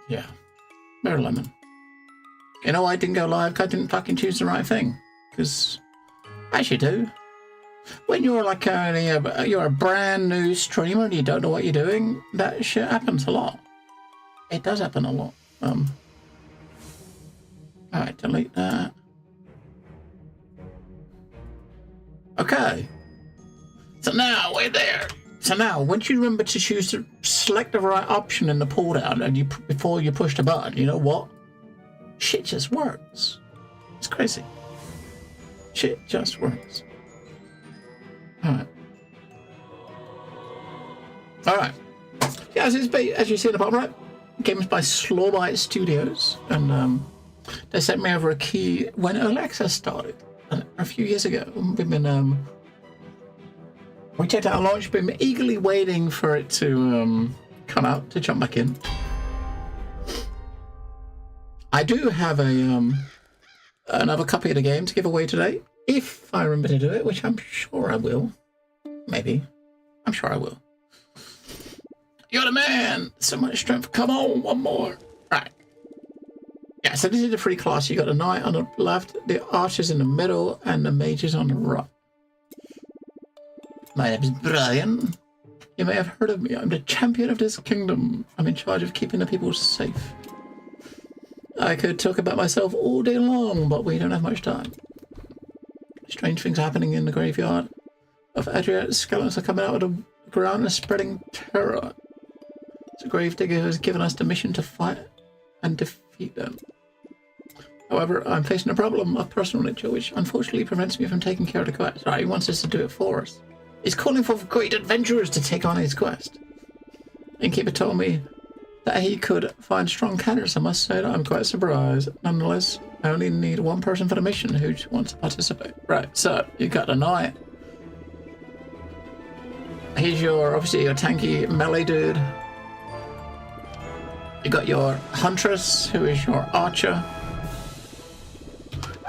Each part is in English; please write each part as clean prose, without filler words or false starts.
Yeah. Bear lemon. You know, I didn't go live because I didn't fucking choose the right thing. Because, as you do, when you're like you're a brand new streamer and you don't know what you're doing, that shit happens a lot. It does happen a lot. Alright, delete that. Okay. So now we're there. So now, once you remember to choose to select the right option in the pull down and before you push the button, you know what? Shit just works. It's crazy. Shit just works. Alright. Alright. Yeah, as you see in the bottom right, games by Slormite Studios, and they sent me over a key when Early Access started a few years ago. We've been we checked out launch, been eagerly waiting for it to come out to jump back in. I do have a another copy of the game to give away today, if I remember to do it, which I'm sure I will. Maybe. I'm sure I will. You're the man! So much strength. Come on, one more. Right. Yeah, so this is the free class. You got the knight on the left, the archers in the middle, and the mages on the right. My name is Brian. You may have heard of me. I'm the champion of this kingdom. I'm in charge of keeping the people safe. I could talk about myself all day long, but we don't have much time. Strange things happening in the graveyard of Adria. Skeletons are coming out of the ground and spreading terror. The gravedigger has given us the mission to fight and defeat them. However, I'm facing a problem of personal nature, which unfortunately prevents me from taking care of the quest. Right, he wants us to do it for us. He's calling for great adventurers to take on his quest. Innkeeper told me that he could find strong candidates. I must say that I'm quite surprised. Nonetheless, I only need one person for the mission who wants to participate. Right, so you got the knight. He's obviously your tanky melee dude. You got your huntress, who is your archer.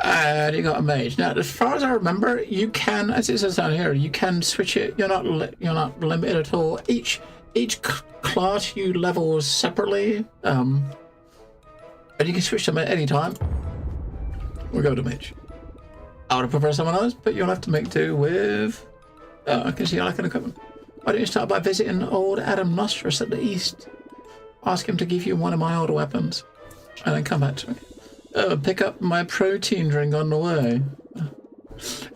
And you got a mage. Now, as far as I remember, you can, as it says down here, you can switch it. You're not limited at all. Each class you level separately, and you can switch them at any time. We'll go to mage. I would prefer someone else, but you'll have to make do with. I can see I like an equipment. Why don't you start by visiting old Adam Nostris at the east? Ask him to give you one of my older weapons, and then come back to me. Pick up my protein drink on the way.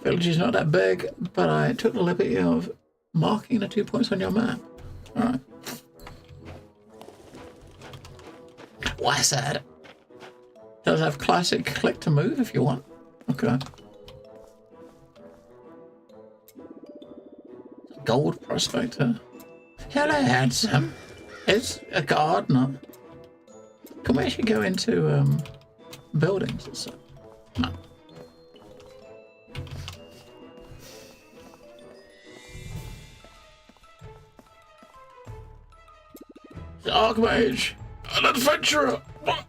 Village is not that big, but I took the liberty of marking the 2 points on your map. Alright. Why sad? Does have classic click to move if you want. Okay. Gold prospector. Hello, handsome. It's a gardener. Can we actually go into buildings and stuff? No. The Archmage, an adventurer. What?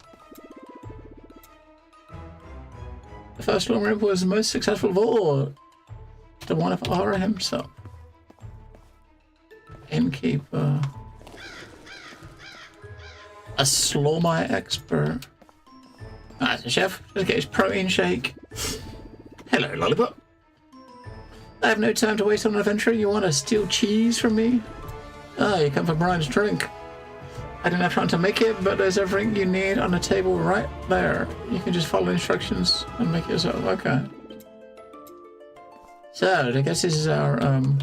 The first long rip was the most successful of all. The one of Ara himself. Innkeeper. A Slormite expert. That's a chef. Let's get his protein shake. Hello, Lollipop. I have no time to waste on an adventure. You want to steal cheese from me? Ah, you come for Brian's drink. I didn't have time to make it, but there's everything you need on the table right there. You can just follow instructions and make it yourself. Okay. So, I guess this is our, on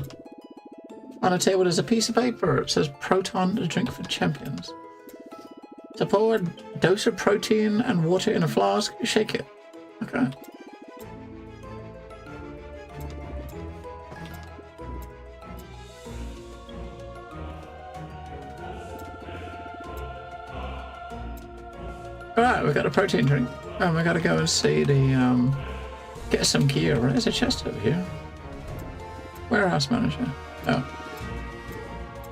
the table there's a piece of paper. It says Proton, a drink for champions. So pour a dose of protein and water in a flask, shake it. Okay. Alright, we've got a protein drink. We gotta go and see the, get some gear. Right? There's a chest over here. Warehouse manager. Oh.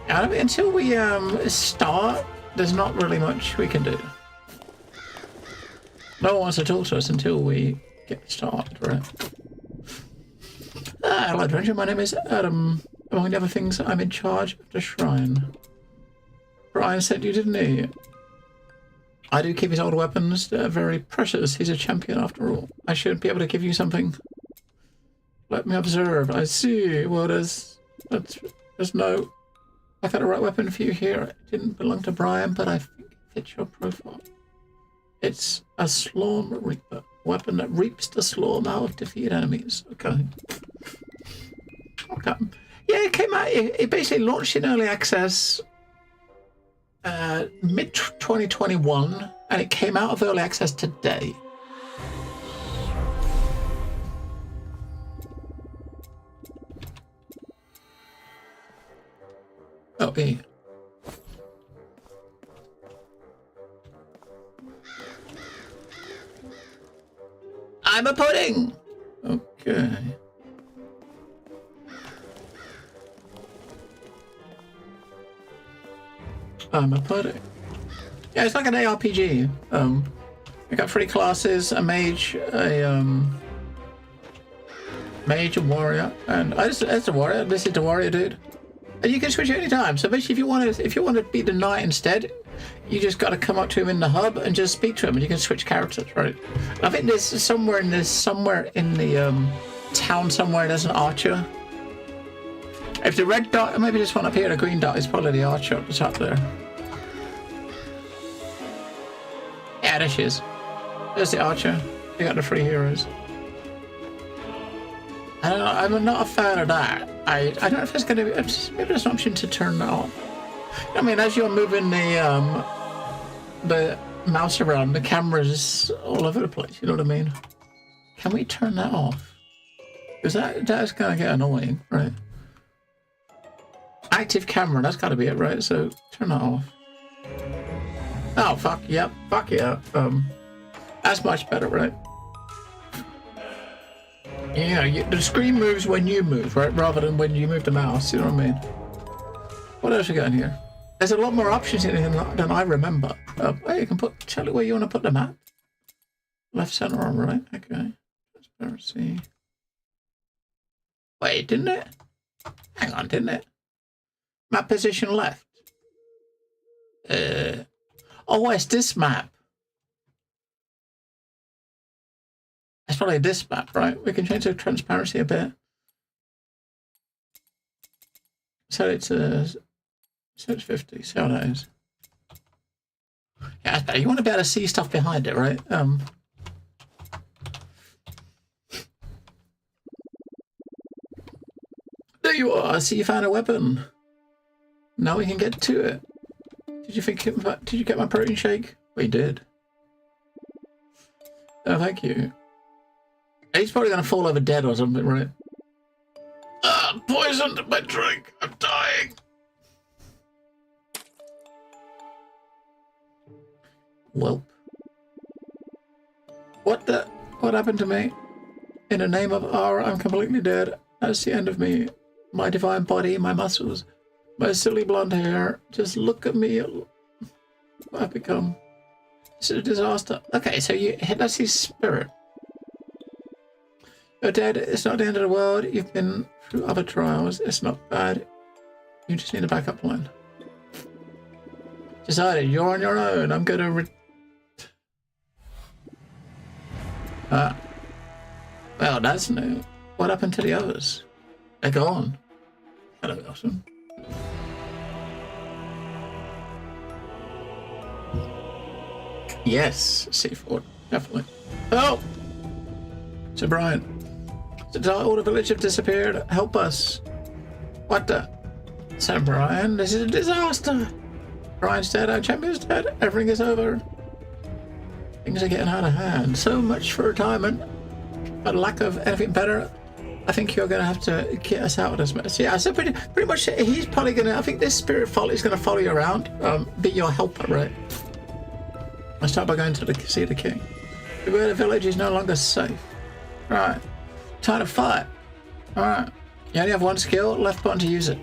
Until we, start, there's not really much we can do. No one wants to talk to us until we get started, right? Hello, adventure. My name is Adam. Among the other things, I'm in charge of the shrine. Brian said you didn't he? I do keep his old weapons. They're very precious. He's a champion after all. I should be able to give you something. Let me observe. I see. Well, there's no... I've got a right weapon for you here. It didn't belong to Brian, but I think it fits your profile. It's a Slorm Reaper. Weapon that reaps the Slorm out of defeated enemies. Okay. Okay. Yeah, it came out... It basically launched in early access... mid-2021, and it came out of early access today. Oh, yeah. I'm a pudding! Okay. I'm a pudding. Yeah, it's like an ARPG. I got 3 classes, a mage, a warrior, and that's a warrior. This is the warrior dude. And you can switch at any time. So basically, if you want to be the knight instead, you just got to come up to him in the hub and just speak to him, and you can switch characters, right? I think there's somewhere in the town somewhere there's an archer. If the red dot, maybe this one up here, the green dot is probably the archer up the top there. Yeah, there she is. There's the archer. You got the 3 heroes. I don't know, I'm not a fan of that. I don't know if there's going to be... Maybe there's an option to turn that on. I mean, as you're moving the mouse around, the camera's all over the place, you know what I mean? Can we turn that off? Because that's going to get annoying, right? Active camera, that's got to be it, right? So, turn that off. Oh, fuck, yep, fuck yeah. That's much better, right? Yeah, the screen moves when you move, right? Rather than when you move the mouse, you know what I mean? What else we got in here? There's a lot more options in here than I remember. Hey, you can tell it where you want to put the map. Left, center, or right. Okay. Transparency. Wait, didn't it? Hang on, didn't it? Map position left. Oh, it's this map. It's probably this map, right? We can change the transparency a bit. So it's 50. See how that is. Yeah, that's better. You want to be able to see stuff behind it, right? There you are. I see you found a weapon. Now we can get to it. Did you get my protein shake? We did. Oh, thank you. He's probably going to fall over dead or something, right? Poisoned my drink. I'm dying. Welp. What happened to me? In the name of Ara, I'm completely dead. That's the end of me. My divine body, my muscles, my silly blonde hair. Just look at me. What I've become. It's a disaster. Okay, so that's his spirit. You're dead. It's not the end of the world. You've been through other trials. It's not bad. You just need a backup plan. Decided you're on your own. I'm gonna well, that's new. What happened to the others? They're gone. That'll be awesome. Yes, C4, definitely. Oh! Sir Brian. All the village have disappeared. Help us. What the? Sir Brian, this is a disaster. Brian's dead, our champion's dead. Everything is over. Things are getting out of hand. So much for retirement. But lack of anything better. I think you're going to have to get us out of this mess. Yeah, so pretty much he's probably going to... I think this spirit is going to follow you around. Be your helper, right? Let's start by going to see the king. The village is no longer safe. Right. Time to fight. Alright. You only have one skill, left button to use it.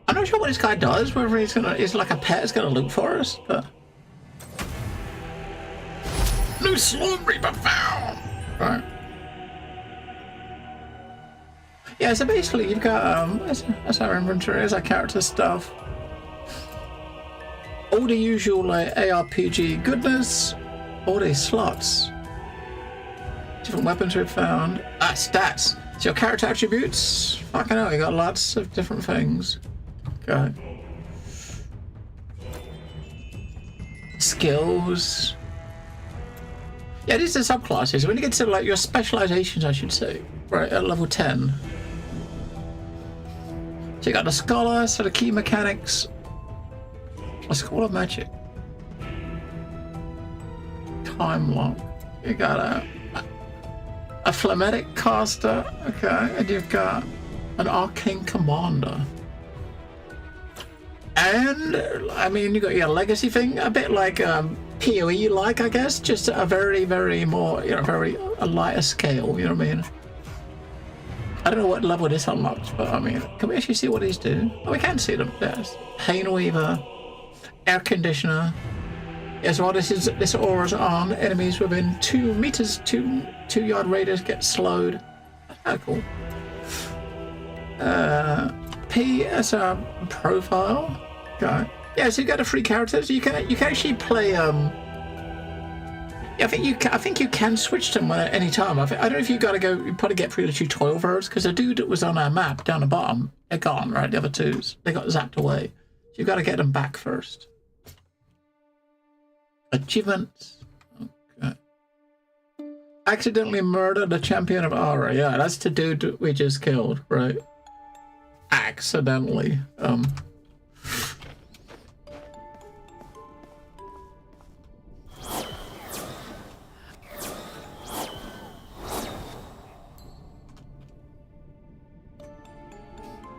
I'm not sure what this guy does, whether he's like a pet is gonna look for us, but... New Slorm Reaper found! Right. Yeah, so basically you've got, that's our inventory, there's our character stuff. All the usual like ARPG goodness, all these slots. Different weapons we've found. Ah, stats. So your character attributes. Fucking hell, you got lots of different things. Okay. Skills. Yeah, these are subclasses. When you get to like your specializations, I should say, right at level 10. So you got the scholar, so the key mechanics. A school of magic. Time lock. You got a phlegmatic caster, okay, and you've got an arcane commander. And I mean, you got your legacy thing, a bit like PoE like, I guess, just a very, very more, you know, a lighter scale, you know what I mean? I don't know what level this unlocks, but I mean, can we actually see what these do? Oh, we can see them. There's Pain Weaver, Air Conditioner. Yes, while this aura's on, enemies within 2 meters, 2-yard radius get slowed. Ah, cool. P as a profile. Okay. Yeah, so you got the free characters. You can actually play. Yeah, I think you can switch them at any time. I don't know if you got to go. You probably get through the tutorial first because the dude that was on our map down the bottom, they're gone. Right, the other twos, they got zapped away. So you got to get them back first. Achievements. Okay. Accidentally murdered the champion of Aura. Yeah, that's the dude that we just killed, right? Accidentally.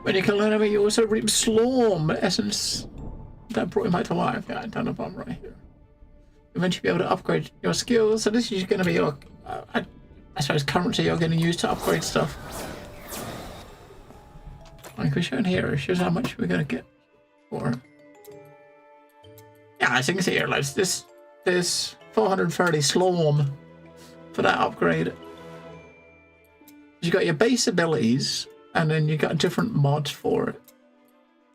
When you kill an enemy, you also reap Slorm essence that brought him back to life. Yeah, down the bottom right here. Eventually be able to upgrade your skills. So this is going to be your, I suppose, currency you're going to use to upgrade stuff. Like we're showing here, it shows how much we're going to get for it. Yeah, as you can see here, like this 430 Slorm for that upgrade. You got your base abilities, and then you got different mods for it.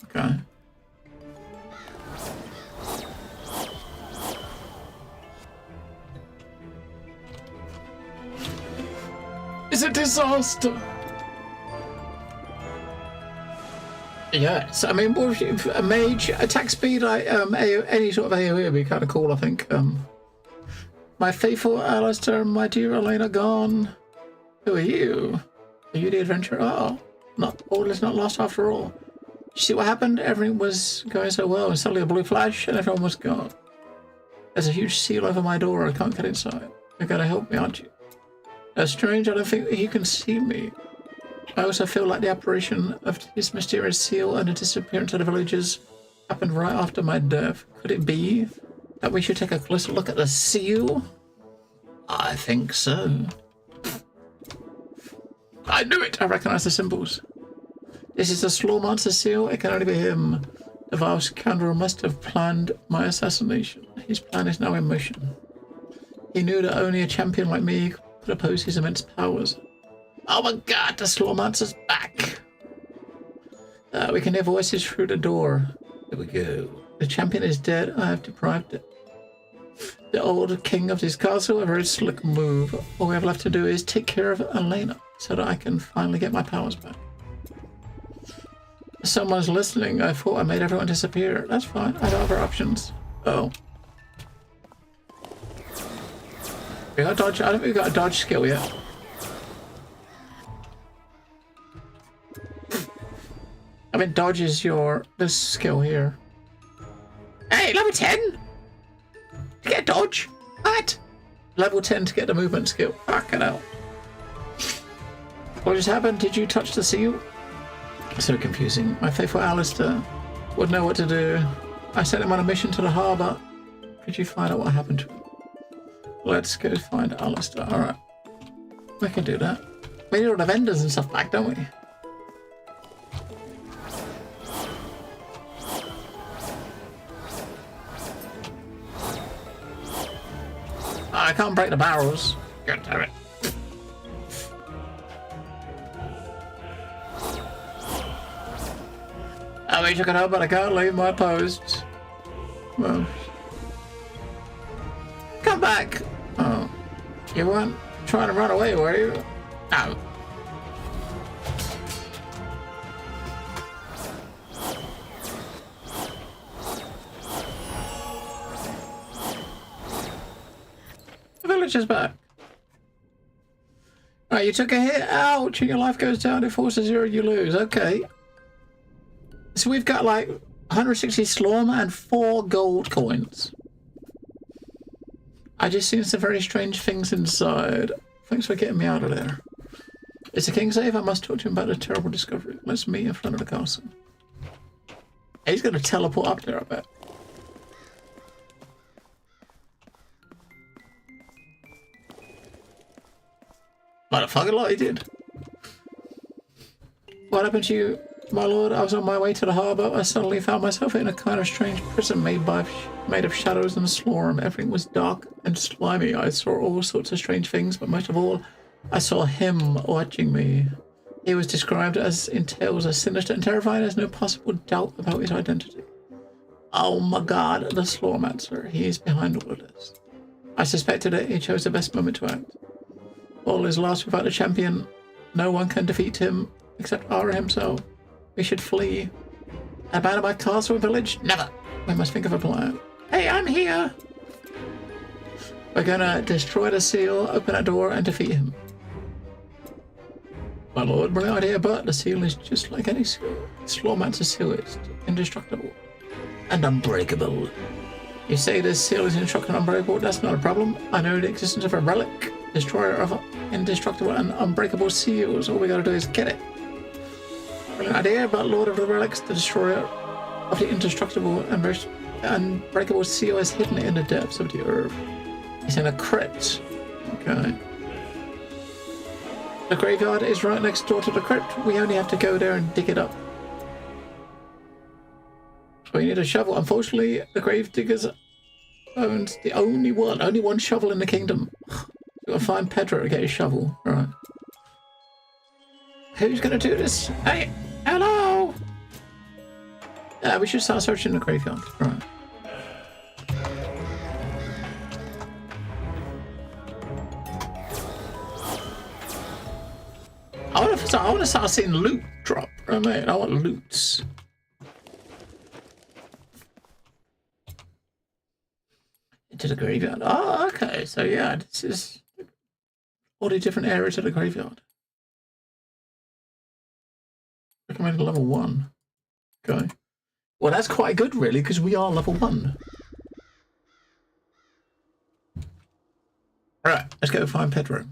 Okay. It's a disaster. Yes, I mean, a mage attack speed, any sort of AoE would be kind of cool. I think. My faithful Alistair, my dear Elena, gone. Who are you? Are you the adventurer? Oh, all is not lost after all. You see what happened? Everything was going so well, and suddenly a blue flash, and everyone was gone. There's a huge seal over my door. I can't get inside. You're gonna help me, aren't you? That's strange. I don't think he can see me. I also feel like the apparition of this mysterious seal and the disappearance of the villagers happened right after my death. Could it be that we should take a closer look at the seal? I think so. I knew it! I recognize the symbols. This is the Slormancer seal. It can only be him. The vile scoundrel must have planned my assassination. His plan is now in motion. He knew that only a champion like me could oppose his immense powers. Oh my god, the Slormancer's back! We can hear voices through the door. Here we go. The champion is dead. I have deprived it. The old king of this castle, a very slick move. All we have left to do is take care of Elena, so that I can finally get my powers back. Someone's listening. I thought I made everyone disappear. That's fine. I have other options. Oh. We got dodge. I don't think we got a dodge skill yet. I mean, dodge is this skill here. Hey, level 10? To get dodge? What? Level 10 to get the movement skill. Fucking hell. What just happened? Did you touch the seal? So confusing. My faithful Alistair would know what to do. I sent him on a mission to the harbour. Could you find out what happened to him? Let's go find Alistair. Alright. We can do that. We need all the vendors and stuff back, don't we? I can't break the barrels. God damn it. I wish I could help, but I can't leave my post. Well, come back. Oh, you weren't trying to run away, were you? No. The village is back. Alright, you took a hit. Ouch, and your life goes down. If force is 0, you lose. Okay. So we've got like 160 slorm and 4 gold coins. I just seen some very strange things inside. Thanks for getting me out of there. Is the king safe? I must talk to him about a terrible discovery. Let's meet in front of the castle. He's going to teleport up there, I bet. Motherfucker, like he did. What happened to you, my lord? I was on my way to the harbour. I suddenly found myself in a kind of strange prison made of shadows and slorm. Everything was dark and slimy. I saw all sorts of strange things, but most of all, I saw him watching me. He was described as in tales as sinister and terrifying. There's no possible doubt about his identity. Oh my god, the Slormancer. He is behind all of this. I suspected it. He chose the best moment to act. All is lost without a champion. No one can defeat him except Ara himself. We should flee. Abandon my castle and village? Never. We must think of a plan. Hey, I'm here. We're gonna destroy the seal, open a door, and defeat him. My lord, brilliant idea, but the seal is just like any seal. Slormancer's seal is indestructible and unbreakable. You say this seal is indestructible and unbreakable? That's not a problem. I know the existence of a relic. Destroyer of indestructible and unbreakable seals. All we gotta do is get it. Brilliant idea, but Lord of the Relics, the destroyer of the indestructible and unbreakable seal is hidden in the depths of the earth. It's in a crypt. Okay. The graveyard is right next door to the crypt. We only have to go there and dig it up. So we need a shovel. Unfortunately, the grave diggers owns the only one shovel in the kingdom. Gotta find Pedro to get his shovel. Alright. Who's gonna do this? Hey! Hello! Yeah, we should start searching the graveyard. Right. I want to start seeing loot drop. Right, mate? I want loots. Into the graveyard. Oh, okay. So yeah, this is all the different areas of the graveyard. Recommended level 1. Okay. Well, that's quite good, really, because we are level 1. Alright, let's go find Pedro.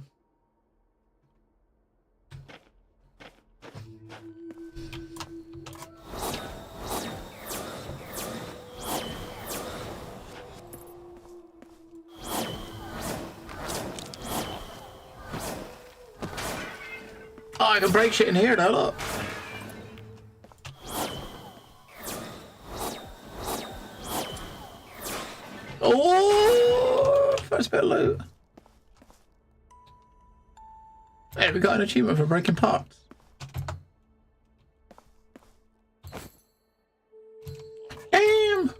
Oh, I can break shit in here now, look. Oh, first bit of loot. Hey, we got an achievement for breaking parts. Damn.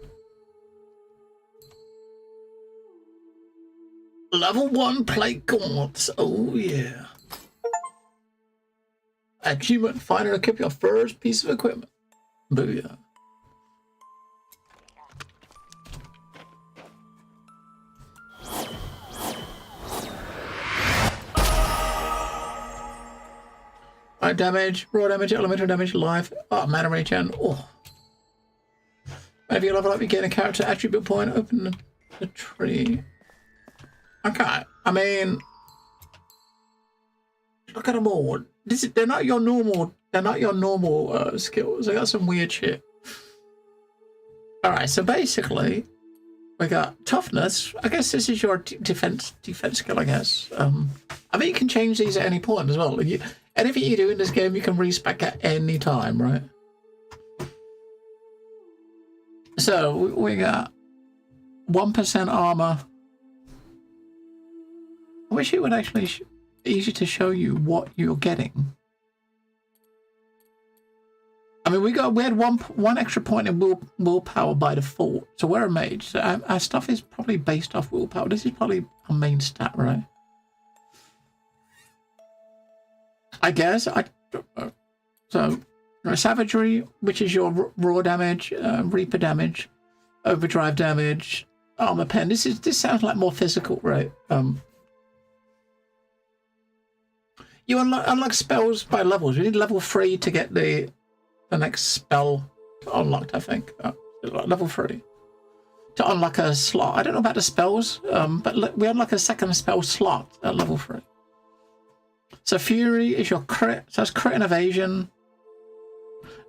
Level 1 plate gauntlets. Oh yeah. Achievement, find and equip your first piece of equipment. Booyah. Right, damage, raw damage, elemental damage, life, mana regen. Oh. Whenever you level up, you gain a character attribute point. Open the tree. Okay, I mean, look at them all. They're not your normal. They're not your normal skills. They got some weird shit. All right, so basically, we got toughness. I guess this is your defense skill. I guess. I mean, you can change these at any point as well. Anything you do in this game, you can respec at any time, right? So we got 1% armor. I wish it would actually easy to show you what you're getting. I mean, we had one extra point in willpower by default, so we're a mage. So our stuff is probably based off willpower. This is probably our main stat, right? I guess. So savagery, which is your raw damage, reaper damage, overdrive damage, armor pen. This sounds like more physical, right? You unlock spells by levels. You need level 3 to get the next spell unlocked, I think. Level 3 to unlock a slot. I don't know about the spells, but we unlock a second spell slot at level 3. So Fury is your crit. So that's crit and evasion.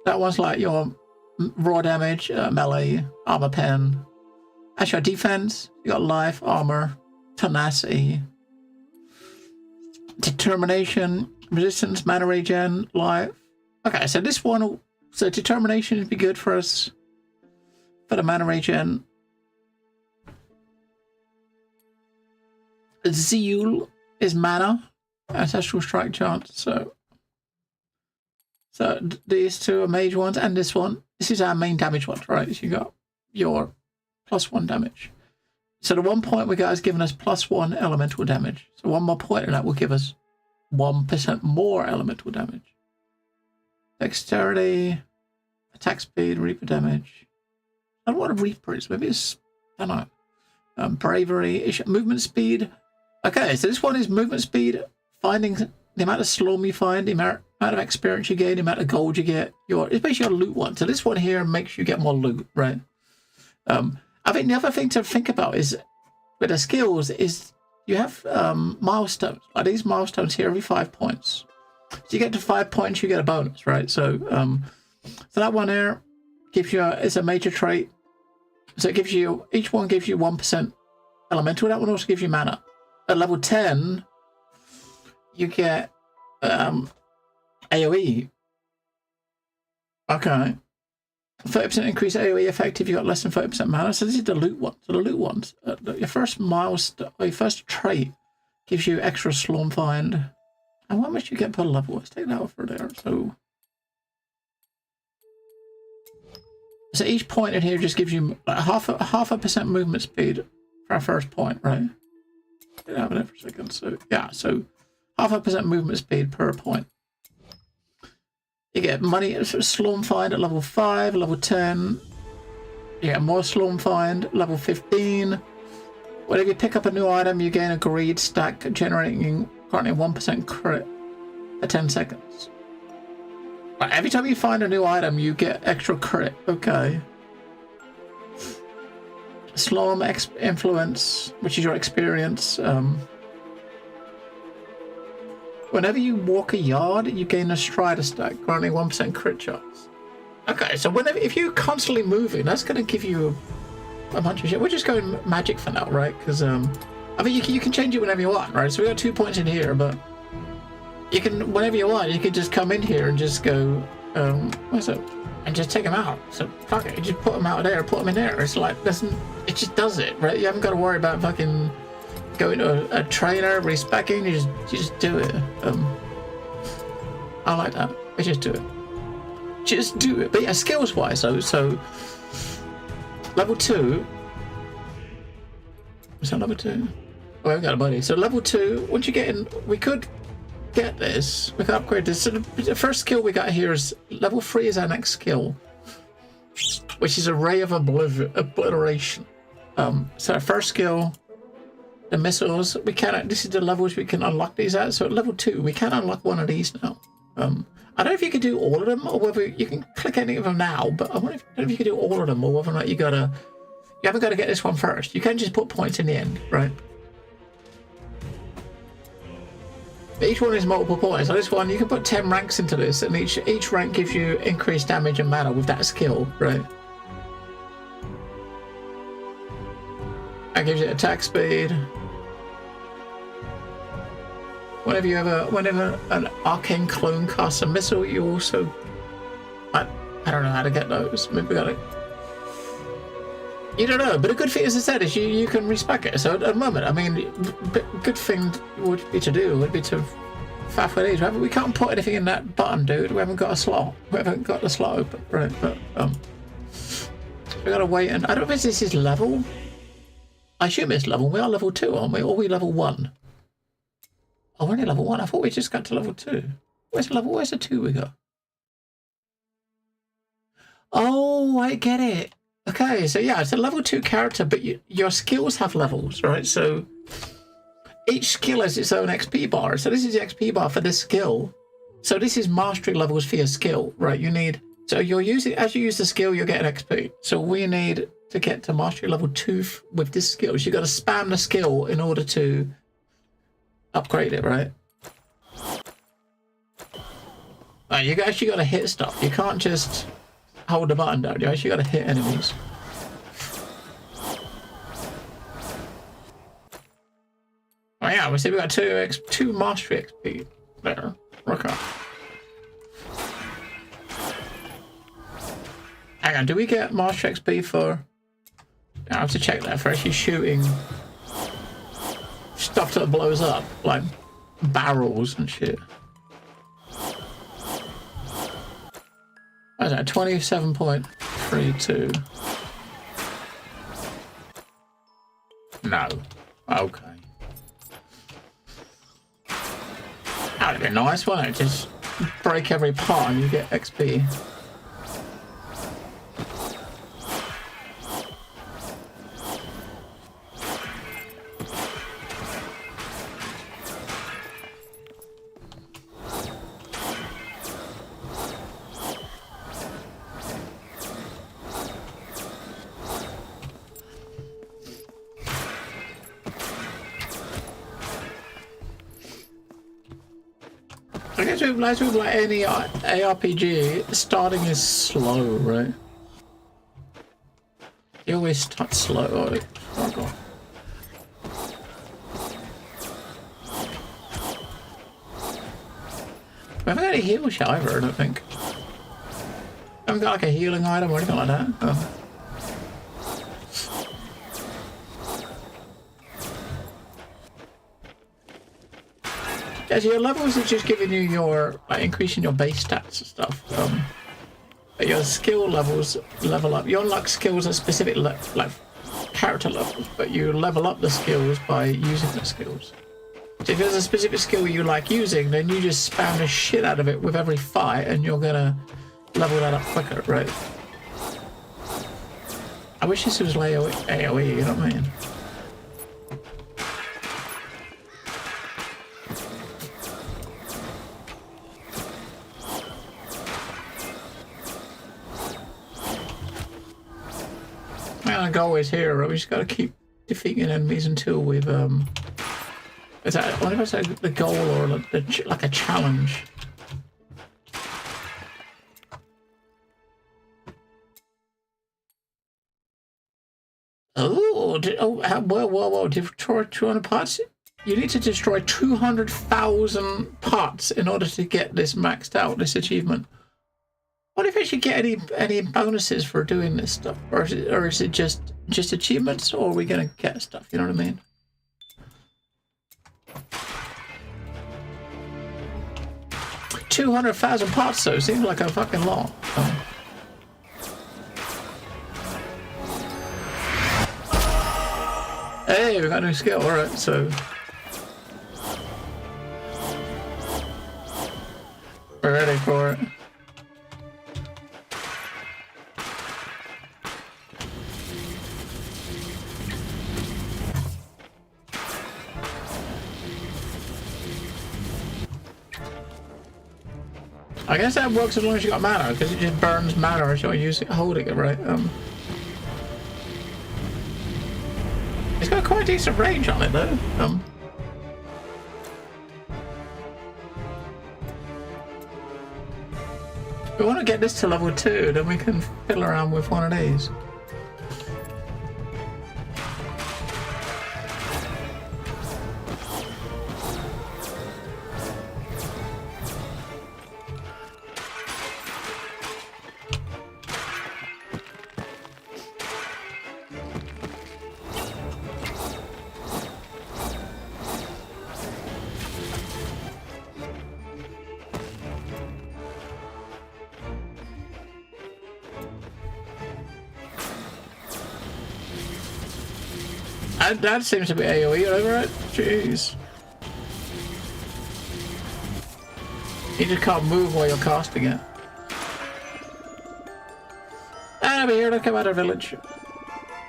That one's like your raw damage, melee, armor pen. That's your defense. You got life, armor, tenacity, determination, resistance, mana regen, life. Okay, so this one, so determination would be good for us for the mana regen. Zeal is mana, ancestral strike chance. So these two are mage ones, and this one. This is our main damage ones, right? So you got your +1 damage. So the 1 point we got has given us +1 elemental damage. So one more point of that will give us 1% more elemental damage. Dexterity, attack speed, reaper damage. I don't know what a reaper is. Maybe it's, I don't know. Bravery, movement speed. Okay, so this one is movement speed, finding the amount of slorm you find, the amount of experience you gain, the amount of gold you get. It's basically your loot one. So this one here makes you get more loot, right? I think the other thing to think about is with the skills is you have milestones. Like these milestones here every 5 points. So you get to 5 points, you get a bonus, right? So so that one there gives you it's a major trait. So it gives you, each one gives you 1% elemental. That one also gives you mana. At level 10, you get AoE. Okay. 30% increase AoE effect if you got less than 30% mana. So this is the loot one. So the loot ones, your first milestone, your first trait gives you extra slorm find. And how much you get per level? Let's take that over there. So each point in here just gives you like half a percent movement speed for our first point, right? Have it for a second. So yeah, so 0.5% movement speed per point. You get money, slorm find at level 5, level 10. You get more slorm find, level 15. Whenever you pick up a new item, you gain a greed stack, generating currently 1% crit for 10 seconds. Right, every time you find a new item, you get extra crit. Okay. Slorm influence, which is your experience. Whenever you walk a yard, you gain a strider stack, granting 1% crit chance. Okay, so if you're constantly moving, that's going to give you a bunch of shit. We're just going magic for now, right? Because I mean, you can change it whenever you want, right? So we got 2 points in here, but you can, whenever you want, you can just come in here and just go, what's it? And just take them out. So fuck it, you just put them out there, put them in there. It's like, it just does it, right? You haven't got to worry about fucking going to a trainer, respecking. You just do it. I like that. I just do it. Just do it. But yeah, skills wise, so level 2. Was that level 2? Oh, we got a buddy. So level 2. Once you get in, we could get this. We can upgrade this. So the first skill we got here is level 3 is our next skill, which is a Ray of Obliteration. So our first skill, the missiles, we cannot. This is the levels we can unlock these at. So at level 2, we can unlock one of these now. I don't know if you can do all of them, or whether you can click any of them now. But I don't know if you can do all of them, or whether or not you haven't got to get this one first. You can just put points in the end, right? Each one is multiple points. So this one, you can put 10 ranks into this, and each rank gives you increased damage and mana with that skill, right? That gives you attack speed. Whenever an arcane clone casts a missile, you also, I don't know how to get those. Maybe we got it. You don't know, but a good thing, as I said, is you can respec it. So at the moment, I mean, good thing would be to faff with these. We can't put anything in that button, dude. We haven't got a slot. We haven't got the slot open. Right, but we gotta wait. And I don't know if this is level. I assume it's level. We are level 2, aren't we? Or are we level 1? Oh, we're only level 1. I thought we just got to level 2. Where's the 2 we got? Oh, I get it. Okay, so yeah, it's a level 2 character, but your skills have levels, right? So each skill has its own XP bar. So this is the XP bar for this skill. So this is mastery levels for your skill, right? You need, so you're using, as you use the skill, you're getting XP. So we need to get to mastery level 2 with this skill. So you got to spam the skill in order to upgrade it, right? You actually got to hit stuff. You can't just hold the button down. You actually got to hit enemies. Oh yeah, we see we got 2 mastery XP there. Okay. Hang on, do we get mastery XP for? I have to check that for actually shooting stuff that blows up, like barrels and shit. What is that? 27.32. No. Okay. That would be nice, wouldn't it? Just break every part and you get XP. I guess with like any ARPG, starting is slow, right? You always start slow. Oh god. We haven't got any heal shit either, I don't think. I haven't got like a healing item or anything like that. Oh. Yeah, so your levels are just giving you your, like, increasing your base stats and stuff. But your skill levels level up. You unlock skills at specific, like, character levels, but you level up the skills by using the skills. So if there's a specific skill you like using, then you just spam the shit out of it with every fight, and you're gonna level that up quicker, right? I wish this was AoE, you know what I mean? The goal is here, right? We just got to keep defeating enemies until we've is that, I wonder if it's like the goal or like a challenge. Oh, whoa, destroy 200 parts? You need to destroy 200,000 parts in order to get this maxed out, this achievement. What if I should get any bonuses for doing this stuff, or is it just achievements, or are we gonna get stuff? You know what I mean? $200,000 parts though seems like a fucking lot. Hey, we got a new skill. All right, so we're ready for it. I guess that works as long as you got mana, because it just burns mana as you're holding it, right? It's got quite a decent range on it, though. If we want to get this to level 2, then we can fiddle around with one of these. That seems to be AoE over it. Jeez. You just can't move while you're casting it. And over here, look about our village.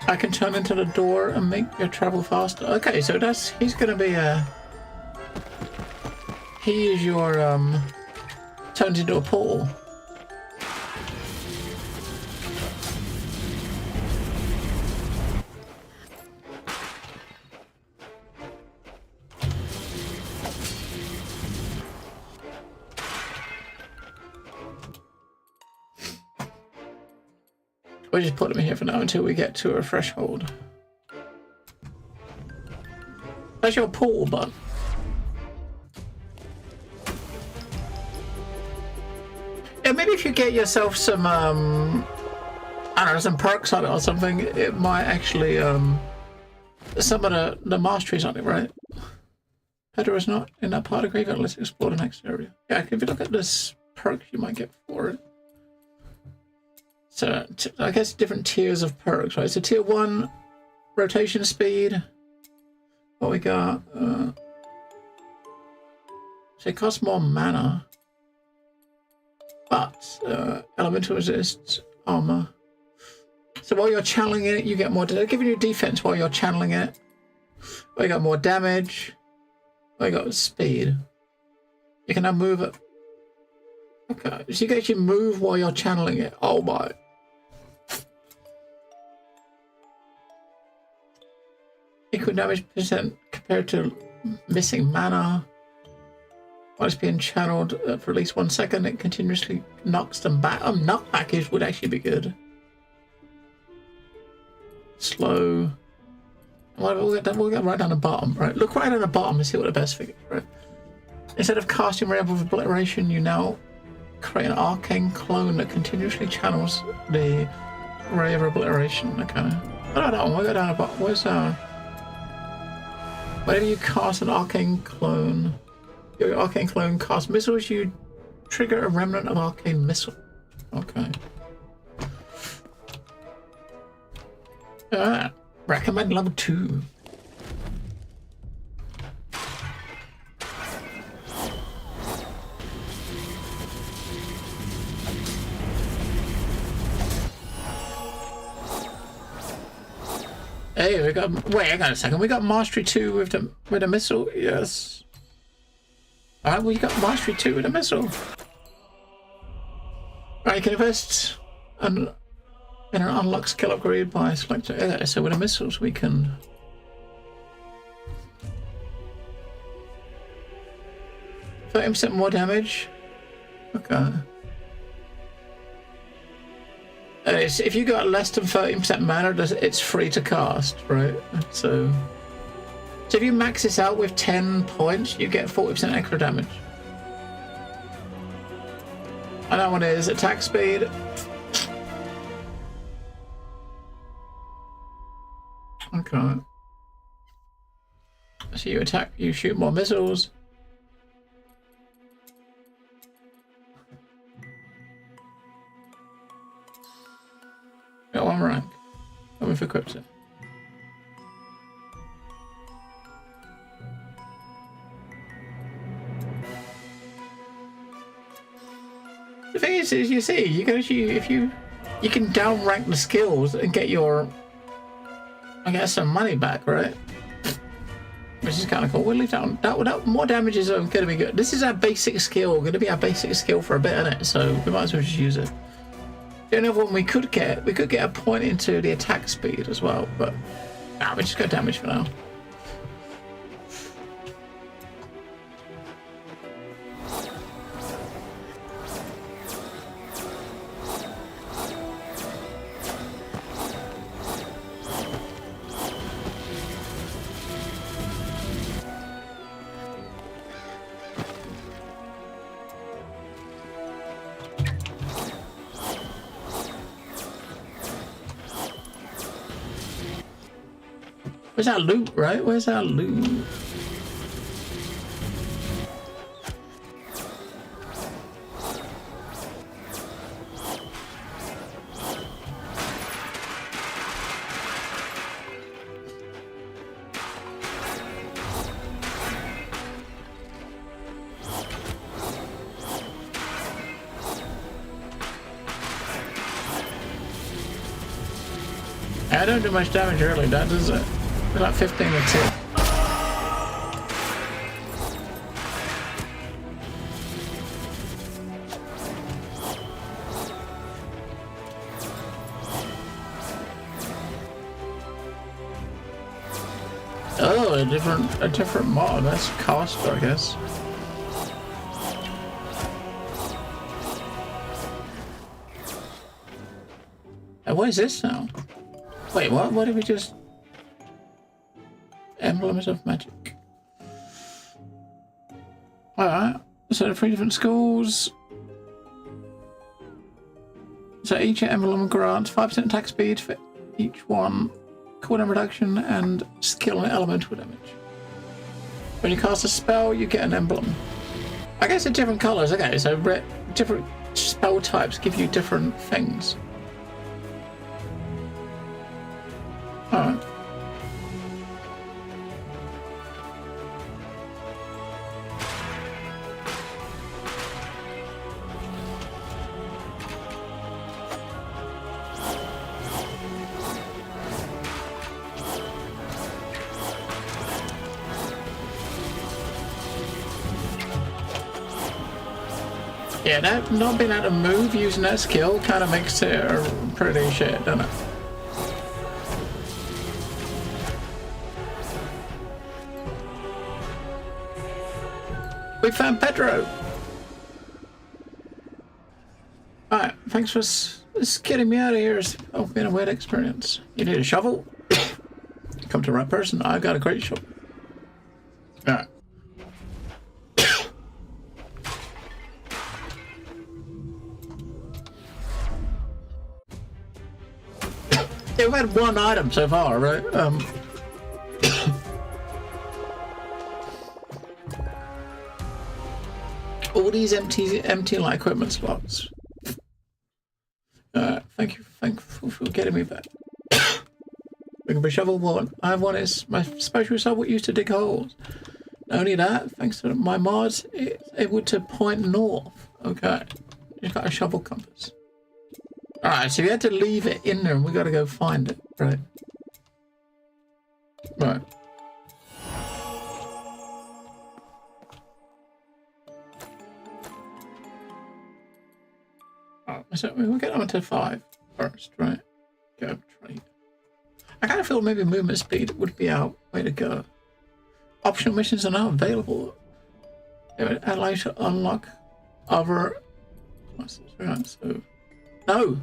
I can turn into the door and make your travel faster. Okay, so he's gonna be he is your turned into a portal. We'll just put them here for now until we get to a threshold. That's your pool, bud. Yeah, maybe if you get yourself some, I don't know, some perks on it or something, it might actually, some of the masteries on it, right? Pedro is not in that part of Graveyard. Let's explore the next area. Yeah, if you look at this perks you might get for it. So, I guess different tiers of perks, right? So tier 1, rotation speed. What we got? So it costs more mana. But, elemental resist, armor. So while you're channeling it, you get more, giving you defense while you're channeling it. We got more damage. We got speed. You can now move it. Okay, so you can actually move while you're channeling it. Oh my. Equal damage percent compared to missing mana. While it's being channeled for at least 1 second, it continuously knocks them back. Knockback would actually be good. Slow. We'll get right down the bottom, right? Look right on the bottom and see what the best thing is, right? Instead of casting Ray of Obliteration, you now create an arcane clone that continuously channels the Ray of Obliteration. Okay. I don't know. We'll go down the bottom. Where's whenever you cast an arcane clone, your arcane clone casts missiles, you trigger a remnant of arcane missile. Okay. Recommend level 2. Hey, we got. Wait, hang on a second. We got mastery 2 with the missile. Yes. Alright, we got mastery 2 with a missile. Right, you can invest in an unlocked skill upgrade by selecting. Okay, so with the missiles we can. %30 more damage. Okay. If you got less than 13% mana, it's free to cast, right? So if you max this out with 10 points, you get 40% extra damage. And that one is attack speed. Okay. So you shoot more missiles. Got 1 rank. And we've equipped it. The thing is you see, you can actually, if you can down rank the skills and get your, I guess, some money back, right? Which is kind of cool. We'll leave that more damage is going to be good. This is our basic skill, going to be our basic skill for a bit, isn't it? So we might as well just use it. The only other one we could get a point into the attack speed as well, but we just got damage for now. Where's our loot, right? Where's our loot? I don't do much damage early, that does it? It's like 15 or 2. Oh, a different mod. That's cost, I guess. And what is this now? Wait, what? What did we just? Emblems of magic. Alright. So 3 different schools. So each emblem grants 5% attack speed for each one, cooldown reduction, and skill and elemental damage. When you cast a spell, you get an emblem. I guess they're different colours. Okay, so different spell types give you different things. Alright. Yeah, that not being able to move using that skill kind of makes it pretty shit, doesn't it? We found Pedro! Alright, thanks for getting me out of here. It's been a weird experience. You need a shovel? Come to the right person. I've got a great shovel. Alright. Yeah, we've had one item so far, right? All these empty like equipment slots. Thank you for getting me back. We can be shovel one. I have one. It's my special shovel used to dig holes. Not only that, thanks to my mods, it's able to point north. Okay, you've got a shovel compass. Alright, so we had to leave it in there and we gotta go find it, right? Right. Oh, so we'll get on to 5 first, right? Go trade. I kind of feel maybe movement speed would be our way to go. Optional missions are now available. It allows you to unlock other classes, right? So, no.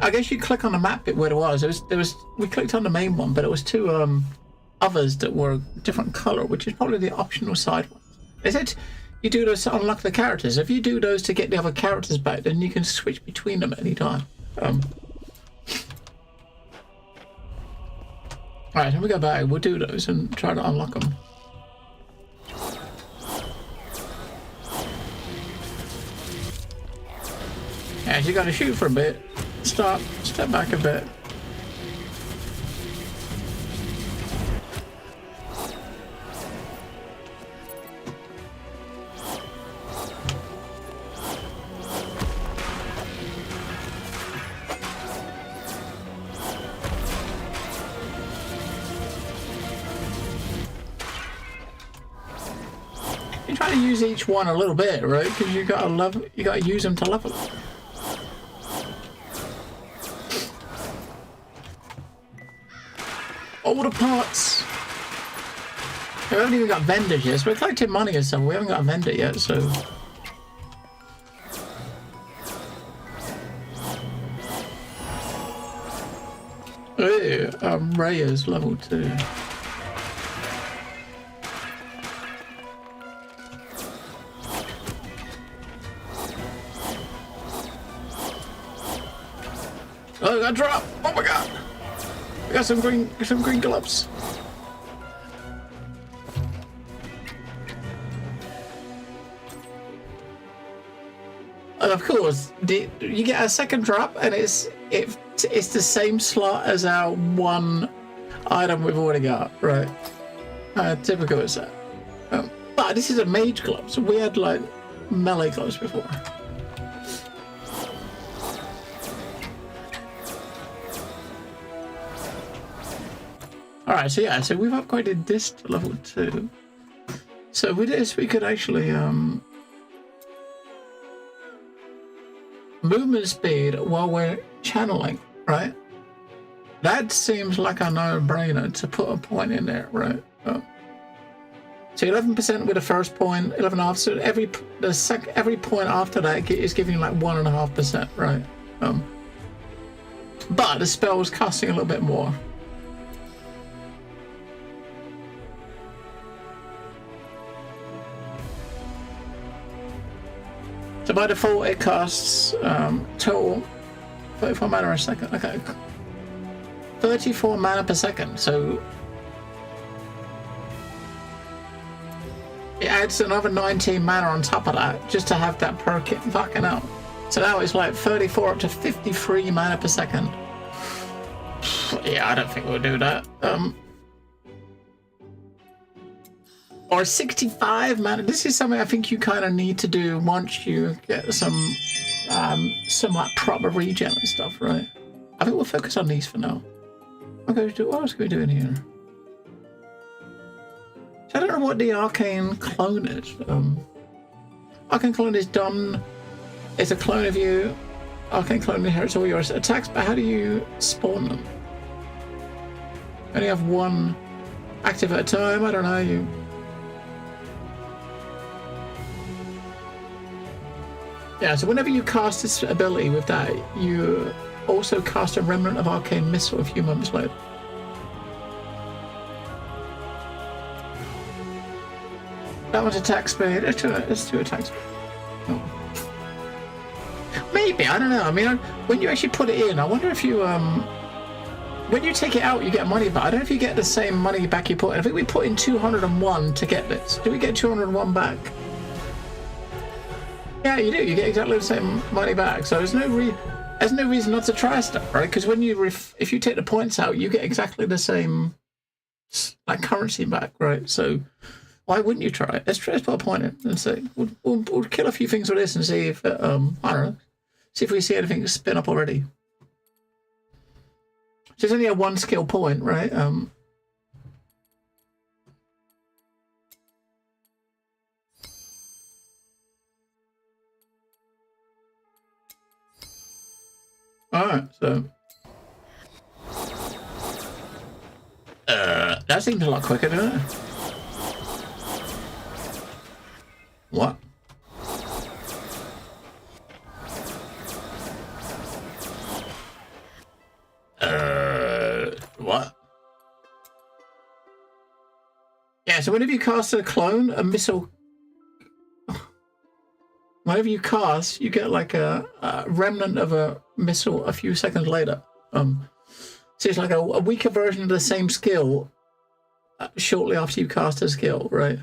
I guess you click on the map bit where it was. We clicked on the main one, but it was 2 others that were different color, which is probably the optional side ones. They said you do those to unlock the characters. If you do those to get the other characters back, then you can switch between them at any time. Alright, so we go back, we'll do those and try to unlock them. Yeah, you gotta shoot for a bit. Stop, step back a bit. You try to use each one a little bit, right? Because you gotta use them to level up. All the parts. We haven't even got vendors yet, so we're collecting money and stuff. We haven't got a vendor yet, so. Hey, Ray is level 2. Oh, I got drop! Oh my god! I got some green gloves. And of course, you get a second drop, and it's the same slot as our one item we've already got, right? Typical is that. But this is a mage glove, so we had like melee gloves before. All right, so yeah, so we've upgraded this to level 2. So with this, we could actually movement speed while we're channeling, right? That seems like a no-brainer to put a point in there, right? So 11% with the first point, 11.5. So every point after that is giving you like 1.5%, right? But the spell is costing a little bit more. So by default, it costs total 34 mana a second. Okay, 34 mana per second. So it adds another 19 mana on top of that just to have that perk it fucking out. So now it's like 34 up to 53 mana per second. Yeah, I don't think we'll do that. Or 65 mana. This is something I think you kind of need to do once you get some like proper regen and stuff, right? I think we'll focus on these for now. Okay, what else can we do in here? So I don't know what the arcane clone is. Arcane clone is done. It's a clone of you. Arcane clone inherits all your attacks, but how do you spawn them? You only have one active at a time. I don't know. Yeah, so whenever you cast this ability with that, you also cast a remnant of arcane missile a few moments later. That one's attack speed. Let's do attack speed. Oh. Maybe, I don't know. I mean, when you actually put it in, I wonder if you when you take it out, you get money back. I don't know if you get the same money back you put in. I think we put in 201 to get this. Do we get 201 back? Yeah, you do. You get exactly the same money back. So there's no reason not to try stuff, right? Because when you if you take the points out, you get exactly the same like currency back, right? So why wouldn't you try it? Let's put a point in and see. We'll kill a few things with this and see if I don't know. See if we see anything spin up already. So it's only a 1 skill point, right? Alright, so that seems a lot quicker, doesn't it? What? What? Yeah, so whenever you cast a clone, a missile. Whenever you cast, you get like a remnant of a missile a few seconds later. So it's like a weaker version of the same skill shortly after you cast a skill, right?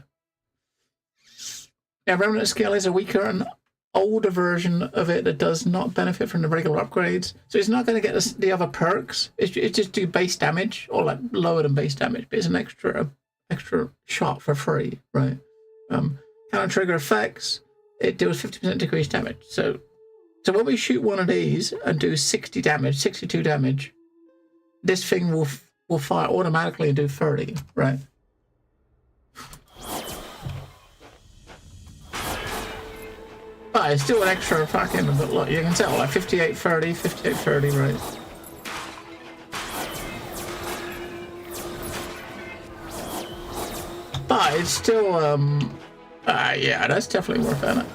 Yeah, remnant skill is a weaker and older version of it that does not benefit from the regular upgrades. So it's not going to get the other perks. It's just do base damage or like lower than base damage, but it's an extra shot for free, right? Counter trigger effects. It deals 50% decreased damage. So when we shoot one of these and do 60 damage, 62 damage, this thing will fire automatically and do 30, right? But it's still an extra fucking, but look, you can tell, like 58, 30, 58, 30, right? But it's still, yeah, that's definitely worth it.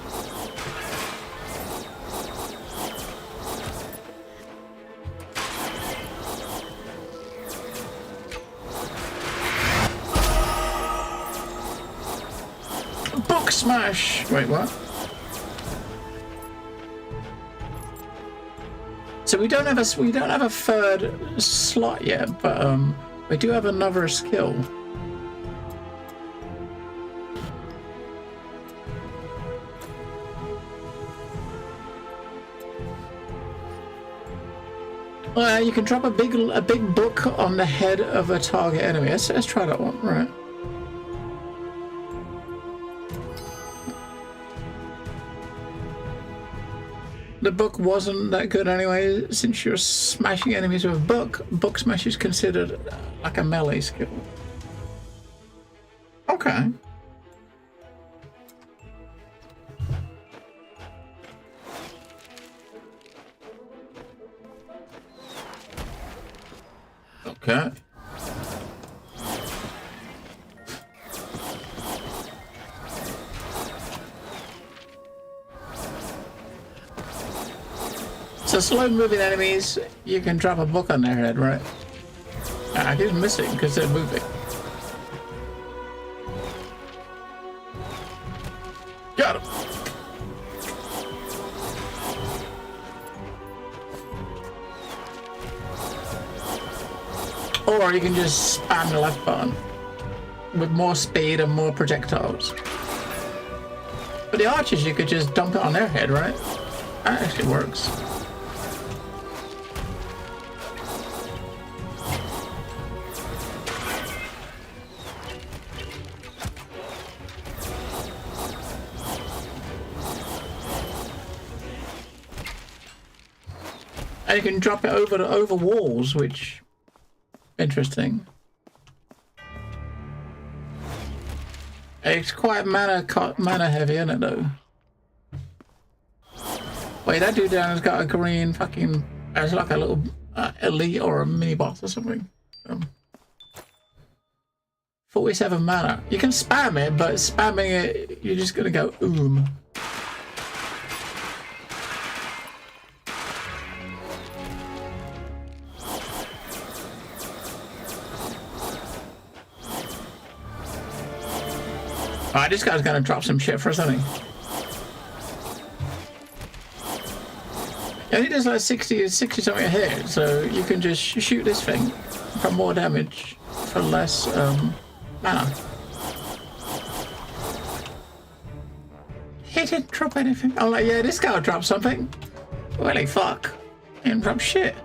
Book smash! Wait, what? So we don't have a third slot yet, but we do have another skill. You can drop a big book on the head of a target enemy. Let's try that one, right? The book wasn't that good anyway, since you're smashing enemies with a book. Book smash is considered like a melee skill. Okay. Okay. So slow-moving enemies, you can drop a book on their head, right? I keep missing because they're moving. Got him. Or you can just spam the left button with more speed and more projectiles. But the archers, you could just dump it on their head, right? That actually works. And you can drop it over walls, which interesting. It's quite mana heavy, isn't it though? Wait, that dude down has got a green fucking. It's like a little elite or a mini boss or something. 47 mana. You can spam it, but spamming it, you're just gonna go Alright, this guy's gonna drop some shit for something. Yeah, he does like 60 something a hit, so you can just shoot this thing for more damage for less mana. He didn't drop anything. I'm like, yeah, this guy will drop something. Really, fuck. He didn't drop shit.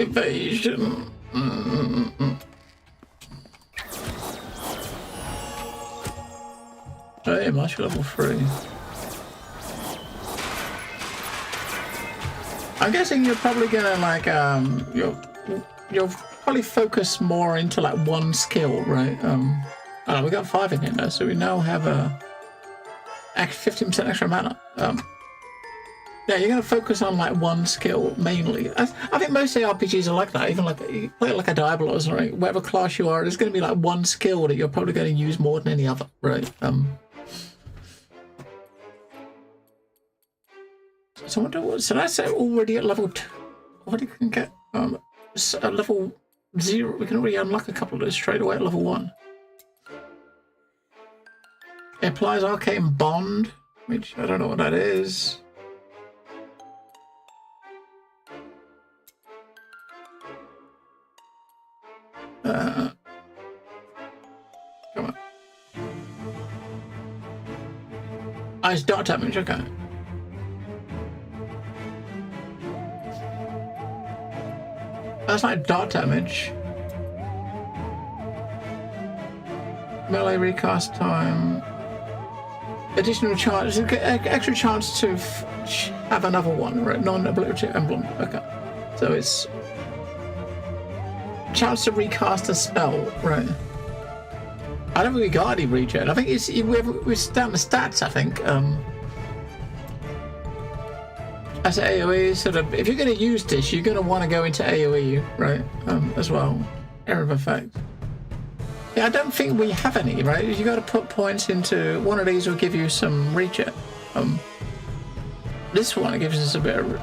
Evasion. Hey, much level 3. I'm guessing you're probably gonna like you'll probably focus more into like one skill, right? Oh, we got 5 in here now, so we now have a 15% extra mana. Yeah, you're going to focus on like one skill mainly. I think most ARPGs are like that. Even like you play it like a Diablo or something, whatever class you are, there's going to be like one skill that you're probably going to use more than any other, right? So I wonder what. So that's already at level 2. What you can get at level 0. We can already unlock a couple of those straight away at level 1. It applies Arcane Bond, which I don't know what that is. Come on. Oh, it's dot damage, okay. That's like dot damage. Melee recast time. Additional chance, extra chance to have another one, right? Non-obliterative emblem, okay. So it's chance to recast a spell, right? I don't think we got any regen. I think we've down the stats, I think. As AoE, sort of, if you're going to use this, you're going to want to go into AoE, right? As well. Area of effect. Yeah, I don't think we have any, right? You got to put points into one of these will give you some regen. This one gives us a bit of.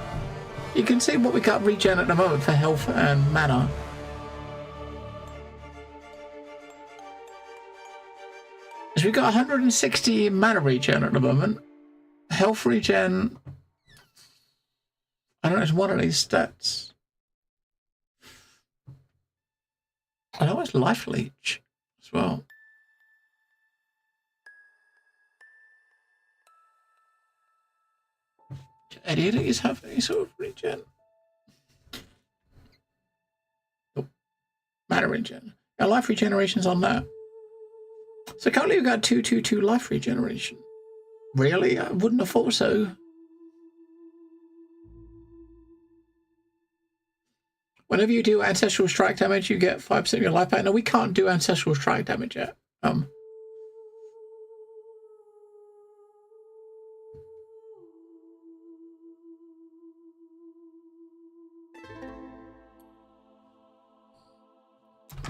You can see what we got regen at the moment for health and mana. is we got 160 mana regen at the moment. Health regen, I don't know, it's one of these stats. I know it's life leech as well. Do any of these have any sort of regen? Nope. Mana regen. Our life regeneration's on that. So currently we've got 222 life regeneration. Really? I wouldn't have thought so. Whenever you do ancestral strike damage, you get 5% of your life back. No, we can't do ancestral strike damage yet.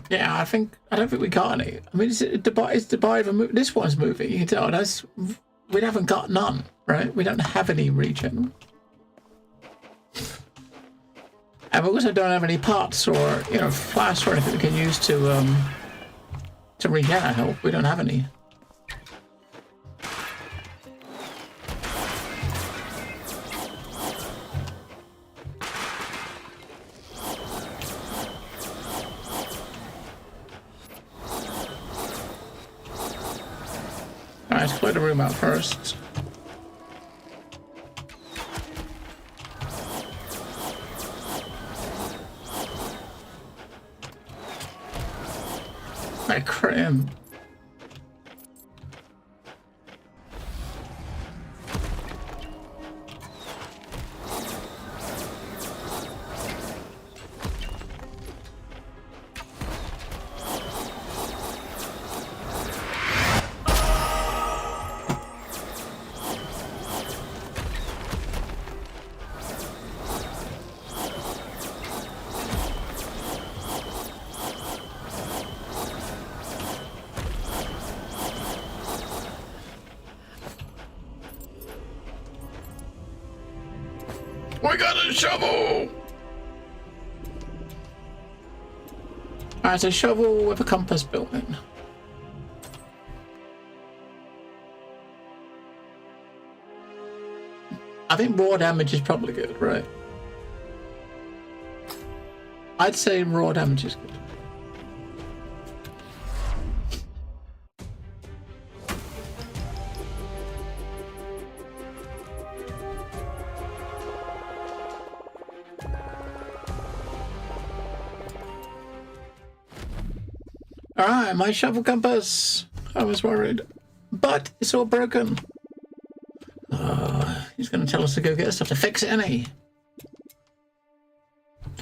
Yeah, I don't think we got any. I mean, it's Dubai. This one's moving. You can tell we haven't got none, right? We don't have any regen, and we also don't have any parts or flasks or anything we can use to regen our health. We don't have any. Alright, let's clear the room out first. I crit him. We got a shovel! Alright, it's a shovel with a compass built in. I think raw damage is probably good, right? I'd say raw damage is good. Alright, my shovel compass. I was worried. But it's all broken. He's going to tell us to go get stuff to fix it, isn't he?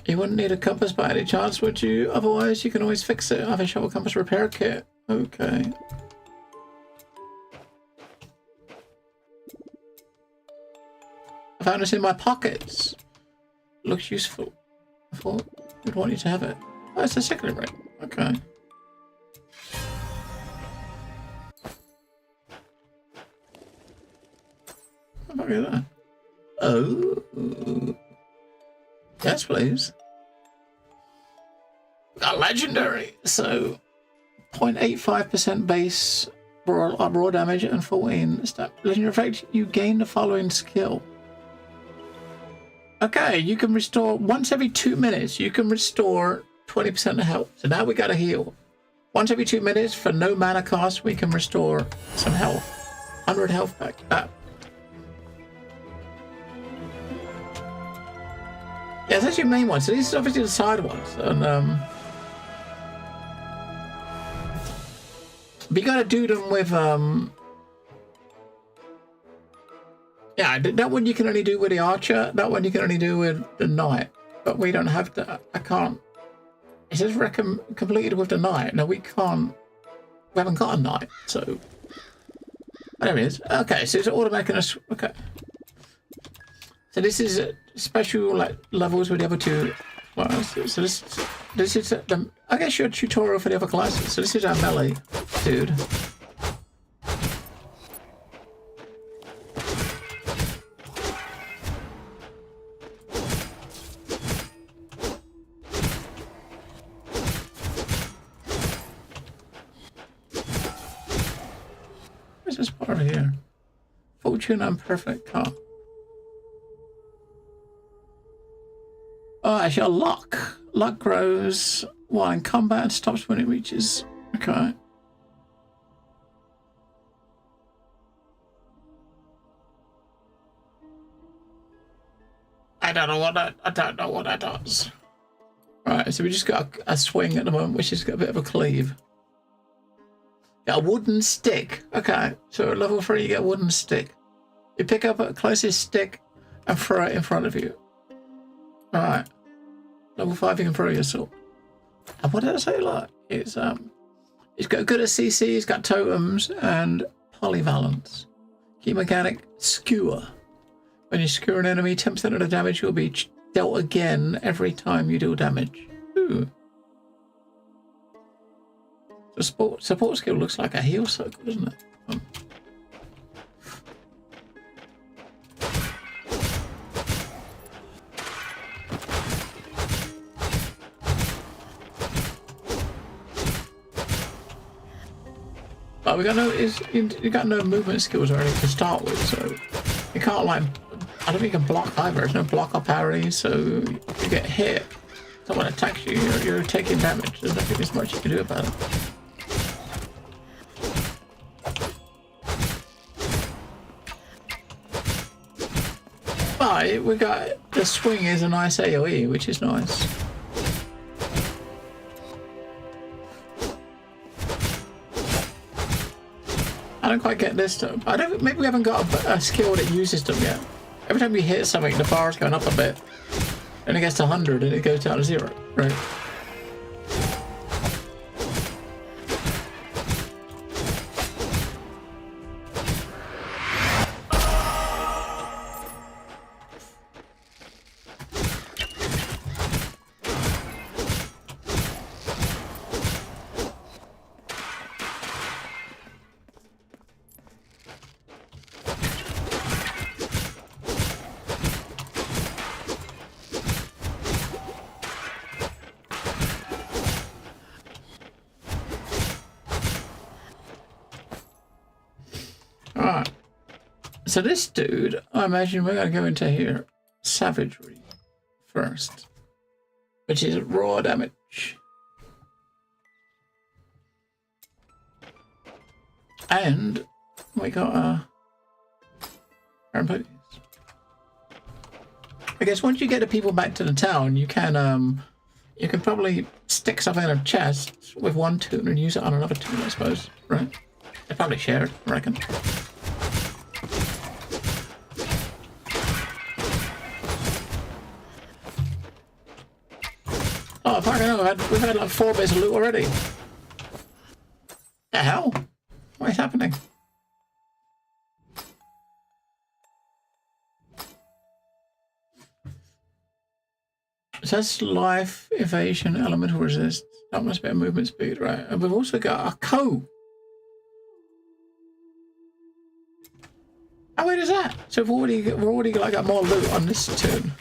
You wouldn't need a compass by any chance, would you? Otherwise, you can always fix it. I have a shovel compass repair kit. Okay. I found this in my pockets. Looks useful. I thought we'd want you to have it. Oh, it's a secret ring. Okay. Look at that. Oh. Yes, please. A legendary. So, 0.85% base raw damage and 14 stat. Legendary effect, you gain the following skill. Okay, you can restore once every 2 minutes. You can restore 20% of health. So now we gotta heal. Once every 2 minutes for no mana cost, we can restore some health. 100 health back. Yeah, it's actually the main one. So these are obviously the side ones, and but you gotta do them with yeah, that one you can only do with the archer. That one you can only do with the knight. But we don't have that. I can't. It says completed with the knight. No, we can't. We haven't got a knight, so there it is. Okay, so it's automatic. Okay. So this is special like levels with the other two classes. So this is the, I guess your tutorial for the other classes. So this is our melee dude. is this part here? Fortune and perfect car. Oh, actually, a luck. Luck grows while in combat and stops when it reaches. Okay. I don't know what that does. Right, so we just got a swing at the moment, which has got a bit of a cleave. Got a wooden stick. Okay, so at level 3 you get a wooden stick. You pick up a closest stick and throw it in front of you. Alright. Level 5 you can throw your sword. And what did I say? Like, it's got good at CC, it's got totems and polyvalence. Key mechanic, skewer. When you skewer an enemy, 10% of the damage will be dealt again every time you deal damage. Ooh. The support skill looks like a heal circle, doesn't it? But we got no you got no movement skills or anything to start with, so you can't like. I don't think you can block either. There's no block or parry, so if you get hit, someone attacks you, you're taking damage. There's nothing as much you can do about it. But we got the swing is a nice AoE, which is nice. I don't quite get this though. I don't. Maybe we haven't got a skill that uses them yet. Every time you hit something, the bar's going up a bit. Then it gets to 100 and it goes down to 0, right? Alright. So this dude, I imagine we're going to go into here. Savagery first. Which is raw damage. And we got I guess once you get the people back to the town, you can probably stick something in a chest with one tune and use it on another tune, I suppose. Right? They probably share it, I reckon. Oh, fucking hell, we've had like 4 bits of loot already. The hell? What is happening? It says life, evasion, elemental resist. That must be a movement speed, right? And we've also got a coat. How weird is that? So we've already like got more loot on this tune.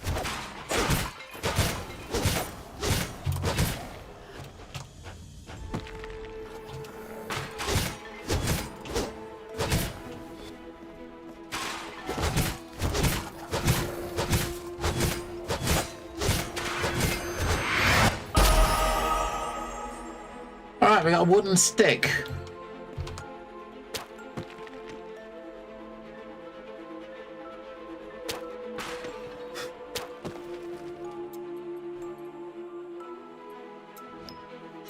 Alright, we got a wooden stick.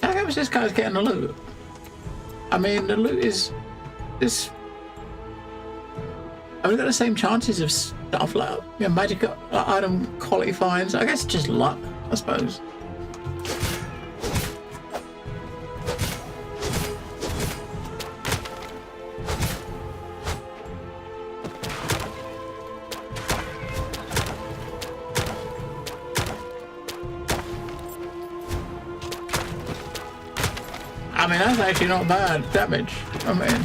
How much this guy's getting the loot? I mean, the loot is this. Have we got the same chances of stuff like magic item quality finds? I guess just luck, I suppose. I mean, that's actually not bad damage. I mean,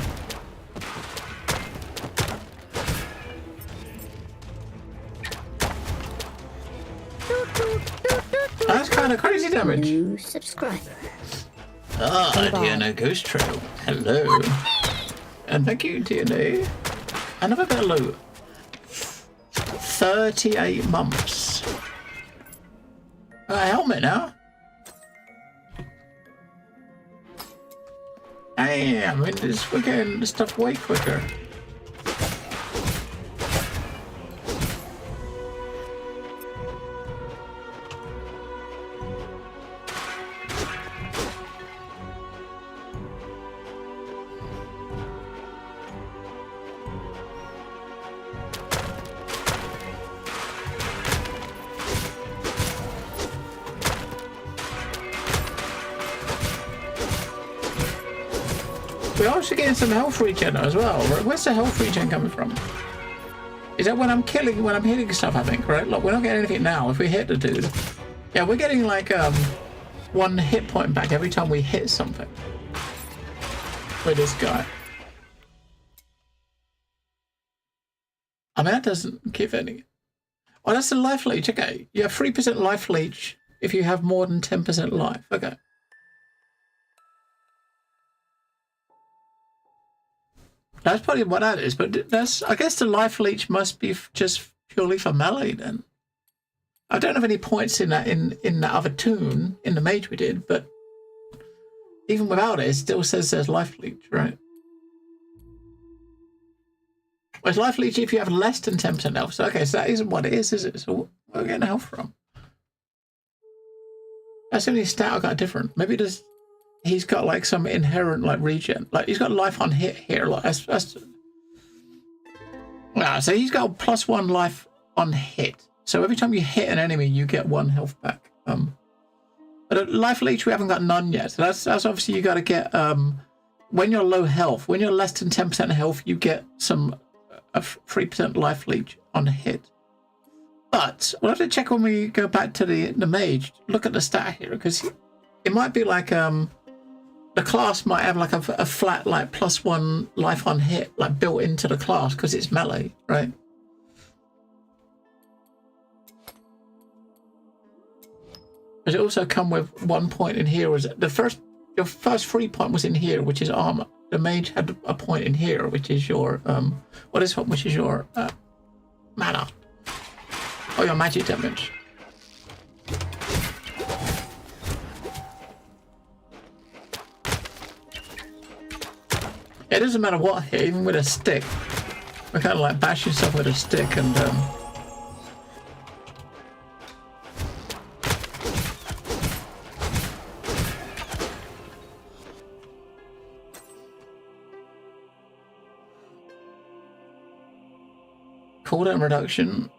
that's kind of crazy damage. New subscriber. Ah, Diana Ghost Trail. Hello. And thank you, DNA. Another bit of loot. 38 months. A helmet now. Damn, we're getting stuff way quicker. We're also getting some health regen as well. Where's the health regen coming from? Is that when I'm hitting stuff, I think, right? Look, we're not getting anything now. If we hit the dude. Yeah, we're getting like 1 hit point back every time we hit something. With this guy. I mean, that doesn't give any. Oh, that's the life leech. Okay. You have 3% life leech if you have more than 10% life. Okay. That's probably what that is, but that's, I guess the life leech must be just purely for melee then. I don't have any points in that in that other toon, in the mage we did, but even without it, it still says there's life leech, right? Whereas life leech if you have less than 10% health. So okay, so that isn't what it is it? So where are we getting health from? That's the only stat I got different. Maybe there's he's got like some inherent like regen. Like he's got life on hit here. Like that's yeah, so he's got +1 life on hit. So every time you hit an enemy, you get 1 health back. But at life leech we haven't got none yet. So that's obviously you got to get when you're low health, when you're less than 10% health, you get some 3% life leech on hit. But we'll have to check when we go back to the mage. Look at the stat here because it might be like the class might have like a flat like +1 life on hit like built into the class because it's melee, right? Does it also come with 1 point in here? Was it your first 3 point was in here, which is armor. The mage had a point in here, which is your which is your mana or your magic damage. It doesn't matter what here, even with a stick. We kind of like bash yourself with a stick and cooldown reduction.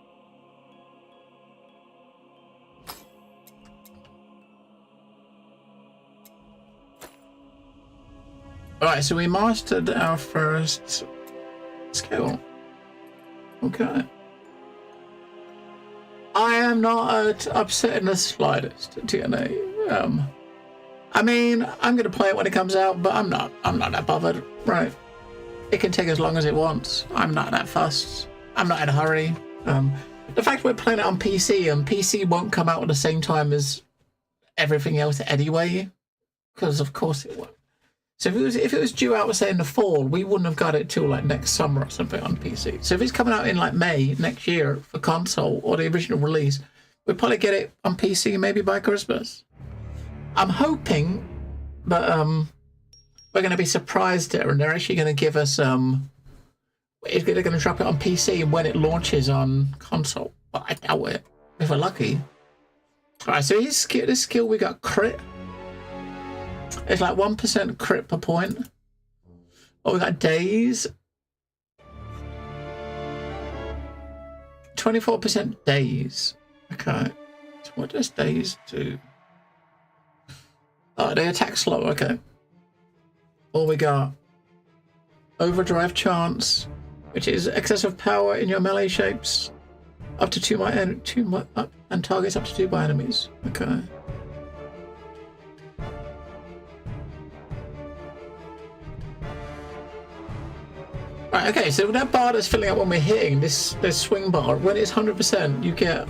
Alright, so we mastered our first skill. Okay. I am not upset in the slightest, TNA. I mean, I'm going to play it when it comes out, but I'm not that bothered, right? It can take as long as it wants. I'm not that fussed. I'm not in a hurry. The fact we're playing it on PC, and PC won't come out at the same time as everything else anyway, because of course it won't. So if it was due out, say in the fall, we wouldn't have got it till like next summer or something on PC. So if it's coming out in like May next year for console or the original release, we'll probably get it on PC maybe by Christmas. I'm hoping, but we're going to be surprised there, and they're actually going to give us they're going to drop it on PC when it launches on console. But I doubt it. If we're lucky. All right, so this skill we got crit. It's like 1% crit per point. Oh, we got daze. 24% daze. Okay. So what does daze do? Oh, they attack slow. Okay. All we got overdrive chance, which is excessive power in your melee shapes, up to 2 and targets up to 2 by enemies. Okay. Right, okay, so that bar that's filling up when we're hitting this swing bar, when it's 100%, you get,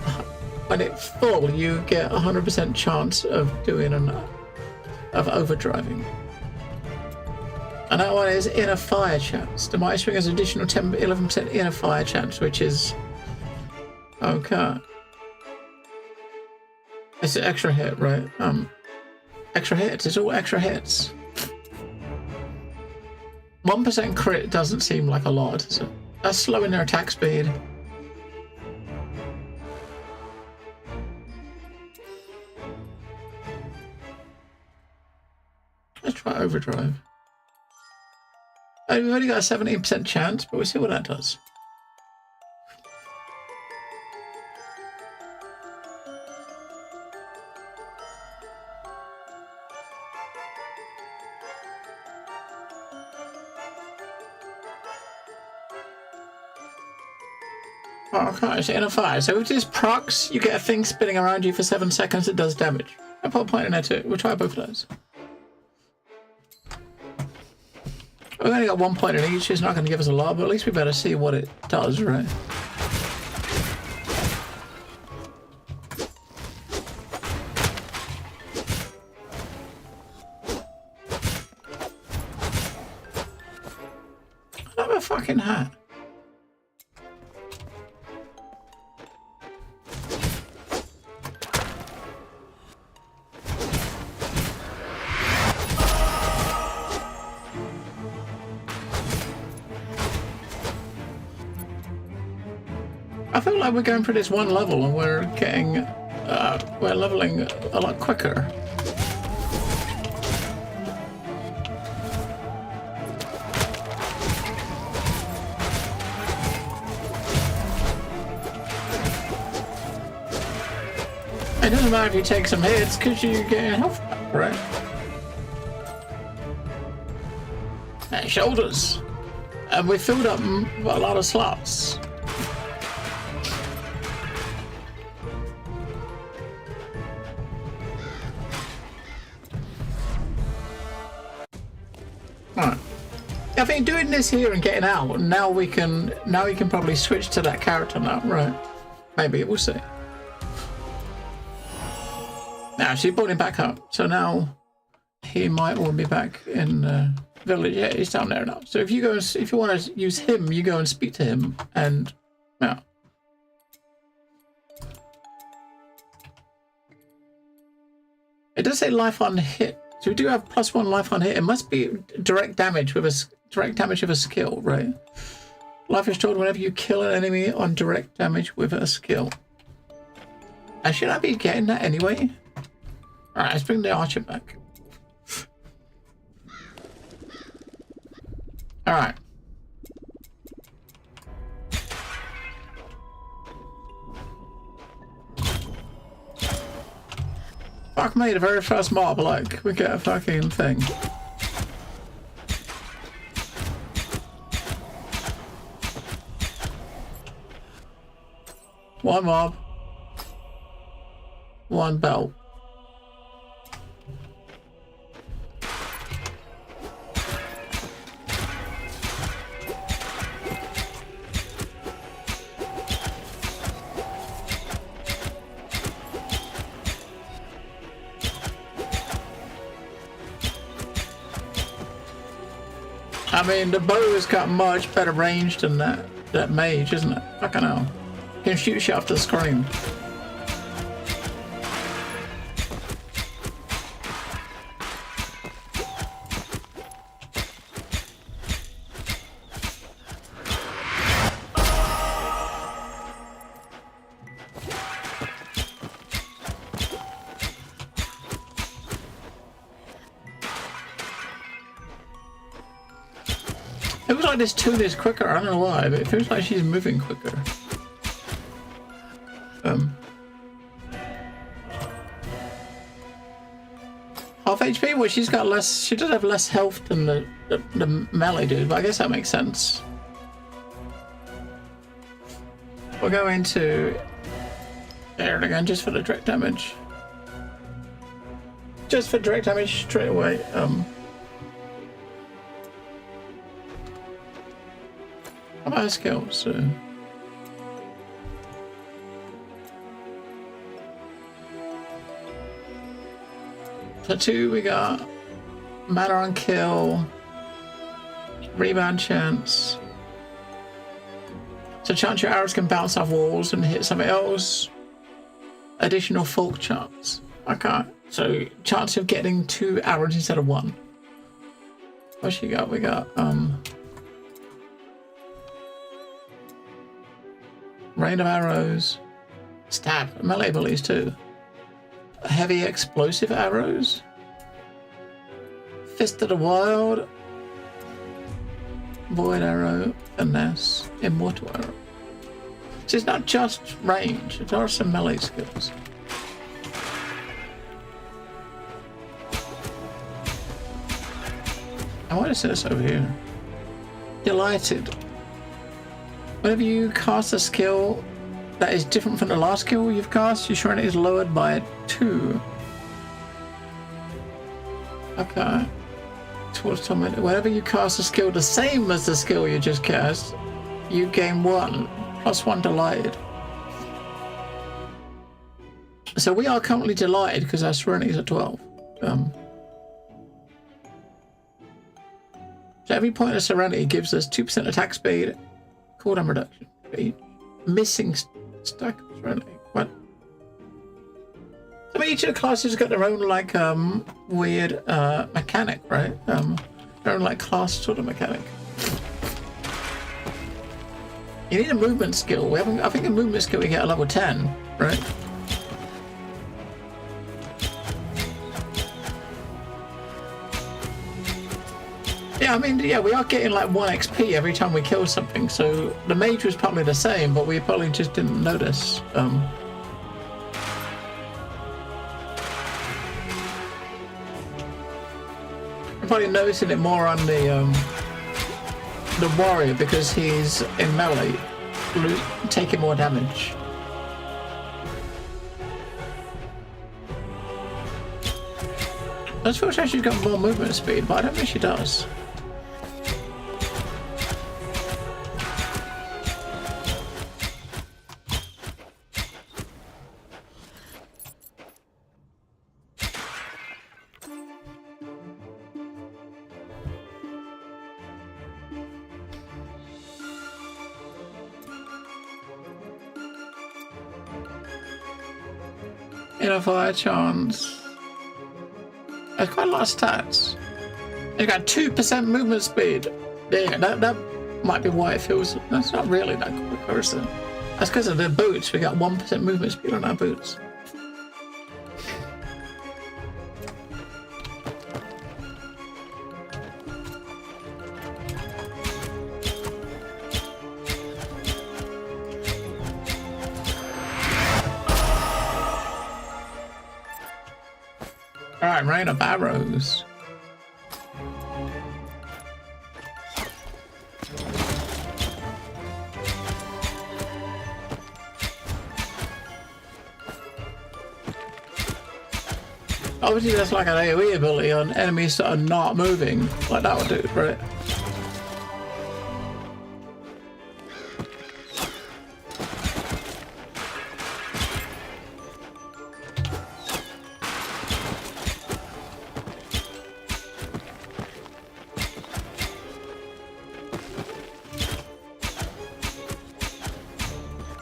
when it's full, you get 100% chance of doing of overdriving. And that one is inner fire chance. The mighty string has an additional 11% inner fire chance, which is okay. It's an extra hit, right? Extra hits. It's all extra hits. 1% crit doesn't seem like a lot. So that's slowing their attack speed. Let's try overdrive. We've only got a 17% chance, but we'll see what that does. Okay, it's inner fire. So with this procs, you get a thing spinning around you for 7 seconds that does damage. I'll put a point in there too. We'll try both of those. We've only got 1 point in each. It's not going to give us a lot, but at least we better see what it does, right? I have a fucking hat. I feel like we're going for this one level and we're getting, we're leveling a lot quicker. It doesn't matter if you take some hits because you get your health back, right? And shoulders. And we filled up a lot of slots. Alright. I think doing this here and getting out, now we can probably switch to that character now, right? Maybe, we'll see. Now she brought him back up, so now he might all be back in the village. Yeah, he's down there now. So if you want to use him, you go and speak to him, and yeah. It does say life on hit. So we do have +1 life on hit. It must be direct damage with a skill, right? Life is stored whenever you kill an enemy on direct damage with a skill. And should I be getting that anyway? Alright, let's bring the archer back. Alright. Fuck me, the very first mob, like, we get a fucking thing. One mob. One belt. I mean, the bow has got much better range than that mage, isn't it? Fucking hell. Can shoot shit off the screen. It looks like this tune is quicker, I don't know why, but it feels like she's moving quicker. Half HP? Well, she's got less, she does have less health than the melee dude, but I guess that makes sense. We'll go into there again just for the direct damage. Just for direct damage straight away. How about her skills? So 2 we got matter on kill, Rebound chance. So chance your arrows can bounce off walls and hit something else. Additional fork chance. Okay. So chance of getting 2 arrows instead of 1. What you got? We got rain of arrows. Stab. Melee abilities too. Heavy explosive arrows. Fist of the Wild. Void arrow. Finesse. Immortal arrow. So it's not just range. There are some melee skills. I want to say this over here. Delighted. Whenever you cast a skill that is different from the last skill you've cast, your shrine is lowered by 2. Okay. Towards torment. Whenever you cast a skill the same as the skill you just cast, you gain 1. +1 delighted. So we are currently delighted because our serenity is at 12. So every point of serenity gives us 2% attack speed, cooldown reduction. Missing stack of serenity. What? I mean, each of the classes has got their own like weird mechanic, right? Their own like class sort of mechanic. You need a movement skill. We haven't. I think a movement skill we get at level 10, right? Yeah, I mean, yeah, we are getting like 1 XP every time we kill something. So the mage was probably the same, but we probably just didn't notice. I'm probably noticing it more on the warrior because he's in melee, taking more damage. I feel like she's got more movement speed, but I don't think she does. Inner fire chance. That's quite a lot of stats. It's got 2% movement speed. Yeah, that might be why it feels. That's not really that quick, is it? That's because of the boots. We got 1% movement speed on our boots. Alright, rain of arrows. Obviously that's like an AoE ability on enemies that are not moving, like that would do, right?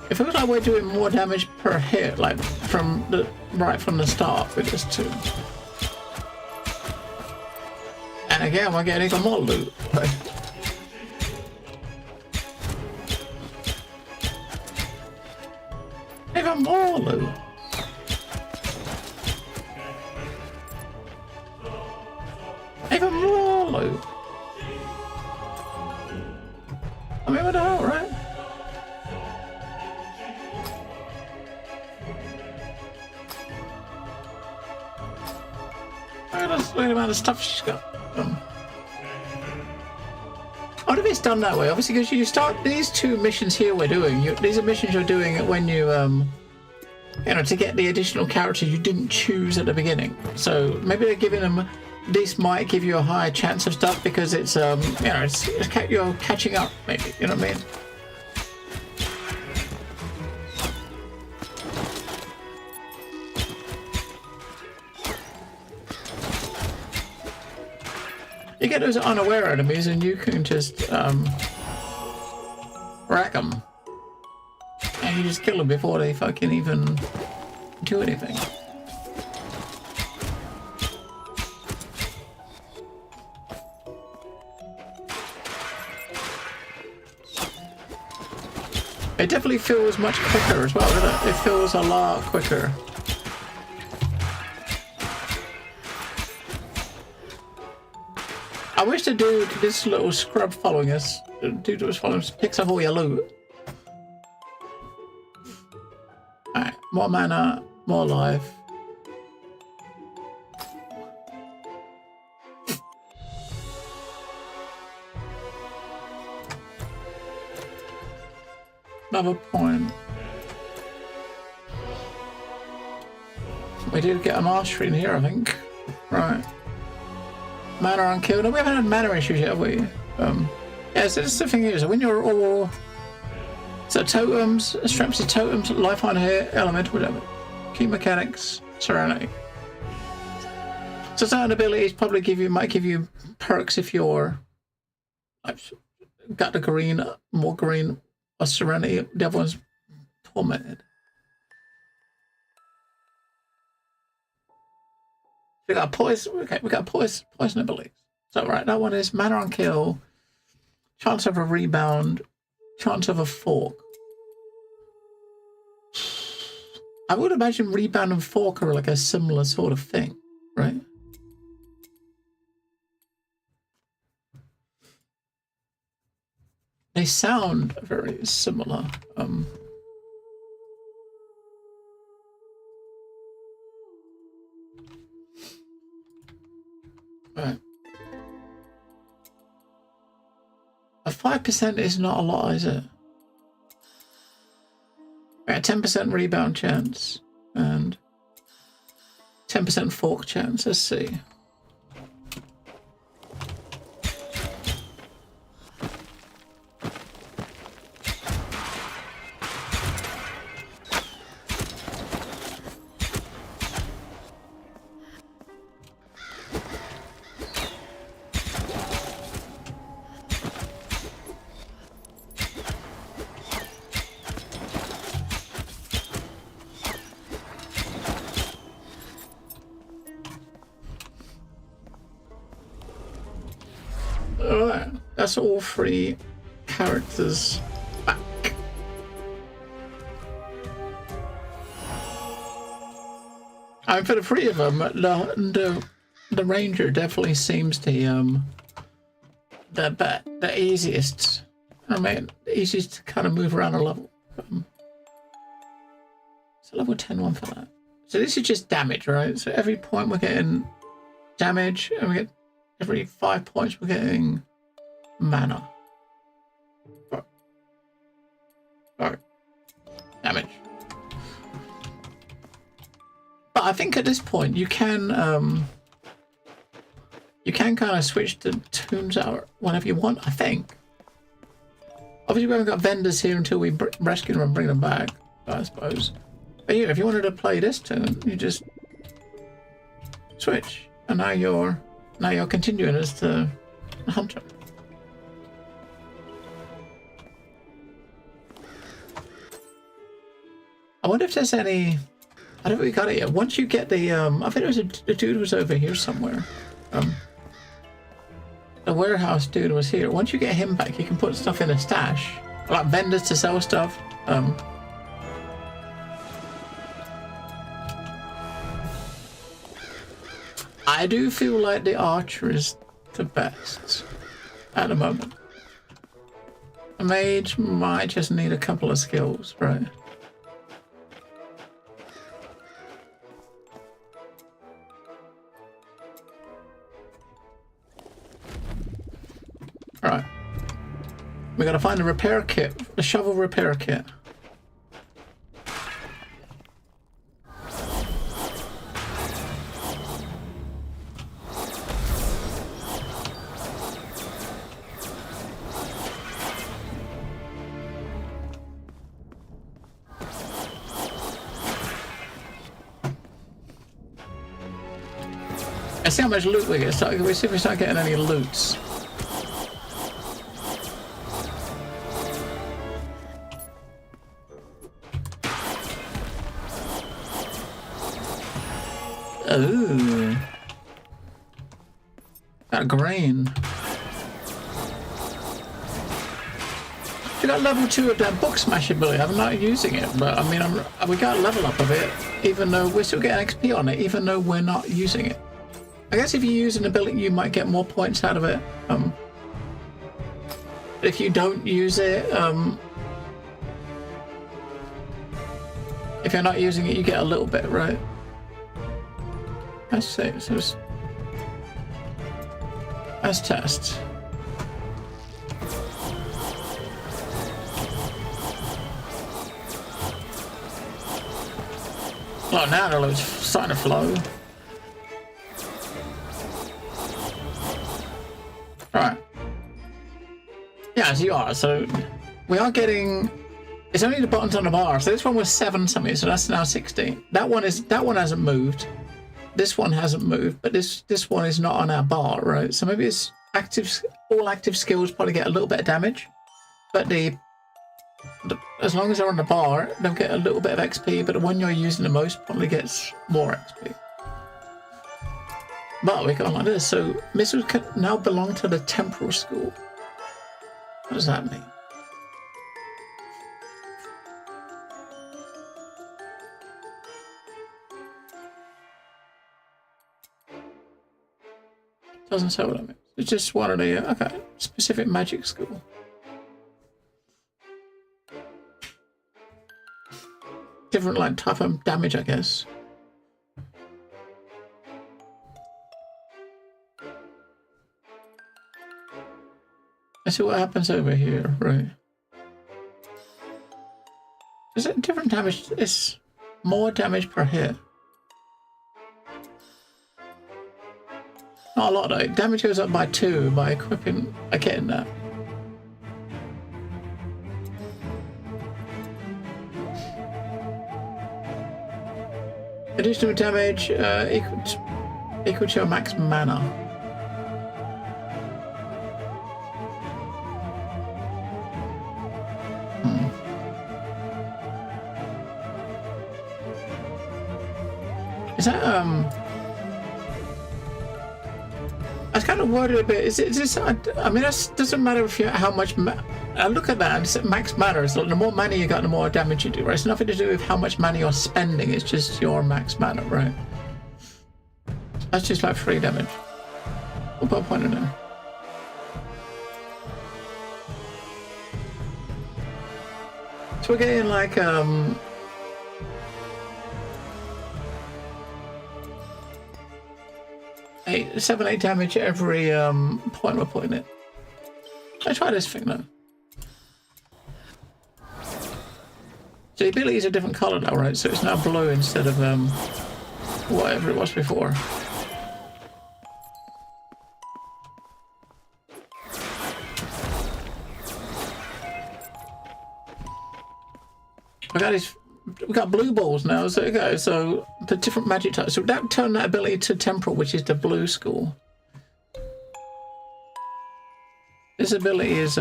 It feels like we're doing more damage per hit, like from the start with this too. And again, we're getting even more loot. Right? Even more loot. Even more loot. I mean, what the hell, right? That's the amount of stuff she's got. I wonder if it's done that way. Obviously, because you start these 2 missions here we're doing. These are missions you're doing when you, you know, to get the additional characters you didn't choose at the beginning. So maybe they're giving them. This might give you a higher chance of stuff because it's, you know, you're catching up. Maybe, you know what I mean? You get those unaware enemies and you can just rack them. And you just kill them before they fucking even do anything. It definitely feels much quicker as well, doesn't it? It feels a lot quicker. I wish the dude, this little scrub following us, the dude that was following us, picks up all your loot. Alright, more mana, more life. Another point. We did get a mastery in here, I think. Right. Mana unkilled. No, we haven't had mana issues yet, have we? Yeah, so this is the thing is, when you're all... So totems, straps of totems, life on here, elemental, whatever. Key mechanics, serenity. So certain abilities probably might give you perks if you're... I've got the green, more green, or serenity. The other one's tormented. We got poison. Okay, we got poison abilities. So right, that one is mana on kill, chance of a rebound, chance of a fork. I would imagine rebound and fork are like a similar sort of thing, right? They sound very similar. Right. A 5% is not a lot, is it? Right, 10% rebound chance and 10% fork chance. Let's see. Alright, that's all three characters back. And for the three of them, the ranger definitely seems the easiest. I mean, the easiest to kind of move around a level. So level 10 one for that. So this is just damage, right? So every point we're getting damage, and we get every 5 points we're getting mana. Alright. Damage. But I think at this point you can kind of switch the tunes out whenever you want, I think. Obviously we haven't got vendors here until we rescue them and bring them back, I suppose. But yeah, if you wanted to play this tune, you just switch. And now you're continuing as the hunter. I wonder if there's any... I don't think we got it yet. Once you get the... I think there was a dude who was over here somewhere. The warehouse dude was here. Once you get him back, you can put stuff in a stash. Like vendors to sell stuff. I do feel like the archer is the best at the moment. A mage might just need a couple of skills, right? Alright. We gotta find the repair kit, the shovel repair kit. Let's see how much loot we get. We see if we start getting any loots. Ooh. Got grain. We got level 2 of that book smash ability. I'm not using it, but I mean, we got a level up of it, even though we're still getting XP on it, even though we're not using it. I guess if you use an ability, you might get more points out of it. If you don't use it, if you're not using it, you get a little bit, right? Let's see. So let's test. Oh, now the loot's starting to flow. Alright. Yeah, as you are. So we are getting. It's only the buttons on the bar. So this one was 7 something, so that's now 16. That one hasn't moved. This one hasn't moved, but this one is not on our bar, right? So maybe it's active. All active skills probably get a little bit of damage, but as long as they're on the bar, they'll get a little bit of XP, but the one you're using the most probably gets more XP. But we got like this. So missiles can now belong to the temporal school. What does that mean? Doesn't say what that means. It's just one of the okay, specific magic school. Different like type of damage, I guess. Let's see what happens over here, right? Is it different damage? It's more damage per hit. Not a lot though. Damage goes up by 2 by equipping, getting that. Additional damage equal to your max mana. Is that I was kind of worried a bit. Is this? I mean, that doesn't matter if you how much. I look at that and it's max mana. So the more mana you got, the more damage you do. Right? It's nothing to do with how much mana you're spending. It's just your max mana, right? That's just like 3 damage. We'll put a point in there. So we're getting like 7-8 damage every point we're putting it. Let's try this thing though. So the abilities are different colour now, right? So it's now blue instead of whatever it was before. We got blue balls now, so okay, so the different magic types. So that turned that ability to temporal, which is the blue school. This ability is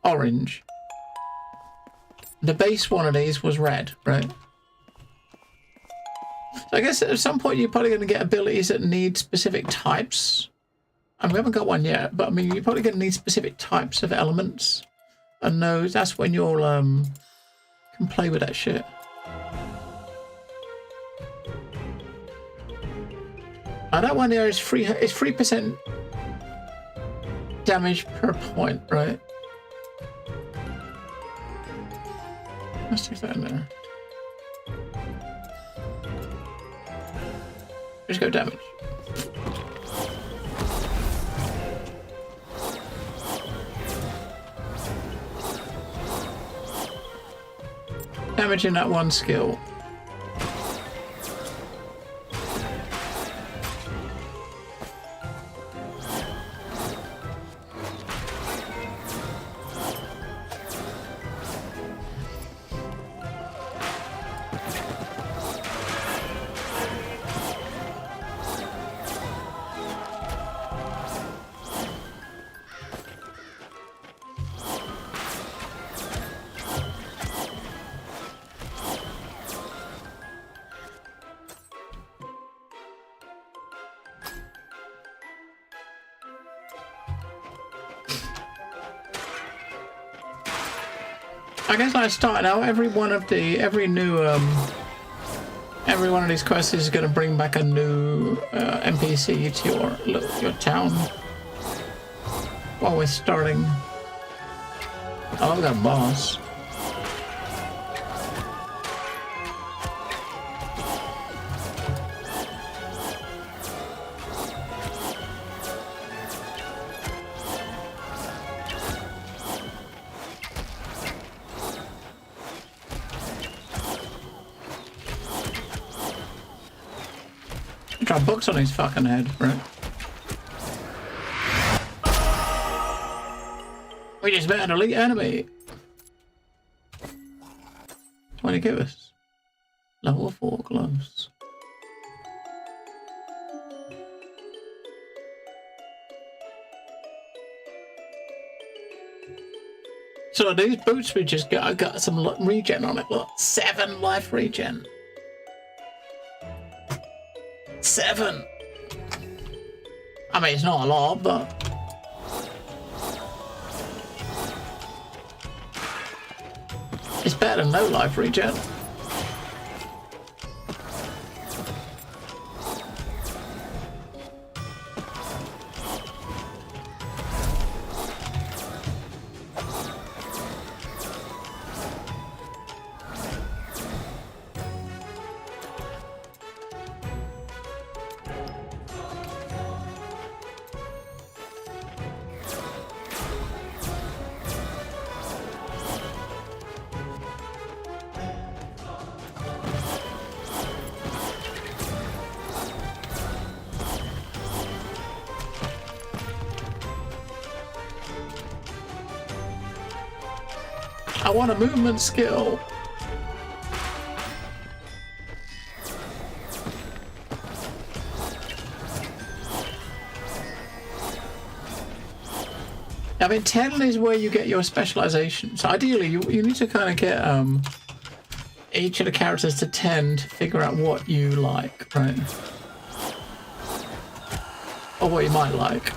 orange. The base one of these was red, right? So I guess at some point you're probably going to get abilities that need specific types. And we haven't got one yet, but I mean you're probably going to need specific types of elements. And those, that's when you'll can play with that shit. That one there is free. It's 3% damage per point, right? Let's stick that in there. Just go damage. Damage in that one skill. I guess like starting out, every one of these quests is going to bring back a new NPC to your town. While we're starting. Oh, we got a boss. Drop books on his fucking head, right? We just met an elite enemy. What did he give us? Level 4 gloves. So these boots we just got, I got some regen on it. Look, 7 life regen. 7. I mean, it's not a lot, but it's better than no life regen. I want a movement skill. I mean, 10 is where you get your specialization. So ideally, you need to kind of get each of the characters to 10 to figure out what you like, right? Or what you might like.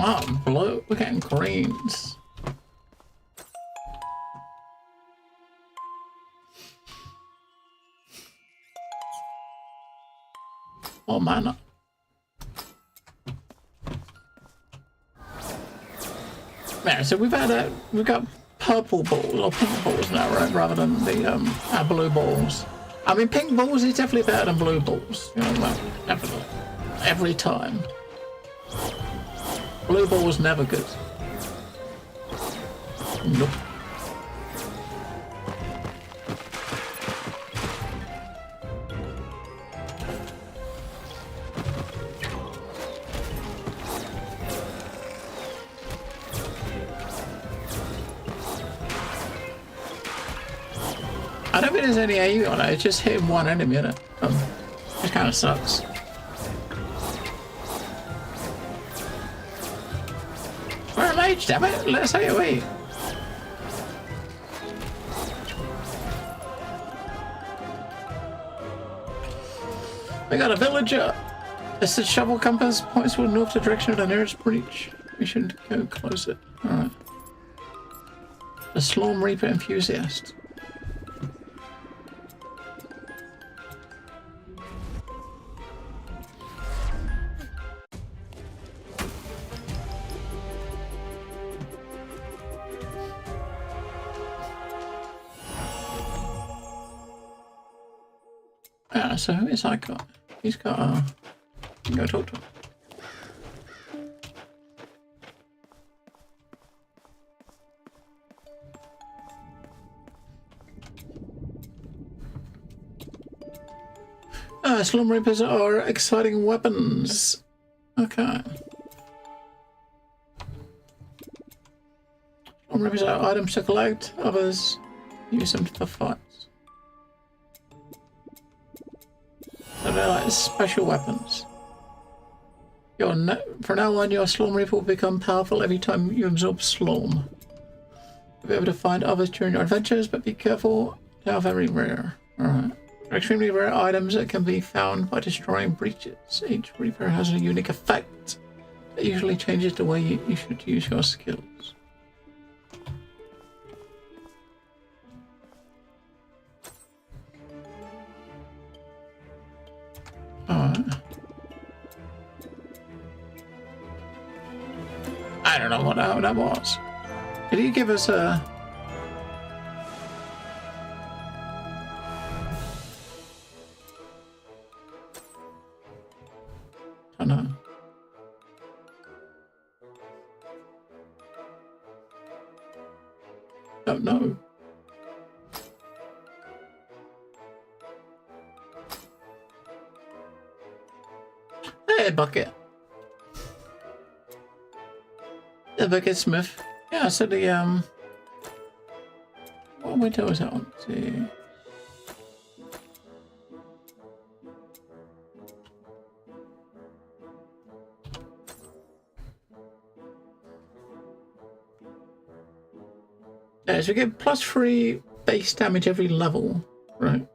Oh, blue. We're getting greens. Oh, mana. Yeah, so we've got purple balls or pink balls now, right? Rather than the our blue balls. I mean, pink balls is definitely better than blue balls. You know, well, definitely. Every time. Blue ball was never good. Nope. I don't think there's any AU on it. It's just hitting one enemy in it. It kind of sucks. We're a mage, damn it! Let's AoE. We got a villager. This is shovel compass points toward north the direction of the nearest breach. We should go closer. Alright. The Slorm Reaper enthusiast. Yeah, so who is I got? He's got a... You can go talk to him. Slum Reapers are exciting weapons. Okay. Slum Reapers are items to collect, others use them for fights. So they're like special weapons. For now on, your Slorm Reaper will become powerful every time you absorb Slorm. You'll be able to find others during your adventures, but be careful, they are very rare. Alright. Extremely rare items that can be found by destroying breaches. Each Reaper has a unique effect that usually changes the way you should use your skills. Alright. I don't know what that was. Did he give us a... I don't know. Don't know. Hey, Bucket. The Bucket Smith. Yeah, so the, what window is that on? Let's see. Yeah, so we get +3 base damage every level, right?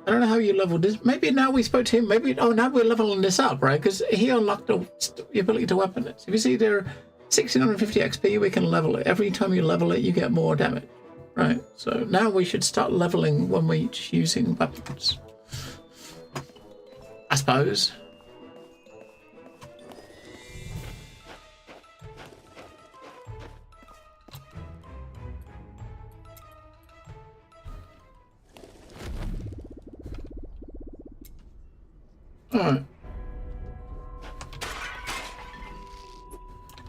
I don't know how you leveled this. Maybe now we spoke to him. Maybe, oh, now we're leveling this up, right? Because he unlocked the ability to weapon it. So if you see there 1650 XP, we can level it. Every time you level it, you get more damage, right? So now we should start leveling when we're using weapons, I suppose. Alright.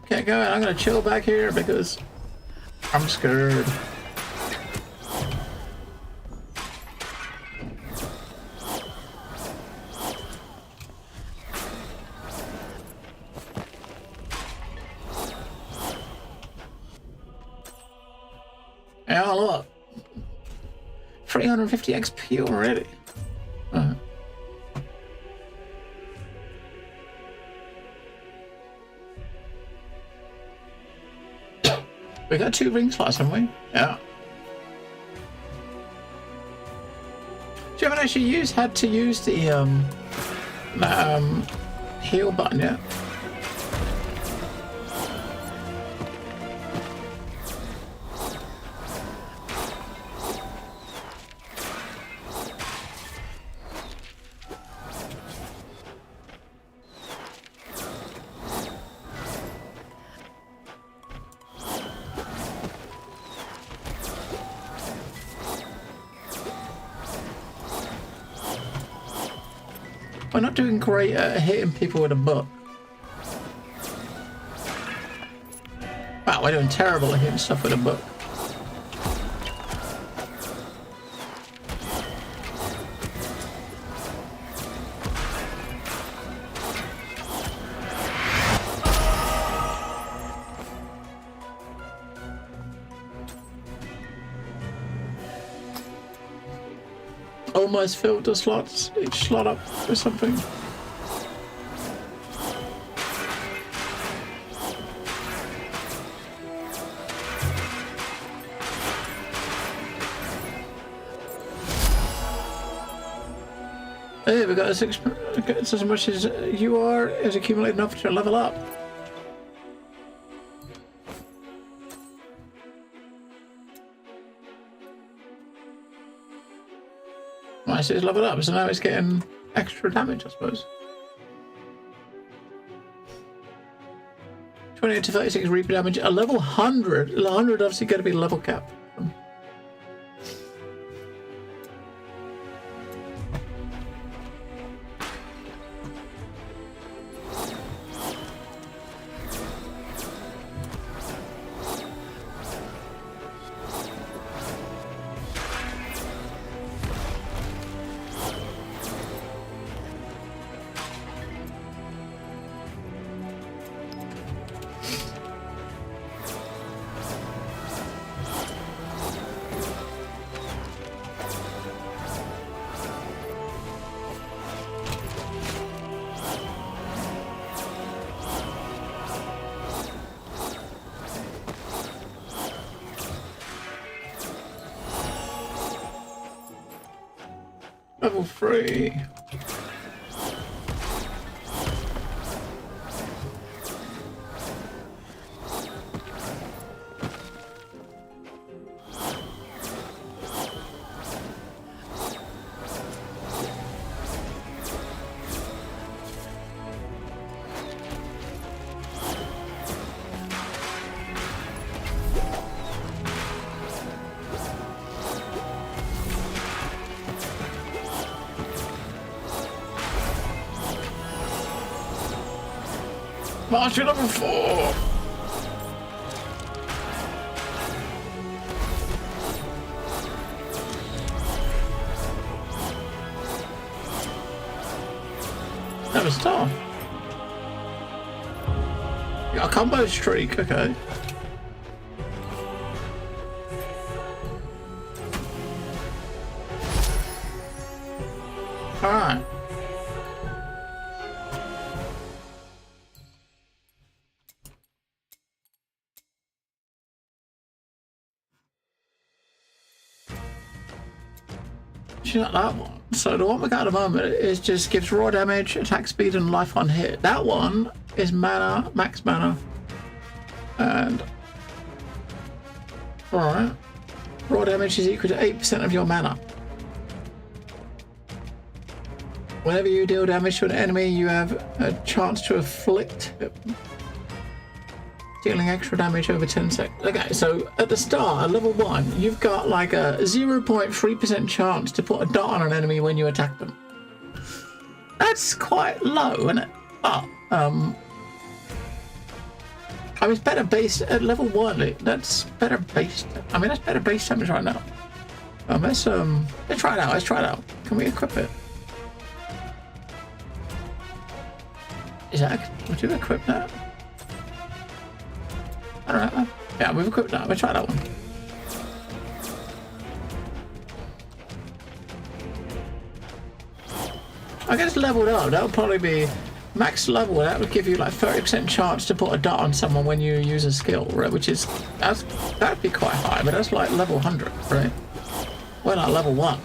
Can't go in. I'm gonna chill back here because I'm scared. Yeah, look. 350 XP already. Alright. We got 2 ring slots, haven't we? Yeah. So you haven't actually had to use the heal button yet. We're not doing great at hitting people with a book. Wow, we're doing terrible at hitting stuff with a book. Almost filled the slots, each slot up or something. Hey, we got a 6. It's as much as you are is accumulated enough to level up. Right, so it's leveled up, so now it's getting extra damage, I suppose. 28 to 36 Reaper damage. A level 100. 100 obviously got to be level cap. level 3. Master level 4. That was tough. Got a combo streak, okay. Alright. Not that one. So the one we got at the moment is just gives raw damage, attack speed, and life on hit. That one is mana, max mana, and alright. Raw damage is equal to 8% of your mana. Whenever you deal damage to an enemy, you have a chance to afflict it, dealing extra damage over 10 seconds. Okay, so at the start, at level 1, you've got like a 0.3% chance to put a dot on an enemy when you attack them. That's quite low, isn't it? But, I mean, it's better base at level 1. That's better base. I mean, that's better base damage right now. Let's try it out. Let's try it out. Can we equip it? Is that? Would you equip that? Alright, yeah, we've equipped that. We'll try that one. I guess leveled up, that would probably be max level. That would give you like 30% chance to put a dot on someone when you use a skill, right? Which is, that'd be quite high, but that's like level 100, right? We're not level 1.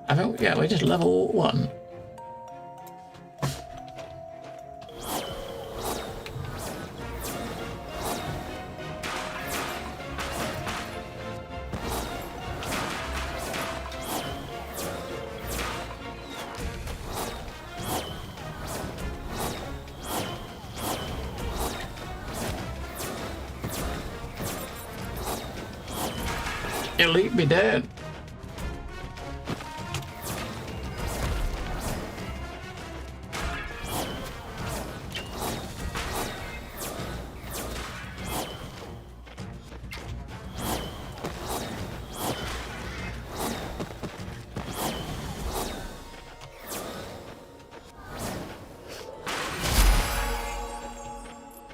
I think, yeah, we're just level 1. Elite be dead.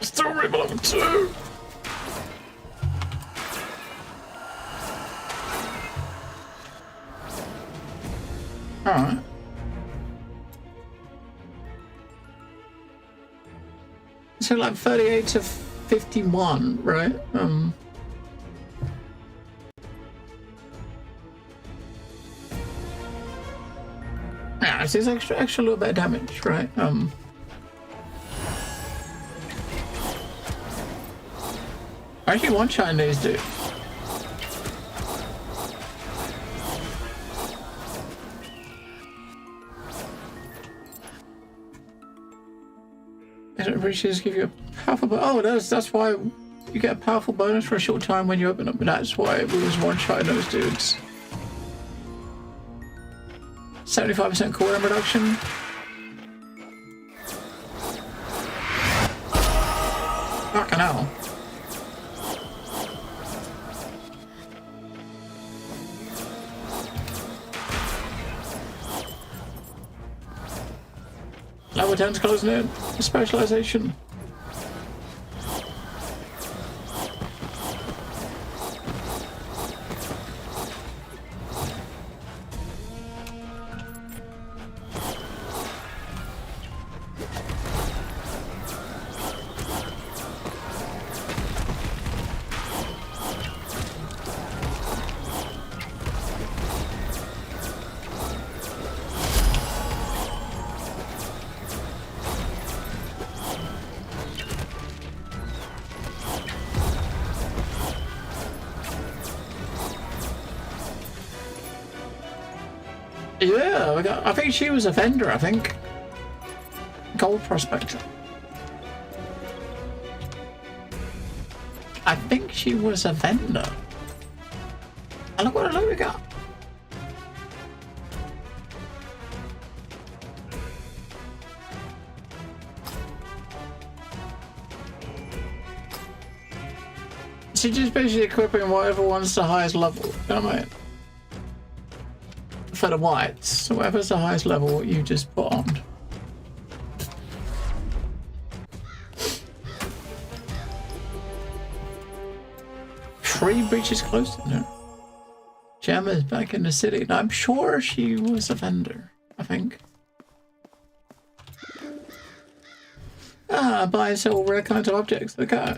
Still level 2. Alright. So like 38 to 51, right? Yeah, it's extra little bit of damage, right? I actually one-shotting these dudes. Riches give you a powerful that's why you get a powerful bonus for a short time when you open them, but that's why we was one-shotting those dudes. 75% cooldown reduction. Fucking hell. Level 10's closing in. Specialization. Yeah, I think she was a vendor, I think. Gold prospector. I think she was a vendor. And look what we got. She's just basically equipping whatever one's the highest level. You know what I mean? For the whites, so whatever's the highest level, you just put on. Three breaches close to her. Gemma's back in the city. Now, I'm sure she was a vendor, I think. Ah, buy and sell rare kinds of objects. Okay.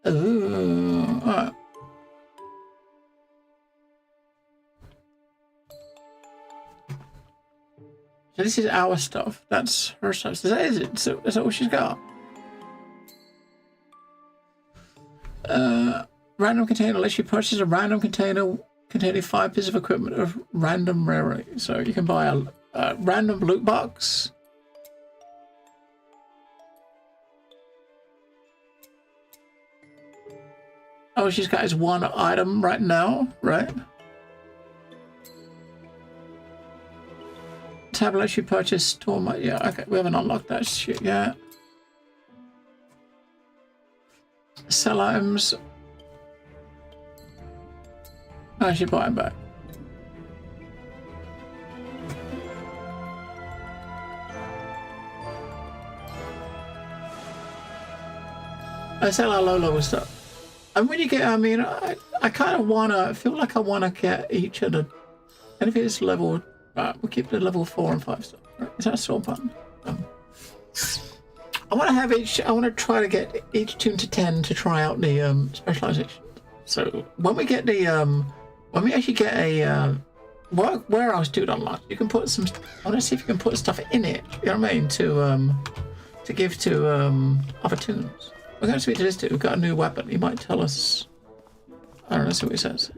Oh, alright. So this is our stuff. That's her stuff. So that is it. So is that what she's got? Random container lets you purchase a random container containing 5 pieces of equipment of random rarity. So you can buy a random loot box. Oh, she's got his one item right now, right? Tab lets you purchase store. Yeah, okay, we haven't unlocked that shit yet. Sell items. I should buy them back. I sell our low level stuff. And when you get, I mean, I kind of want to, I feel like I want to get each of the, and if it's level, we'll keep the level 4 and 5 stuff. Right? Is that a sword button? I want to have each, I want to try to get each tuned to 10 to try out the specialization. So when we get the, when we actually get a warehouse dude unlocked, you can put some, I want to see if you can put stuff in it, you know what I mean, to give to other tunes. We're going to speak to this dude. We've got a new weapon. He might tell us. I don't know. See what he says.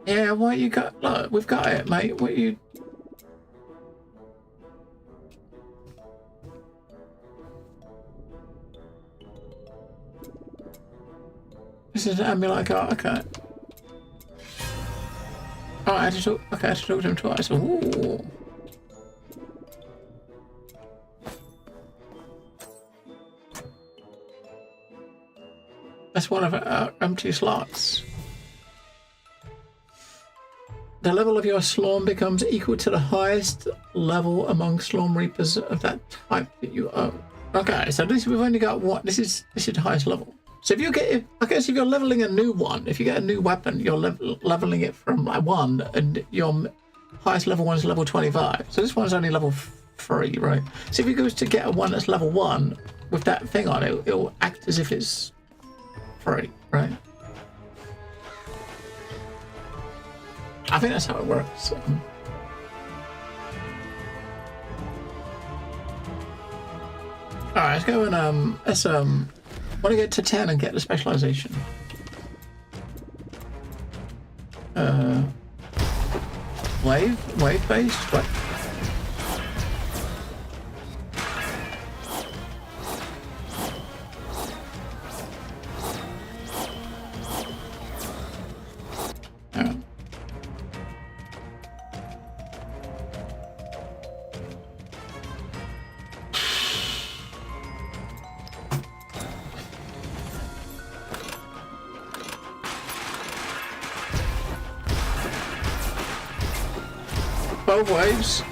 Yeah, what you got? Look, we've got it, mate. What you? This is an amulet. Okay. Oh, I had to talk. Okay, I had to talk to him twice. Ooh. That's one of our empty slots. The level of your Slorm becomes equal to the highest level among Slorm Reapers of that type that you own. Okay, so this we've only got one. This is the highest level. So if you get, I guess if you're leveling a new one, if you get a new weapon, you're leveling it from like 1, and your highest level one is level 25. So this one's only level 3, right? So if you go to get a one that's level 1 with that thing on it, it'll act as if it's 3, right? I think that's how it works. Alright, let's go and let's want to get to 10 and get the specialization. Wave based? What? Both waves.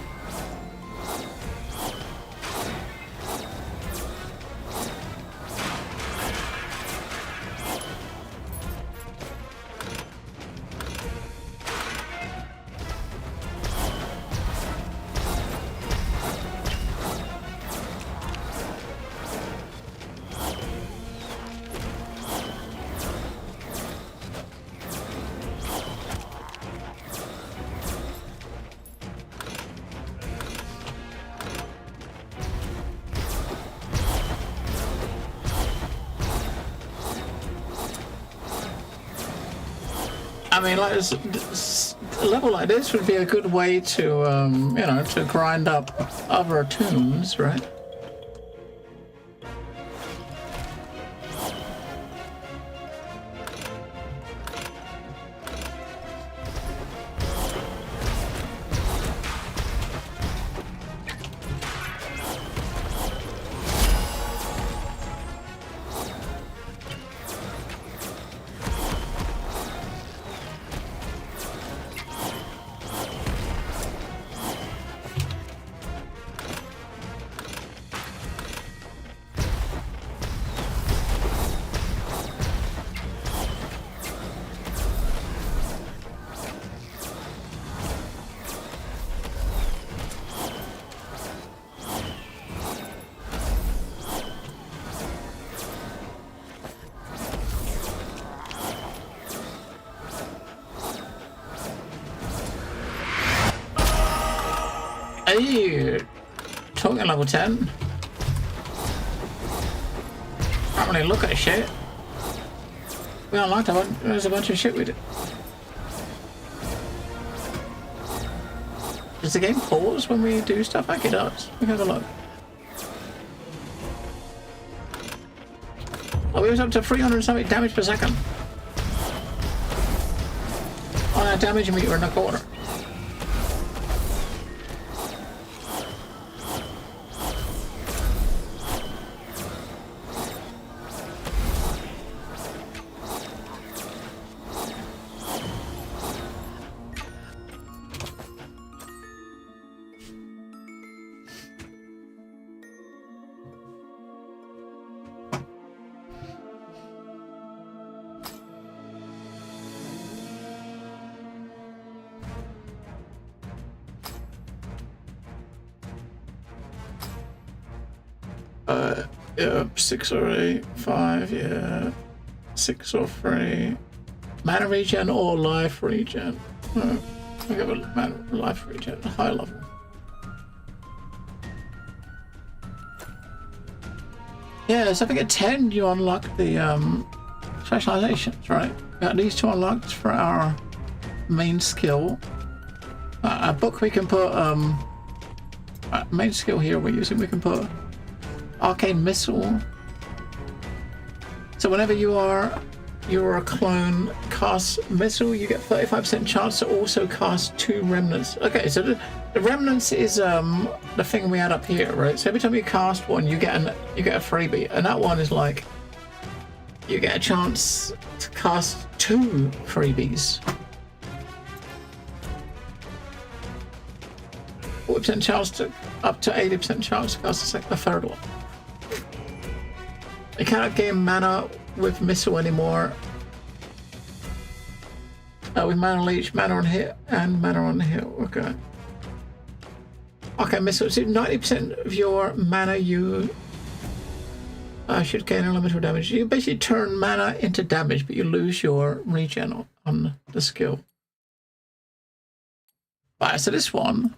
I mean, like a level like this would be a good way to, you know, to grind up other tunes, right? Hey, talking level 10. Can't really look at shit. We unlocked a bunch, there's a bunch of shit we did. Does the game pause when we do stuff? Like it does. We have a look. Oh, we was up to 370 damage per second. On our damage meter in the corner. Yeah, 6 or 8, 5, yeah, 6 or 3. Mana regen or life regen? I give a mana life regen, high level. Yeah, so I think at 10 you unlock the specializations, right? We got these two unlocked for our main skill. A book we can put main skill here we're using, we can put Arcane Missile. So whenever you're a clone cast missile, you get 35% chance to also cast 2 remnants. Okay, so the remnants is the thing we had up here, right? So every time you cast one, you get a freebie, and that one is like you get a chance to cast 2 freebies. 40% chance to up to 80% chance to cast a third one. You cannot gain mana with missile anymore. With mana leech, mana on hit, and mana on hit. Okay. Okay, missile. So 90% of your mana you should gain elemental damage. You basically turn mana into damage, but you lose your regen on the skill. Right, so this one.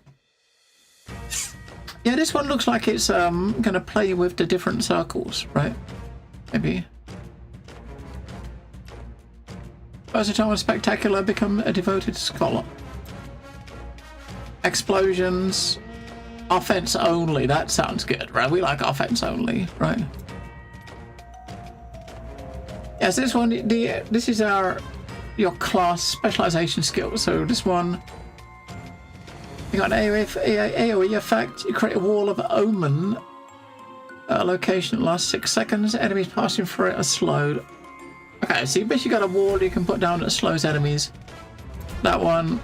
Yeah, this one looks like it's going to play with the different circles, right? Maybe. Versatile and spectacular, become a devoted scholar. Explosions. Offense only, that sounds good, right? We like offense only, right? Yes, this one, this is your class specialization skill. So this one, you got an AoE effect. You create a wall of omen. Location that lasts 6 seconds. Enemies passing through it are slowed. Okay, so you basically got a wall you can put down that slows enemies. That one.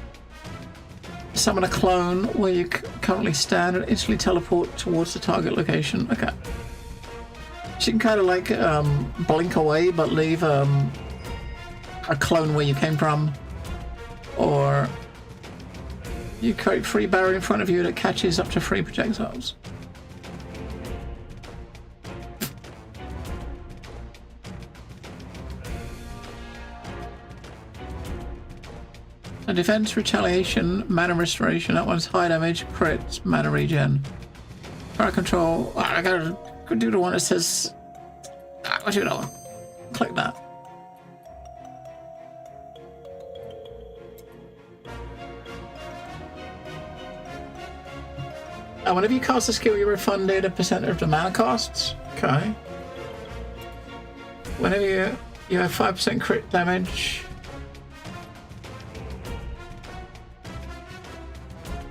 Summon a clone where you currently stand and instantly teleport towards the target location. Okay. So you can kind of like blink away but leave a clone where you came from. Or you create free barrier in front of you that catches up to 3 projectiles. A defense, retaliation, mana restoration. That one's high damage, crits, mana regen. Power control. Oh, I gotta do the one that says. I'll do that one. Click that. Whenever you cast a skill, you're refunded a percentage of the mana costs. Okay. Whenever you have 5% crit damage.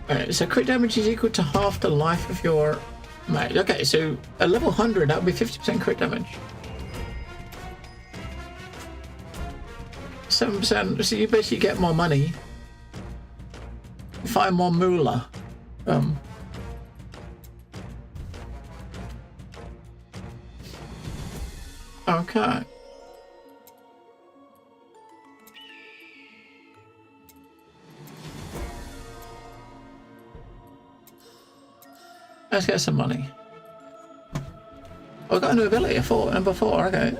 Alright, so crit damage is equal to half the life of your mate. Okay, so at level 100, that would be 50% crit damage. 7%, so you basically get more money. Find more moolah. Okay. Let's get some money. Oh, I got a new ability, number 4, okay.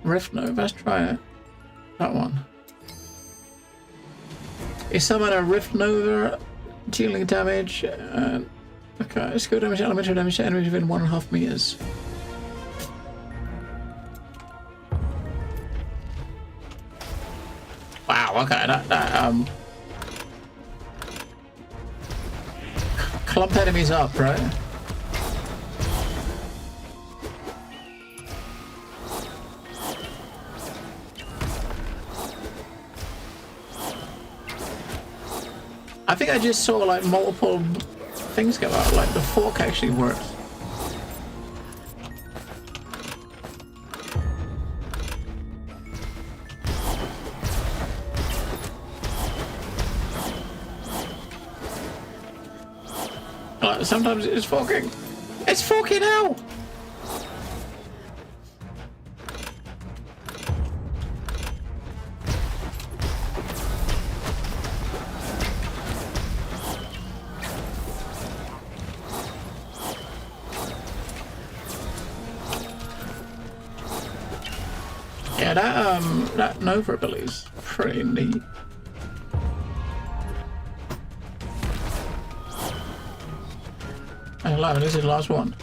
Rift Nova, let's try it. That one. You summon a Rift Nova, dealing damage, okay, skill damage, elemental damage to enemies within 1.5 meters. Wow, okay, that clump enemies up, right? I think I just saw like multiple things go out, like the fork actually works. Sometimes it's forking. It's forking out! Yeah, that Nova ability's pretty neat. Hello, this is the last one.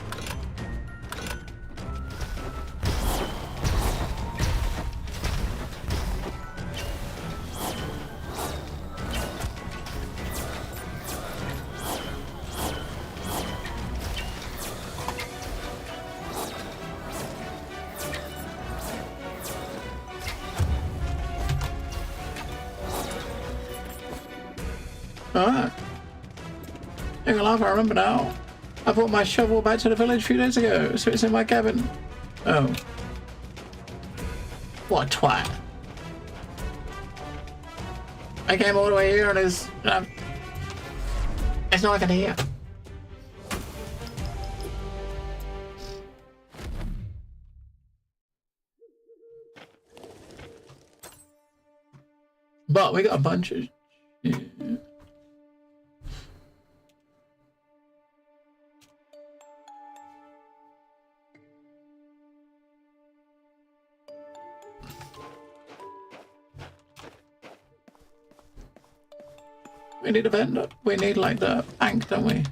Alright. Hang on, I remember now. I brought my shovel back to the village a few days ago, so it's in my cabin. Oh. What a twat. I came all the way here and it's not gonna hear. But we got a bunch of... Yeah. We need a vendor. We need like the bank, don't we?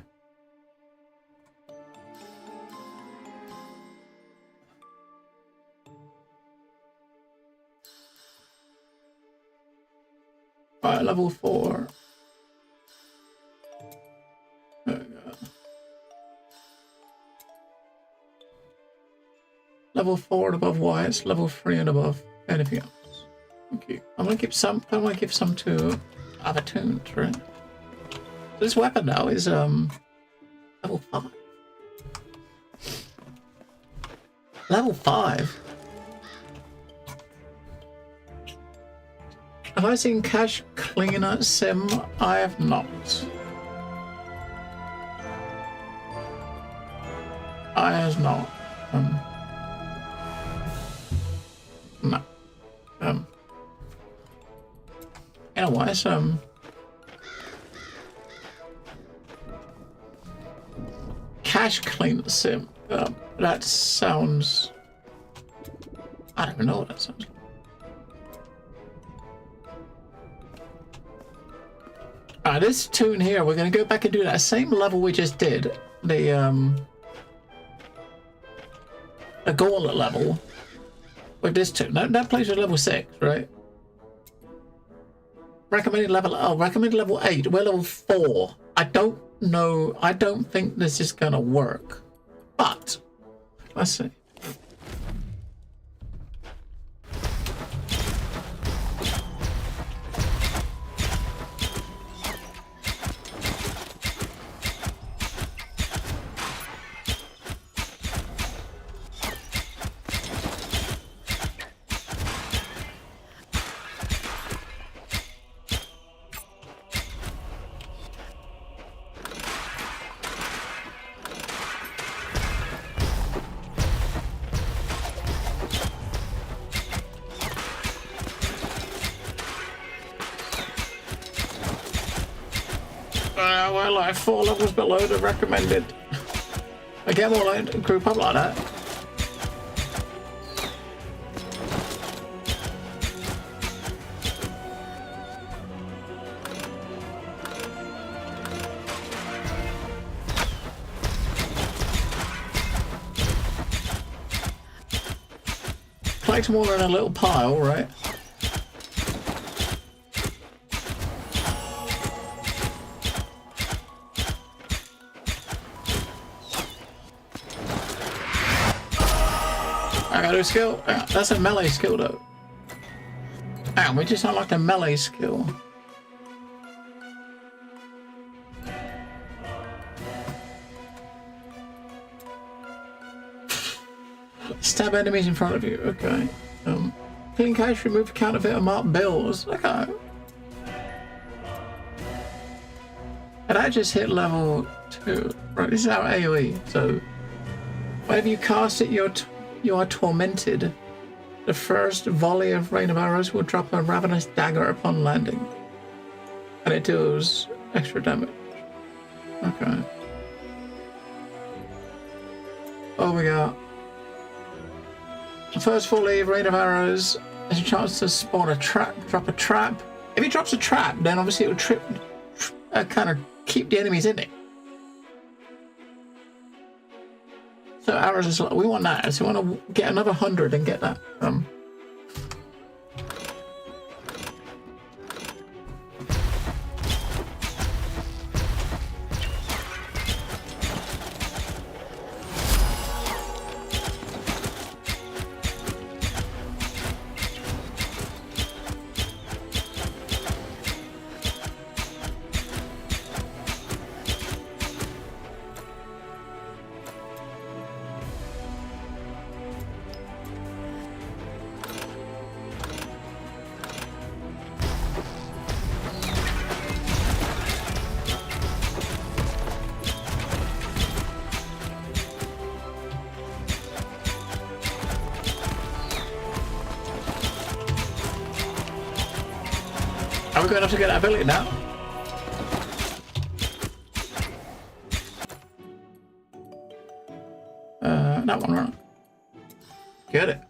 Right, level 4. There we go. Level 4 and above whites, level 3 and above anything else. Okay. I'm gonna keep some. I want to give some to other tunes, right? This weapon now is level 5. Level 5? Have I seen Cash Cleaner Sim? I have not. I have not. No. You know what? It's Cash Cleaner Sim. That sounds. I don't even know what that sounds like. Alright, this tune here, we're gonna go back and do that same level we just did. The gauntlet level. With this tune. That plays with level 6, right? Recommended level 8. We're level 4. I don't know. I don't think this is gonna work. But let's see. Well, like 4 levels below the recommended. Again, we'll like group up like that. Collect them all in a little pile, right? I got a skill. That's a melee skill though. And we just unlocked a melee skill. Stab enemies in front of you. Okay. Clean cache, remove counterfeit marked bills. Okay. And I just hit level 2. Right, this is our AoE. So whenever you cast it, you are tormented. The first volley of rain of arrows will drop a ravenous dagger upon landing. And it deals extra damage. Okay. Oh, we got the first volley of rain of arrows has a chance to spawn a trap, drop a trap. If it drops a trap, then obviously it will kind of keep the enemies in it. So arrows is we want that. So we want to get another 100 and get that. Are we going to have to get that ability now? That one, right? Get it.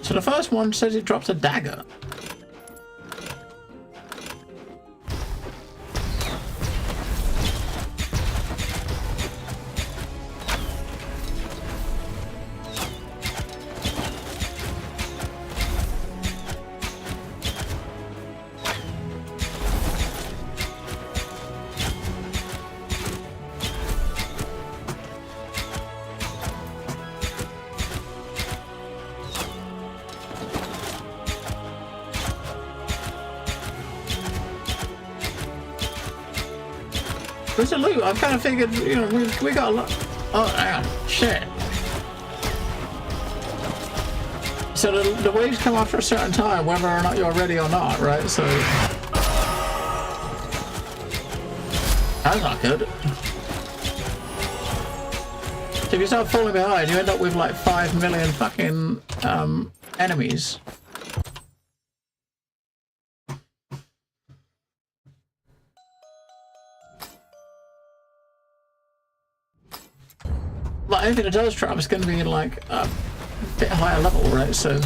So the first one says it drops a dagger. Where's the loot? I kind of figured, you know, we got a lot. Oh, damn. Shit. So the waves come after a certain time, whether or not you're ready or not, right? So that's not good. So if you start falling behind, you end up with like 5 million fucking enemies. Like anything that does trap is going to be like a bit higher level, right? So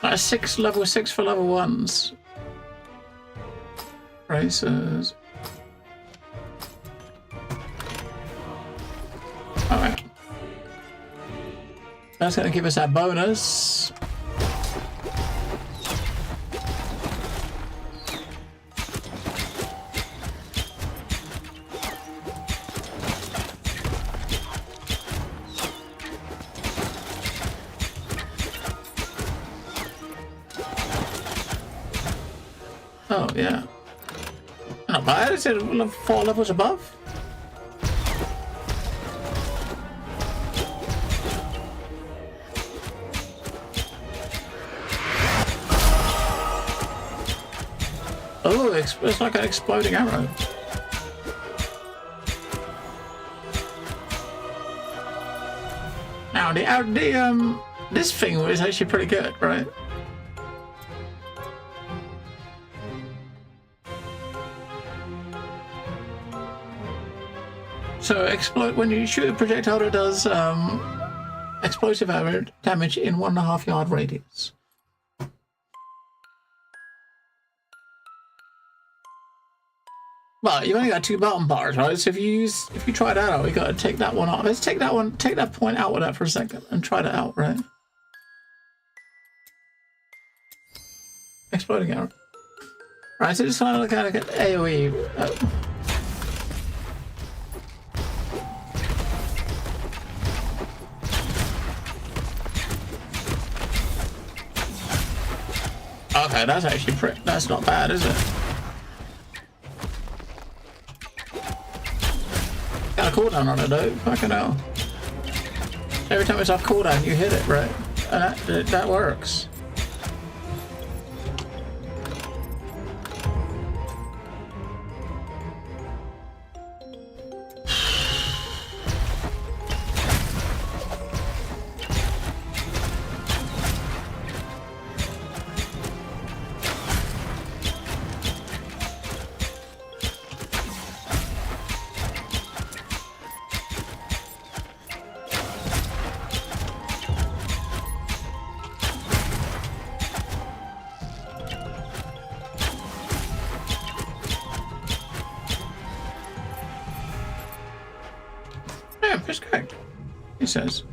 Level 6 for level 1s. Racers. Alright. That's going to give us our bonus. Oh, yeah. Not bad. Is it 4 levels above? Oh, it's like an exploding arrow. Now, this thing was actually pretty good, right? So, when you shoot a projectile, it does explosive arrow damage in 1.5 yard radius. Well, you've only got 2 bottom bars, right? So if you try that out, you got to take that one off. Let's take that point out with that for a second and try that out, right? Exploding arrow. Right, so just kind of like an AoE. Okay, that's actually that's not bad, is it? Got a cooldown on it though, fucking hell. Every time it's off cooldown, you hit it, right? And that works. He says.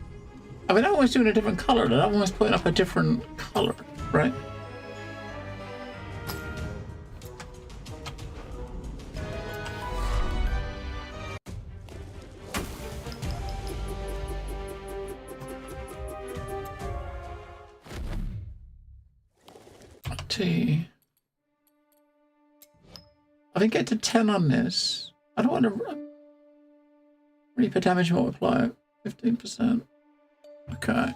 I mean, I'm always doing a different color, and I'm always putting up a different color, right? T. I think get to 10 on this. I don't want to Reaper damage multiplier. 15%. Okay.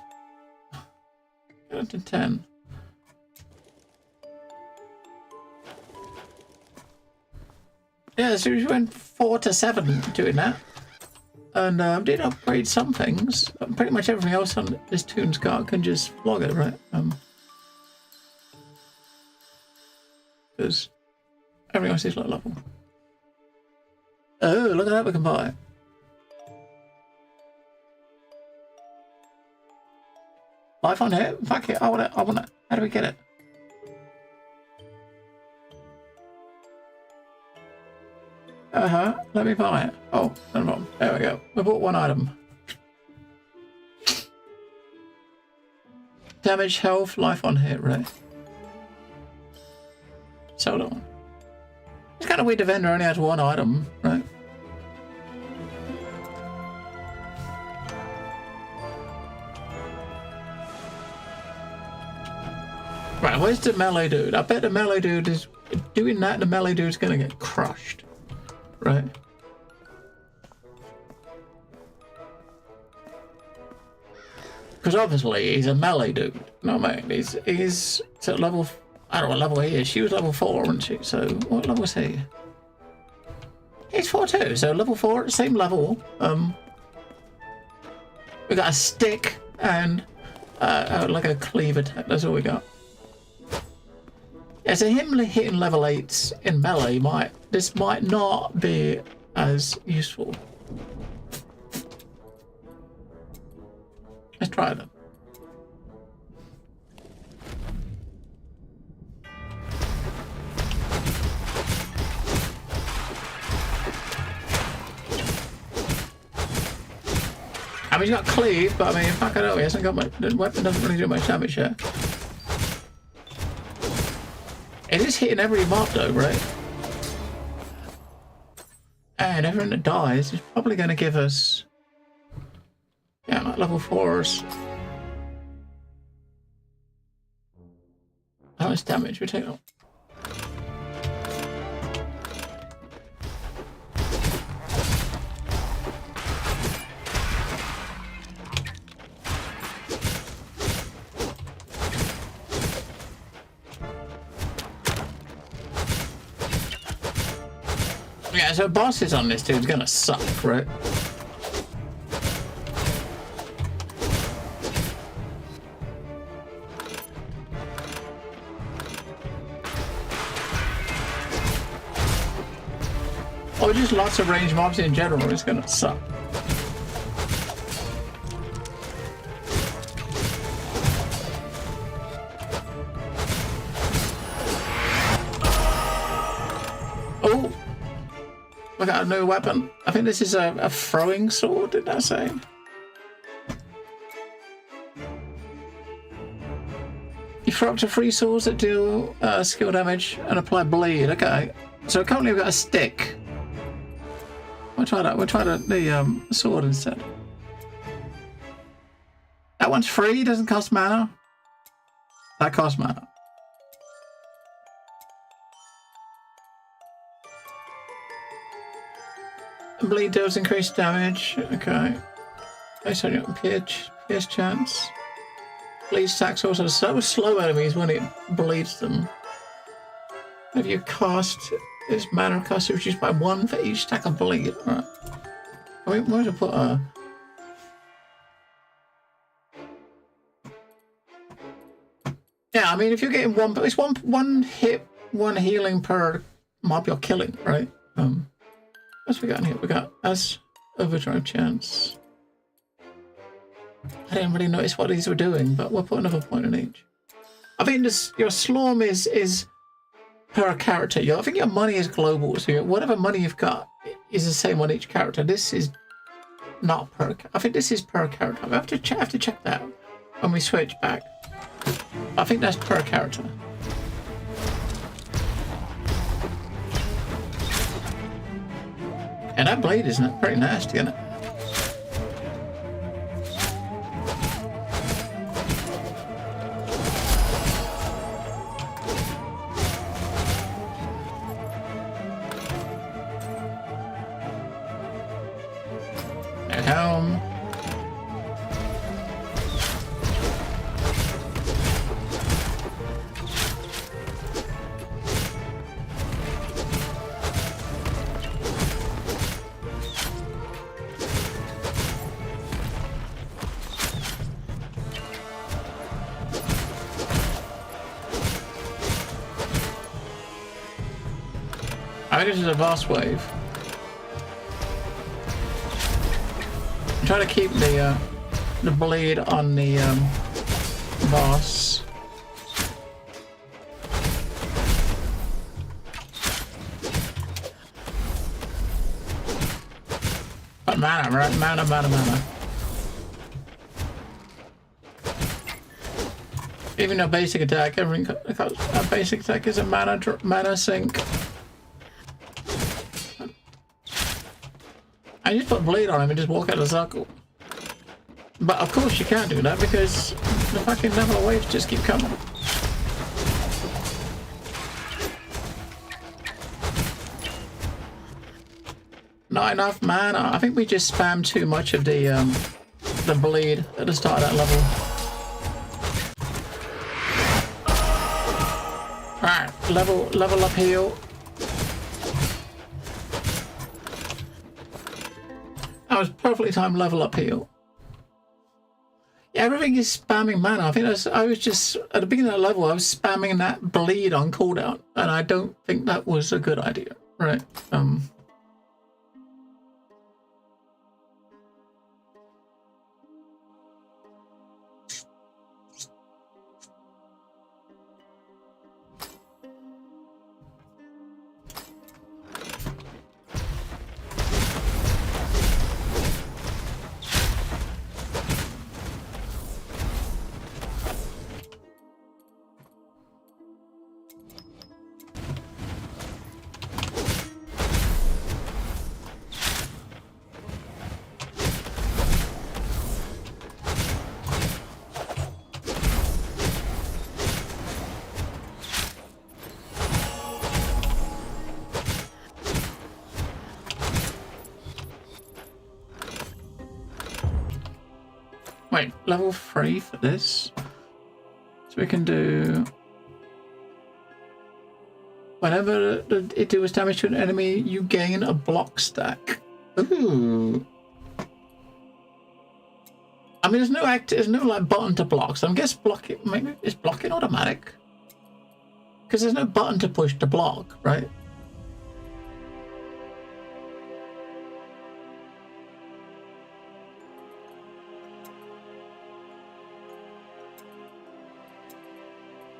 Get up to 10. Yeah, so we went 4 to 7 doing that. And did upgrade some things. Pretty much everything else on this Toon's card can just flog it, right? Because everything else is low level. Oh, look at that, we can buy it. Life on here? Fuck it, I want it. How do we get it? Let me buy it. Oh, no problem. There we go. We bought 1 item. Damage, health, life on hit, right? Sold on. It's kind of weird the vendor only has 1 item, right? Right, where's the melee dude? I bet the melee dude is doing that. The melee dude's gonna get crushed, right? Because obviously he's a melee dude. No man, he's at level. I don't know what level he is. She was level 4, wasn't she? So what level is he? He's 4 too. So level 4, same level. We got a stick and like a cleave attack. That's all we got. Yeah, so him hitting level 8s in melee might not be as useful. Let's try them. mean, he's got cleave, but I mean, fuck, I know, he hasn't got much. The weapon doesn't really do much damage here. It is hitting every mob though, right? And everyone that dies is probably going to give us, yeah, like level 4s. How much damage we take? Yeah, so bosses on this dude's gonna suck, right? Or just lots of ranged mobs in general is gonna suck. Oh! We got a new weapon. I think this is a throwing sword, did I say? You throw up to 3 swords that do skill damage and apply bleed. Okay. So currently we've got a stick. We'll try that. We'll try the sword instead. That one's free, doesn't cost mana. That costs mana. Bleed deals increased damage. Okay. Based on your pierce chance. Bleed stacks also slow enemies when it bleeds them. If you cast this mana cost is reduced by 1 for each stack of bleed. Alright. Where to put a yeah, I mean if you're getting it's one hit, 1 healing per mob you're killing, right? What's we got in here? We got as overdrive chance. I didn't really notice what these were doing, but we'll put another point in each. I think this your slorm is per character. I think your money is global, so whatever money you've got is the same on each character. This is not per. I think this is per character. I have to check that when we switch back. I think that's per character. And that blade is pretty nasty, isn't it? And helm. I think this is a boss wave. I'm trying to keep the bleed on the boss. But mana, right? Mana. Even a basic attack, a basic attack is a mana sink. I just put bleed on him and just walk out of the circle. But of course you can't do that because the fucking level of waves just keep coming. Not enough mana. I think we just spammed too much of the bleed at the start of that level. Alright, level up heal. That was perfectly timed level up heal. Yeah, everything is spamming mana. I think I was just at the beginning of the level I was spamming that bleed on cooldown, and I don't think that was a good idea. Right. Wait, level 3 for this? So we can do... Whenever it deals damage to an enemy, you gain a block stack. Ooh. I mean, there's no like button to block, so I guess blocking, maybe is blocking automatic? Because there's no button to push to block, right?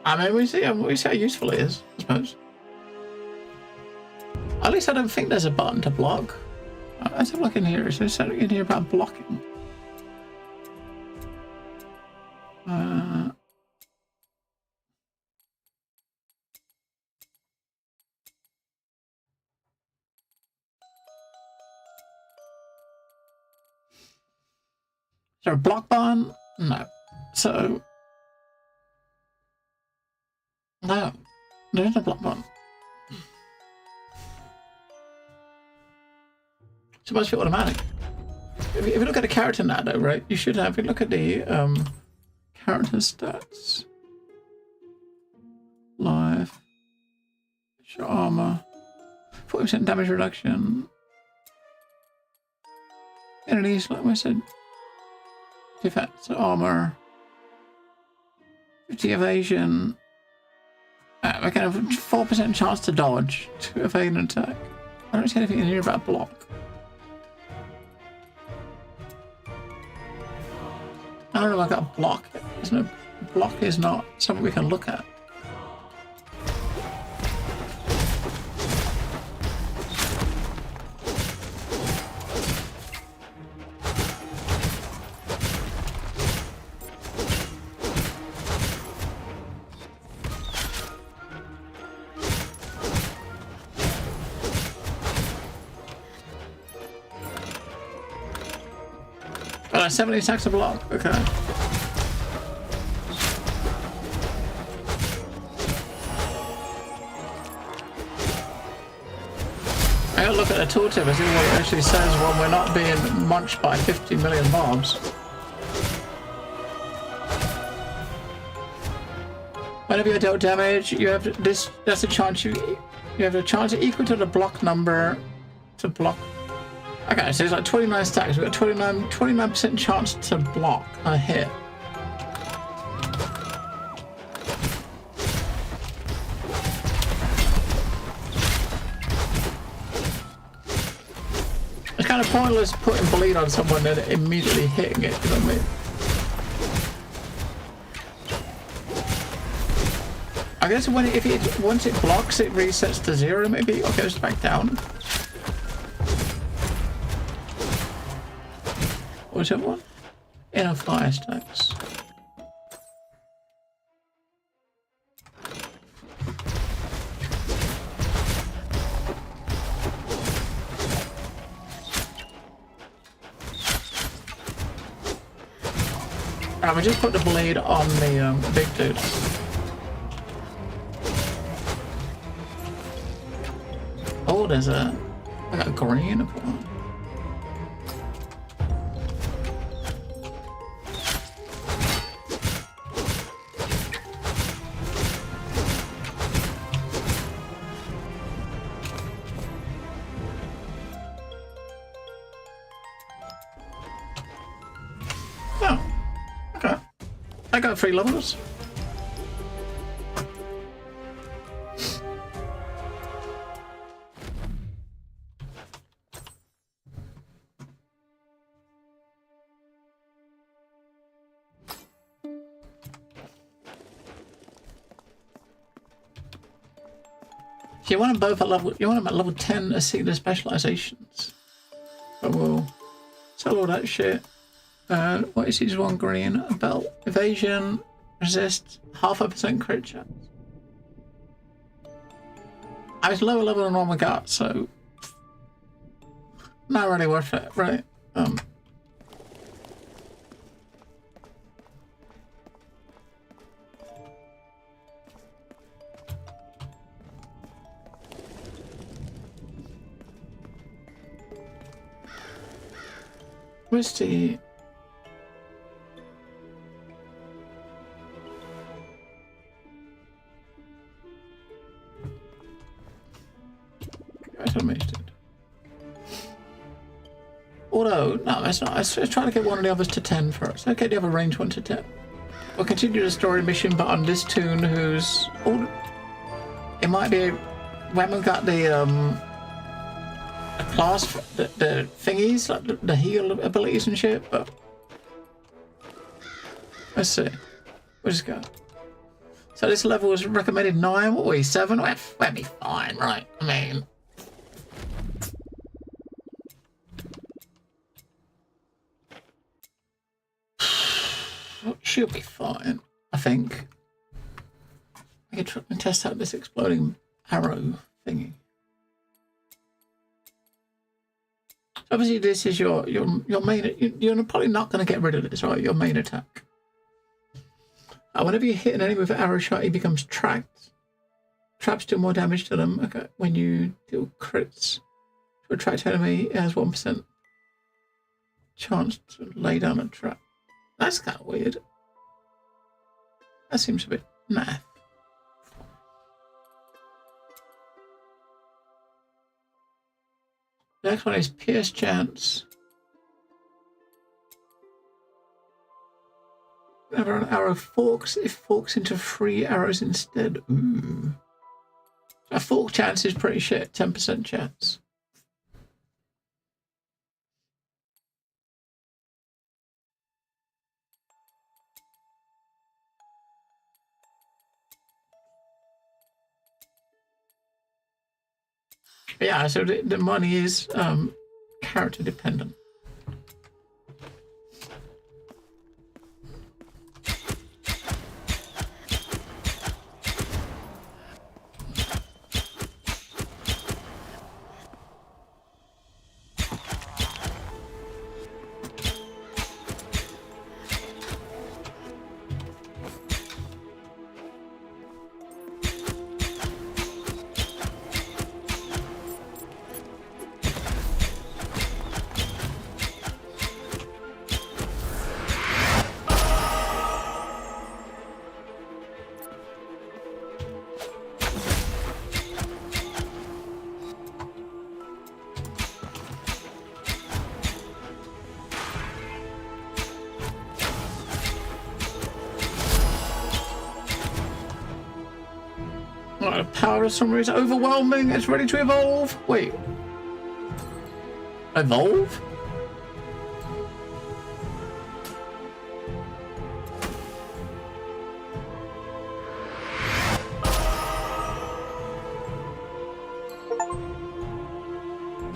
I mean, we see how useful it is, I suppose. At least I don't think there's a button to block. Let's have a look in here. Is there something in here about blocking? Is there a block button? No. So... No. There isn't a block button. So it must be automatic. If you look at the character now, though, right? You should have... If you look at the character stats. Life. Your armor. 40% damage reduction. Enemies, like I said. Defense, armor. 50 evasion. We can have 4% chance to dodge, to evade an attack. I don't see anything in here about block. I don't know if I got block. There's no block is not something we can look at. Oh, 70 attacks a block. Okay. I gotta look at the tooltip and see what it actually says when we're not being munched by 50 million mobs. Whenever you dealt damage, you have this. That's a chance you have a chance equal to the block number to block. Okay, so it's like 29 stacks. We've got 29% chance to block a hit. It's kind of pointless putting bleed on someone and immediately hitting it, you know what I mean? I guess when once it blocks, it resets to 0 maybe, or goes back down. What's that one? Inner fire stacks. Alright, we just put the blade on the big dude. Oh, there's a... I got green upon. I got 3 levels. You want them both at level. You want them at level 10 to see the specializations. But we'll sell all that shit. What is each one green? Belt, evasion, resist, 0.5% crit chance. I was lower level than one we got, so not really worth it, right? Where's the... enemies did. Although, no, that's not. Let's try to get one of the others to 10 first. Okay, the other range 1 to 10. We'll continue the story mission, but on this tune, who's... Oh, it might be... We haven't got the class, the thingies, like the heal abilities and shit, but... Let's see. We'll just go. So this level was recommended 9, what were we, 7? That'd be fine, right? I mean... She'll be fine, I think. I could try and test out this exploding arrow thingy. Obviously, this is your main. You're probably not going to get rid of this, right? Your main attack. Whenever you hit an enemy with an arrow shot, he becomes tracked. Traps do more damage to them. Okay, when you deal crits to a tracked enemy, it has 1% chance to lay down a trap. That's kind of weird. That seems a bit naff. The next one is Pierce Chance. Whenever an arrow forks, it forks into 3 arrows instead. Ooh. A fork chance is pretty shit, 10% chance. Yeah, so the money is character dependent. The power of Slormancers is overwhelming. It's ready to evolve. Wait. Evolve?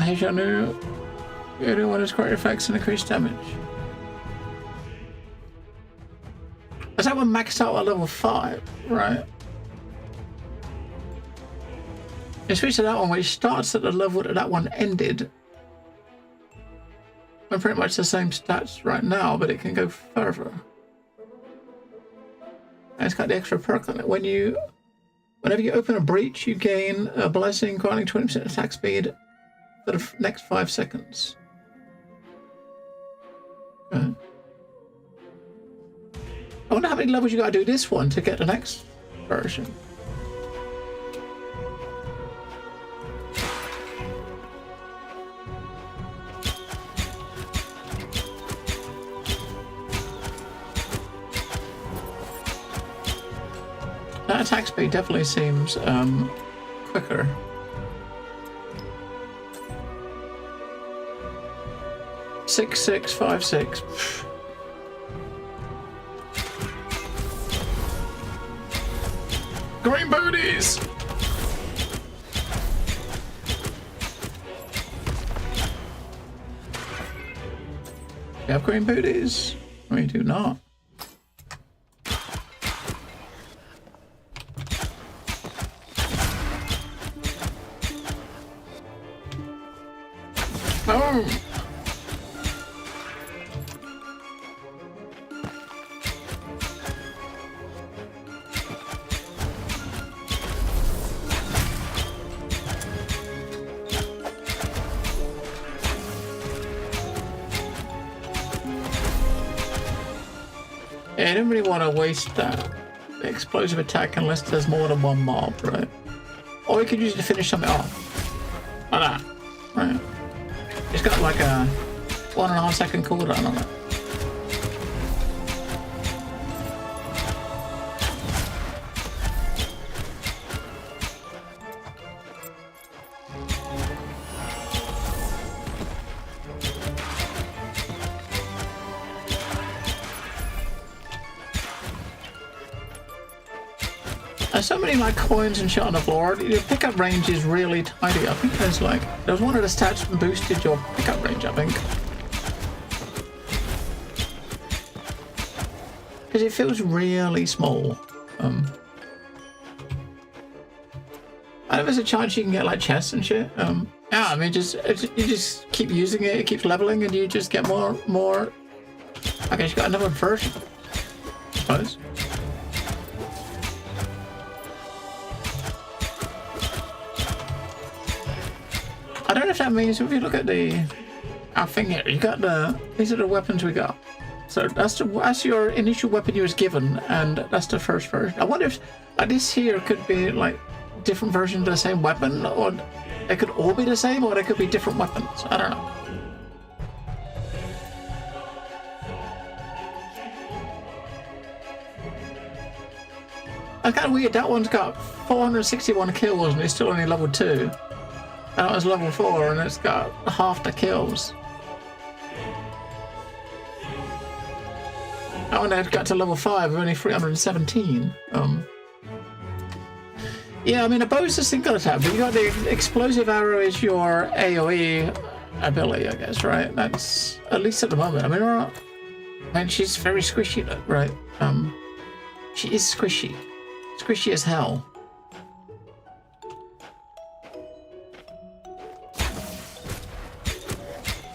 Here's new. Everyone has great effects and increased damage. Is that one maxed out at level 5? Right. Especially to that one where it starts at the level that that one ended. We're pretty much the same stats right now, but it can go further. And it's got the extra perk on it. Whenever you open a breach, you gain a blessing granting 20% attack speed for the next 5 seconds. Okay. I wonder how many levels you gotta do this one to get the next version. That attack speed definitely seems quicker. Six, 6, 5, 6. Green booties! You have green booties? We do not. Oh! Yeah, I don't really want to waste that explosive attack unless there's more than one mob, right? Or we could use it to finish something off. Like that. Right. It's got like a 1.5 second cooldown on it. There's so many like coins and shit on the floor. Your pickup range is really tiny. I think there's one of the stats that boosted your pickup range, I think. Because it feels really small. I know there's a chance you can get like chests and shit. Yeah, I mean, you just keep using it. It keeps leveling, and you just get more. I guess you got another version, I suppose. I don't know if that means if you look at our thing here, you got these are the weapons we got. So that's your initial weapon you was given, and that's the first version. I wonder if like this here could be like different versions of the same weapon, or they could all be the same, or they could be different weapons. I don't know. That's kind of weird. That one's got 461 kills, and it's still only level 2. And it was level 4, and it's got half the kills. Oh, and it got to level 5 with only 317. Yeah, I mean, a bow is a single attack, but you got the explosive arrow is your AoE ability, I guess, right? That's at least at the moment. I mean, she's very squishy, right? She is squishy, squishy as hell.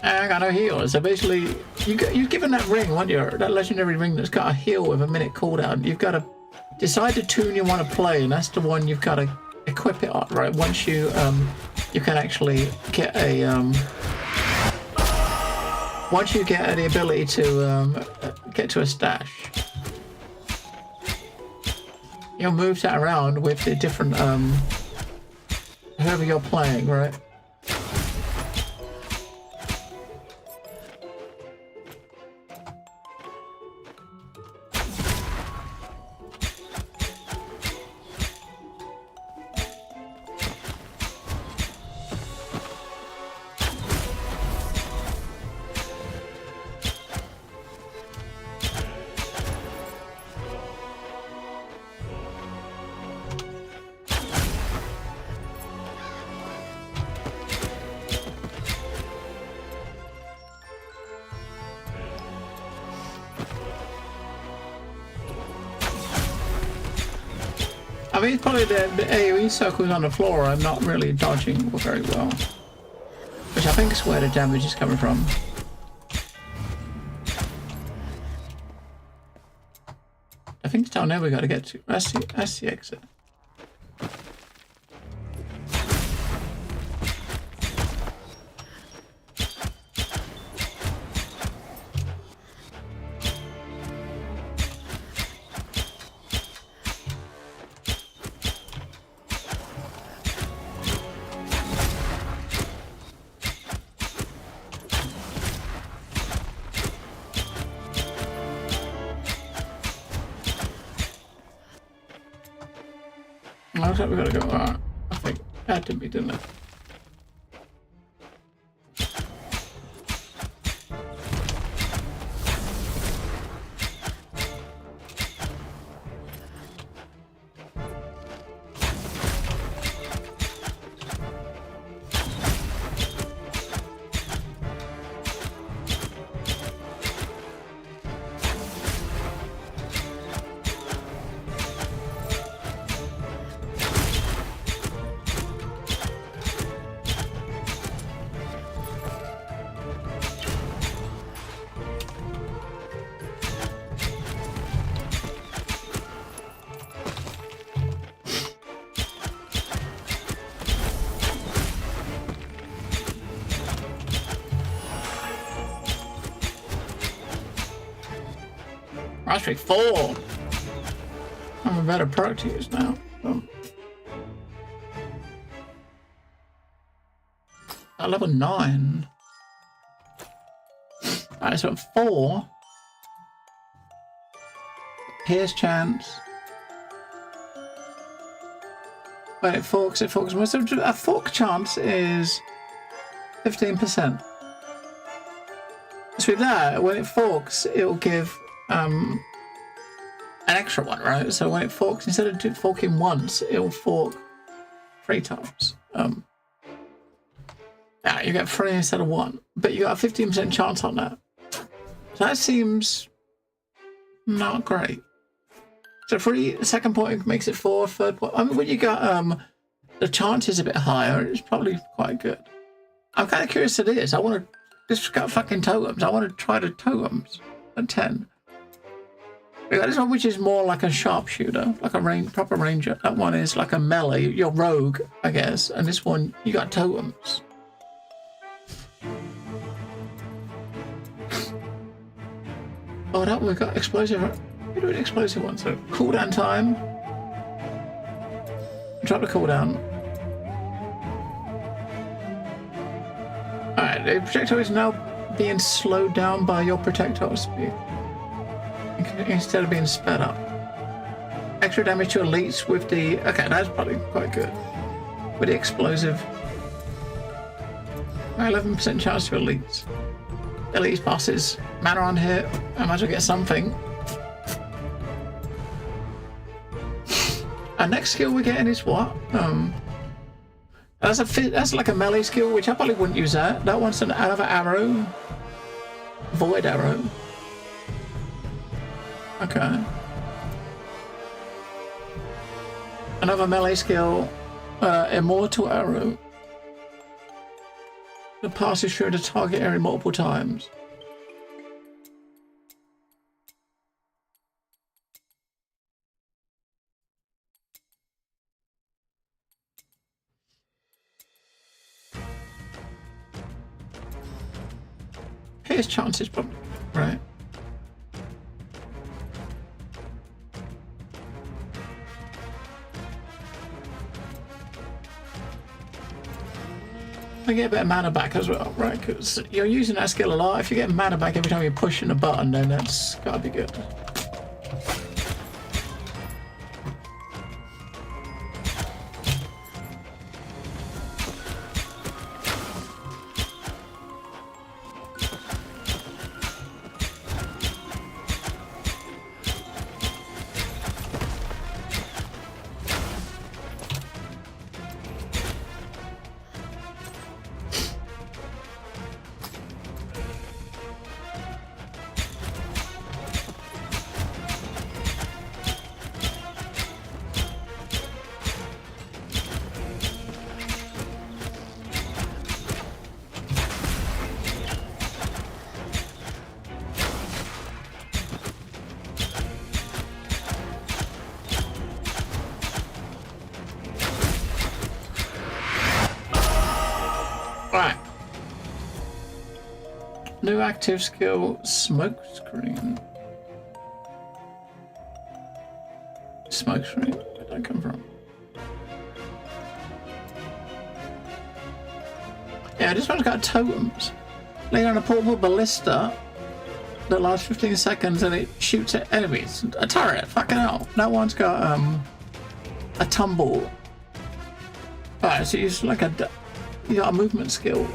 I got no heal. So basically, you're given that ring, weren't you? That legendary ring that's got a heal with a minute cooldown. You've got to decide the tune you want to play, and that's the one you've got to equip it on, right? Once you can actually get a once you get the ability to get to a stash, you'll move that around with the different whoever you're playing, right? I mean, probably the AoE circles on the floor I'm not really dodging very well. Which I think is where the damage is coming from. I think it's down there we gotta get to. That's the exit. Looks like we gotta go. I think that had to be, didn't it? Mastery 4! I have a better perk to use now. At level 9. Alright, so at 4. Here's chance. When it forks, it forks. So a fork chance is 15%. So with that, when it forks, it'll give an extra one, right? So when it forks, instead of forking once, it'll fork 3 times. Yeah, you get 3 instead of 1, but you got a 15% chance on that. So that seems not great. So 3, second point makes it 4, third point. I mean, when you got the chance is a bit higher, it's probably quite good. I'm kind of curious to this. I want to. This got fucking totems. I want to try the totems at 10. We got this one, which is more like a sharpshooter, like a proper ranger. That one is like a melee. You're rogue, I guess. And this one, you got totems. Oh, that we got explosive. We do an explosive one. So cooldown time. Drop the cooldown. Alright, the projectile is now being slowed down by your projectile speed instead of being sped up. Extra damage to elites with the... Okay, that's probably quite good. With the explosive. 11% chance to elites. Elites bosses. Mana on hit. I might as well get something. Our next skill we're getting is what? That's like a melee skill, which I probably wouldn't use that. That one's another arrow. Void arrow. Okay. Another melee skill. Immortal arrow. That passes through the target area multiple times. Here's chances, probably, right? I get a bit of mana back as well, right? Because you're using that skill a lot. If you get mana back every time you're pushing a button, then that's gotta be good. Right. New active skill, smoke screen. Smoke screen? Where'd that come from? Yeah, this one's got totems. Lay on a portable ballista that lasts 15 seconds and it shoots at enemies. A turret, fucking hell. That one's got a tumble. Alright, so it's like you got a movement skill.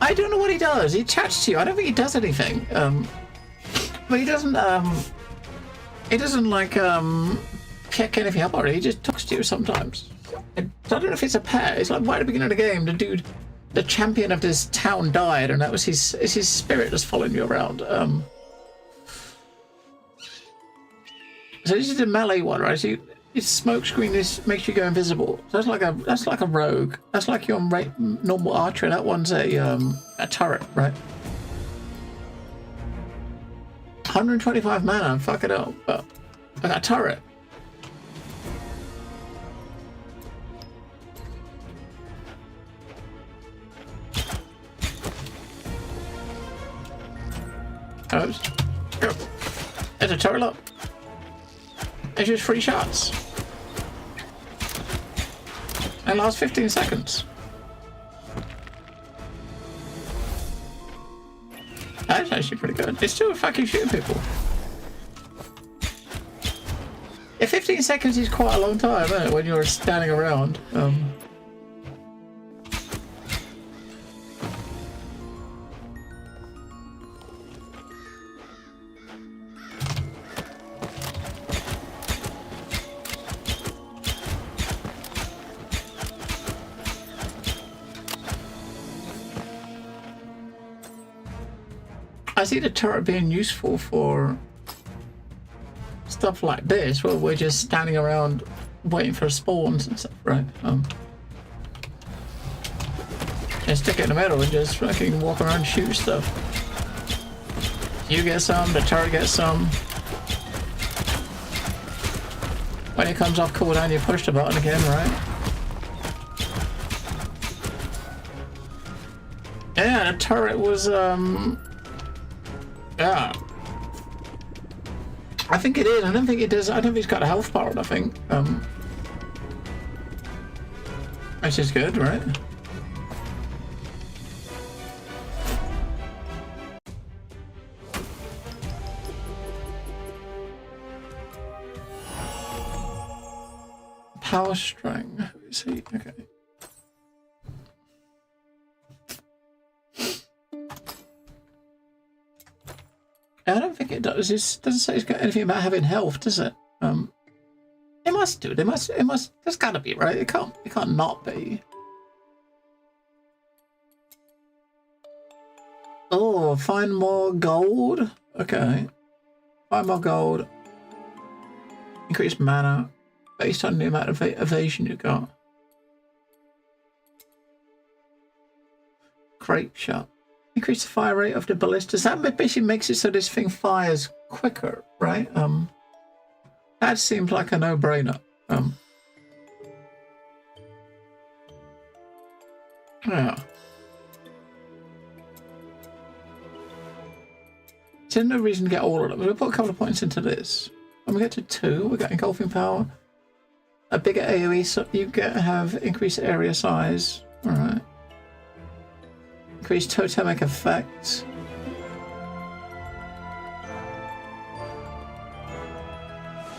I don't know what he does. He chats to you. I don't think he does anything. But he doesn't like pick anything up already. He just talks to you sometimes. I don't know if it's a pet. It's like right at the beginning of the game, the dude, the champion of this town died, and that was his spirit that's following you around. So this is the melee one, right? So his smoke screen makes you go invisible. So that's like a rogue. That's like your normal archer. That one's a turret, right? 125 mana. Fuck it up. But I got a turret. Go. There's a turret up. It's just 3 shots. And lasts 15 seconds. That's actually pretty good. It's still fucking shooting people. Yeah, 15 seconds is quite a long time, isn't it, when you're standing around. I see the turret being useful for stuff like this, where we're just standing around waiting for spawns and stuff, right? And stick it in the middle and just fucking walk around and shoot stuff. You get some, the turret gets some. When it comes off cooldown, you push the button again, right? Yeah, the turret was, yeah. I think it is. I don't think it does. I don't think it's got a health bar, I think. Which is good, right? Power string. Let me see. Okay. I don't think it does. It doesn't say it's got anything about having health, does it? It must do. It must. There's gotta be, right? It can't not be. Oh, find more gold. Okay. Find more gold. Increase mana based on the amount of evasion you got. Crate shot. Increase the fire rate of the ballistas. That basically makes it so this thing fires quicker, right? That seems like a no-brainer. Yeah. There's no reason to get all of them. We'll put a couple of points into this. When we get to 2, we got engulfing power. A bigger AoE, so you have increased area size. All right. Increase totemic effect.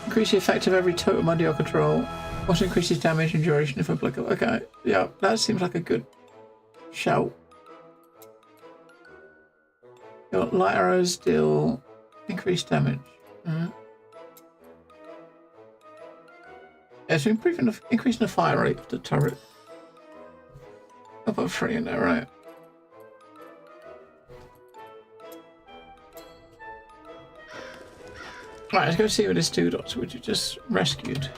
Increase the effect of every totem under your control. Also increases damage and duration if applicable. Okay, yeah, that seems like a good shout. Your light arrows deal increased damage. Yeah, so increasing the fire rate of the turret. I'll put 3 in there, right? Right, let's go see what this 2 dots which you just rescued.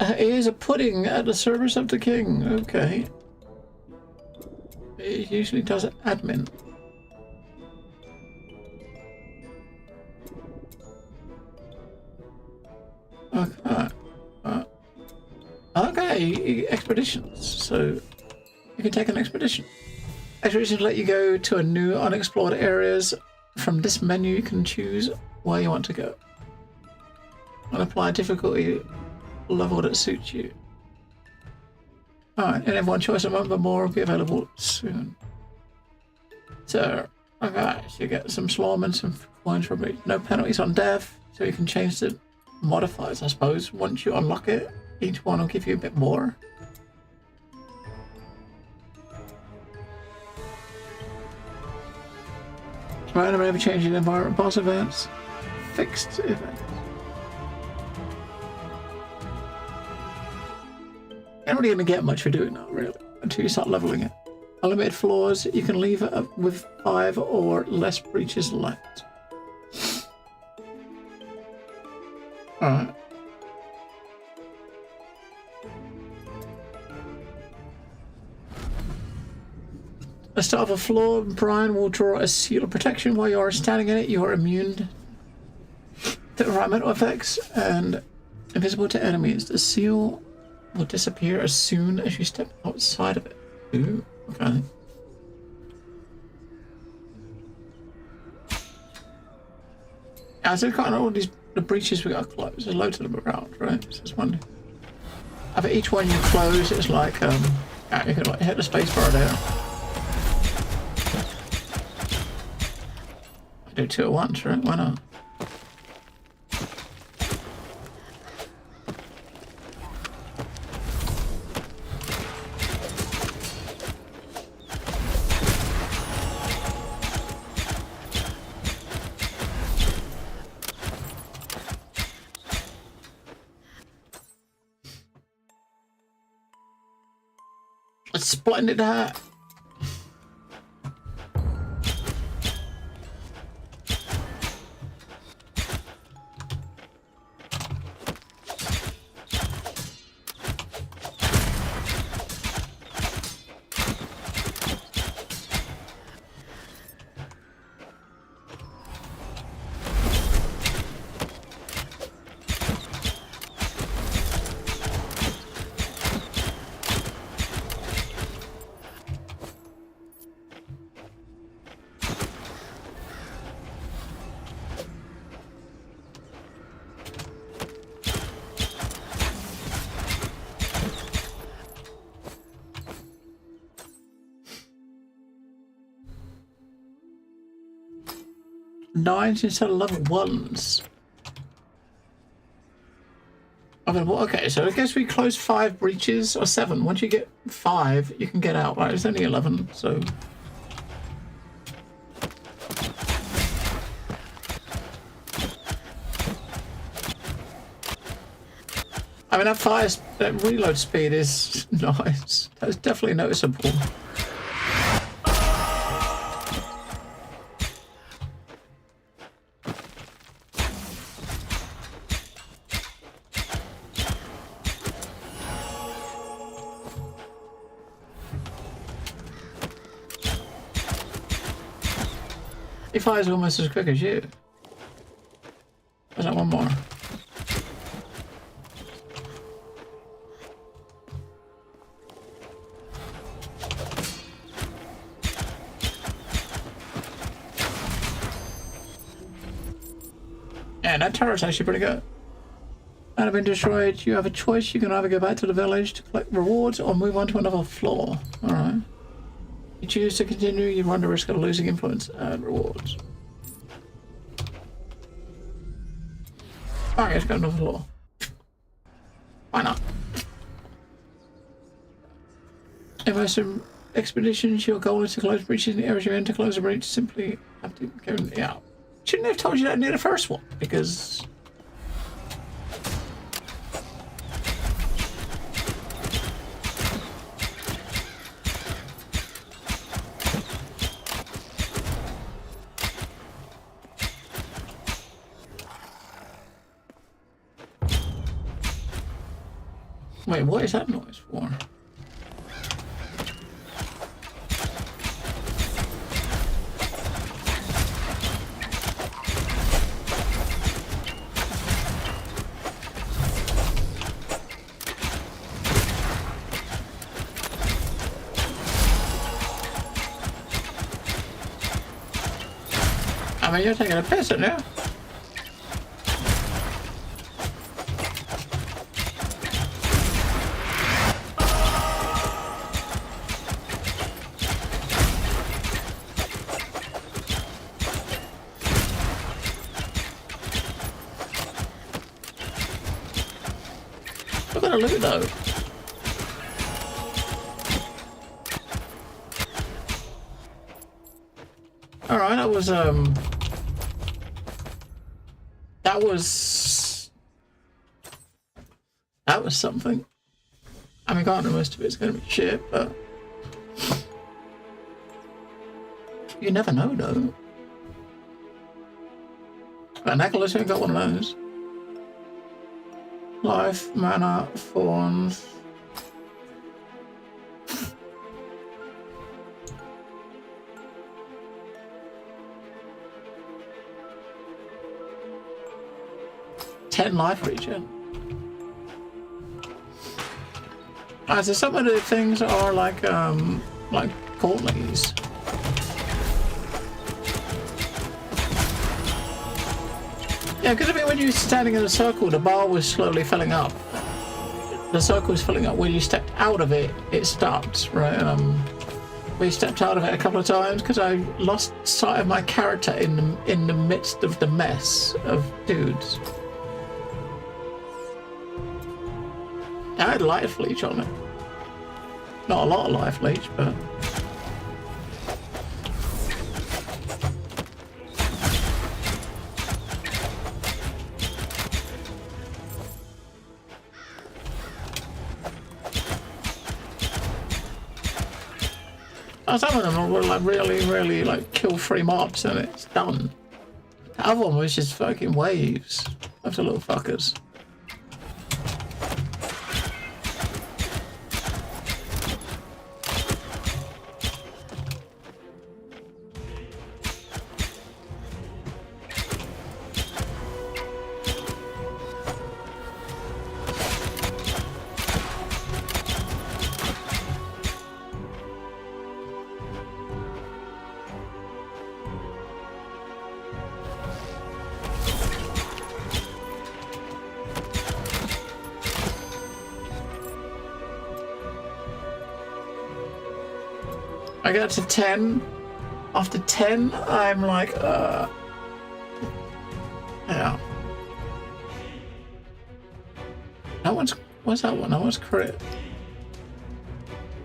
It is a pudding at the service of the king. Okay. It usually does admin. Okay. Okay, expeditions. So you can take an expedition. Expeditions let you go to a new unexplored areas. From this menu, you can choose where you want to go and apply a difficulty level that suits you. Alright, and everyone choice a month, but more will be available soon. So, okay, so you get some slorm and some coins from it. No penalties on death, so you can change the modifiers, I suppose. Once you unlock it, each one will give you a bit more. Random ever changing environment, boss events, fixed events. You're not really going to get much for doing that, really, until you start leveling it. Unlimited floors, you can leave it with 5 or less breaches left. Alright. At the start of a floor, Brian will draw a seal of protection. While you are standing in it, you are immune to environmental effects and invisible to enemies. The seal will disappear as soon as you step outside of it. Ooh, okay. I said kind of all the breaches we got to close. There's loads of them around, right? So it's one. After each one you close, it's like you can like hit the space bar there. I do 2 at once, right? Why not? A splendid hat. Nines instead of level 1s. I mean, well, okay, so I guess we close 5 breaches or 7. Once you get 5, you can get out. Right, it's only 11, so. I mean, that reload speed is nice. That's definitely noticeable. He fires almost as quick as you. There's like one more. Yeah, that turret's actually pretty good. And have been destroyed. You have a choice. You can either go back to the village to collect rewards or move on to another floor. Alright. You choose to continue, you run the risk of losing influence and rewards. Alright, let's go to another floor. Why not? In most expeditions, your goal is to close breaches in the areas you're in. To close a breach, simply have to go out. Shouldn't have told you that near the first one, because... Wait, what is that noise for? I mean, you're taking a piss in there. Look at the loot though. Alright, that was something. I mean, granted, most of it's gonna be shit, but you never know though. But Nicholas ain't got one of those. Life, mana, thorns. Ten life regen. So some of the things are like Courtney's. Yeah, because I mean, when you're standing in a circle, the bar was slowly filling up. The circle was filling up. When you stepped out of it, it stopped, right? We stepped out of it a couple of times because I lost sight of my character in the midst of the mess of dudes. I had life leech on it. Not a lot of life leech, but. Some of them were like really like kill 3 mobs and it's done. The other one was just fucking waves of the little fuckers. I got to 10. After 10, I'm like, yeah. What's that one? That one's crit.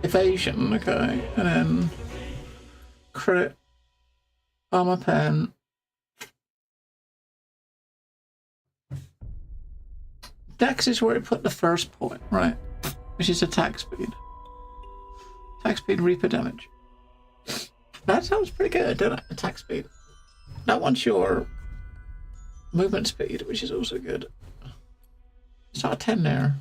Evasion, okay. And then crit, armor pen. Dex is where it put the first point, right? Which is attack speed. Attack speed, Reaper damage. That sounds pretty good, doesn't it? Attack speed. That one's your movement speed, which is also good. It's not a 10 there.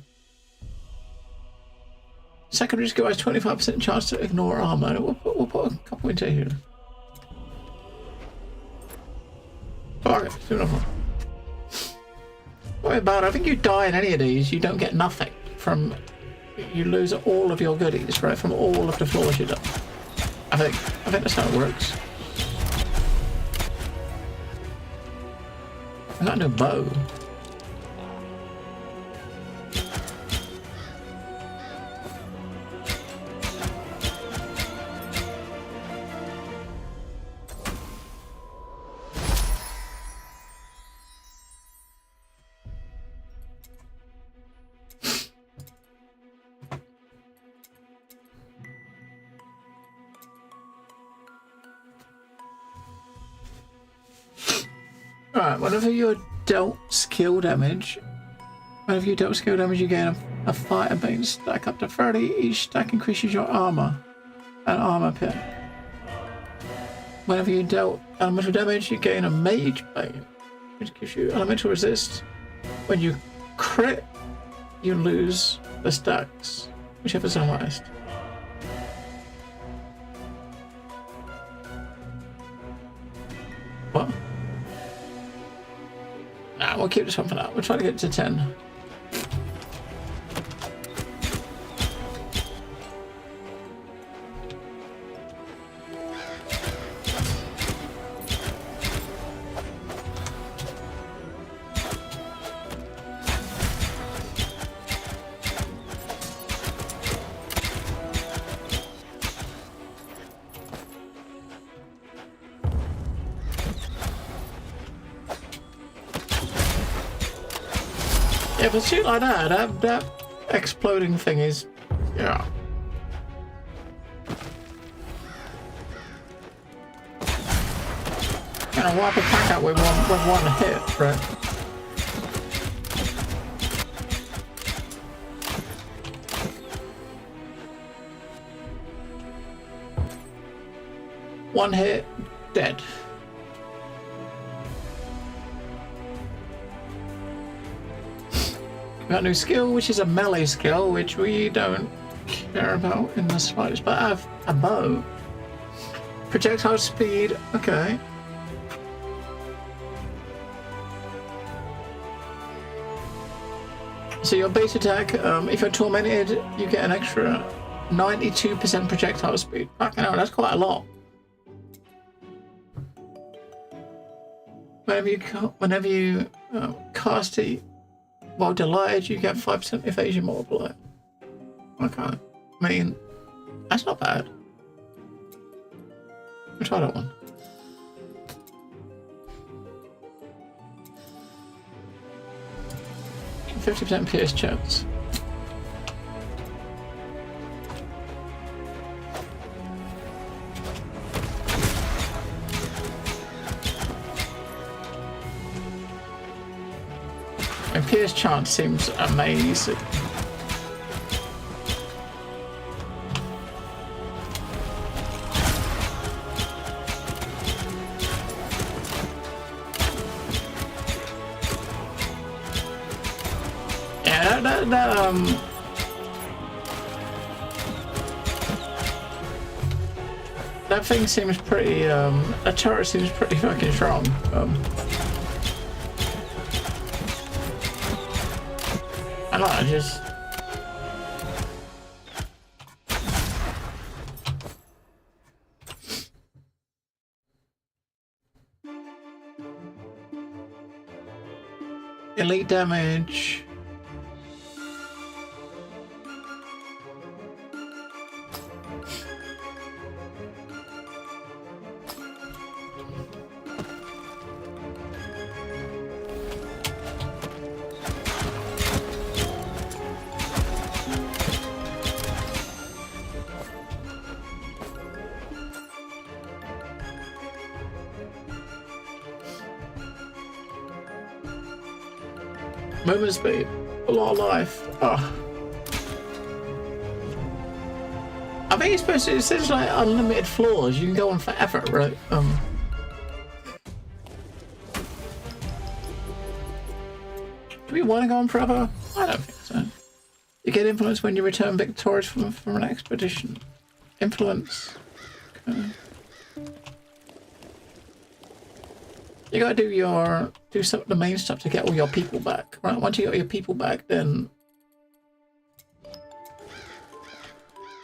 Secondary skill has 25% chance to ignore armor. We'll put a couple into here. Alright, do another one. Don't worry about it. I think you die in any of these, you don't get nothing from. You lose all of your goodies, right? From all of the floors you've done. I think that's how it works. I got a new bow. Alright, whenever you're dealt skill damage, you gain a fighter bane stack up to 30. Each stack increases your armor and armor pin. Whenever you dealt elemental damage, you gain a mage bane, which gives you elemental resist. When you crit, you lose the stacks, whichever's the highest. What? Nah, we'll keep this one for now. We'll try to get to 10. Yeah, but shit like that exploding thing is, yeah. Gonna wipe a pack out with one hit, right? One hit, dead. Got a new skill, which is a melee skill, which we don't care about in the slightest, but I have a bow. Projectile speed, okay. So your base attack, if you're tormented, you get an extra 92% projectile speed. Fucking hell, that's quite a lot. Whenever you Casty, while delighted, you get 5% evasion multiplier. Okay. I mean, that's not bad. I'll try that one. %50 PS chance. And PS chance seems amazing. Yeah, that thing seems pretty, that turret seems pretty fucking strong. I don't know, just... Elite damage. Movement speed, a lot of life. Oh. I think it's supposed to, it says like unlimited floors, you can go on forever, right? Do we want to go on forever? I don't think so. You get influence when you return victorious from an expedition. Influence. Okay. You gotta do some of the main stuff to get all your people back, right? Once you got your people back, then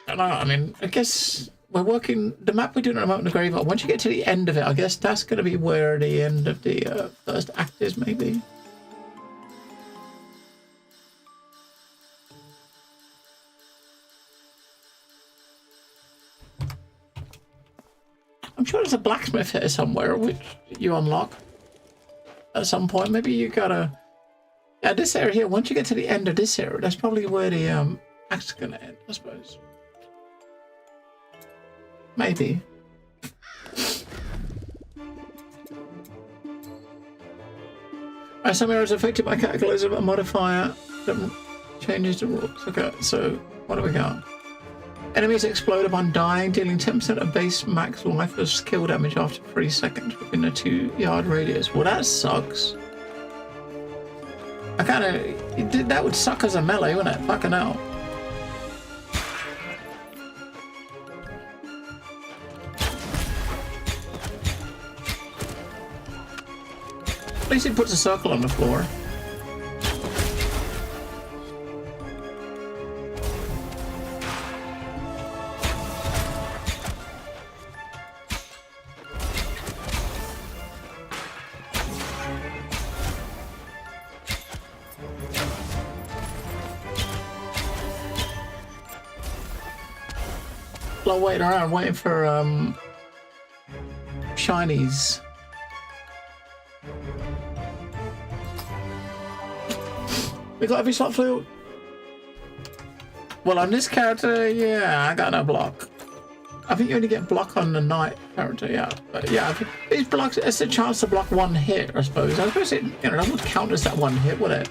I don't know. I mean, I guess we're working the map we're doing at the moment in the graveyard. Once you get to the end of it, I guess that's gonna be where the end of the first act is, maybe. I'm sure there's a blacksmith here somewhere, which you unlock at some point. Maybe you gotta... Yeah, this area here, once you get to the end of this area, that's probably where the act's gonna end, I suppose. Maybe. Some areas affected by cataclysm, a modifier that changes the rules. Okay, so what do we got? Enemies explode upon dying, dealing 10% of base max life as skill damage after 3 seconds within a 2-yard radius. Well, that sucks. I kinda... That would suck as a melee, wouldn't it? Fucking hell. At least it puts a circle on the floor. Waiting around, waiting for shinies. We got every slot filled. Well, on this character, yeah, I got no block. I think you only get block on the knight character, yeah. But yeah, these blocks, it's a chance to block one hit, I suppose. I suppose it, you know, that would count as that one hit, would it?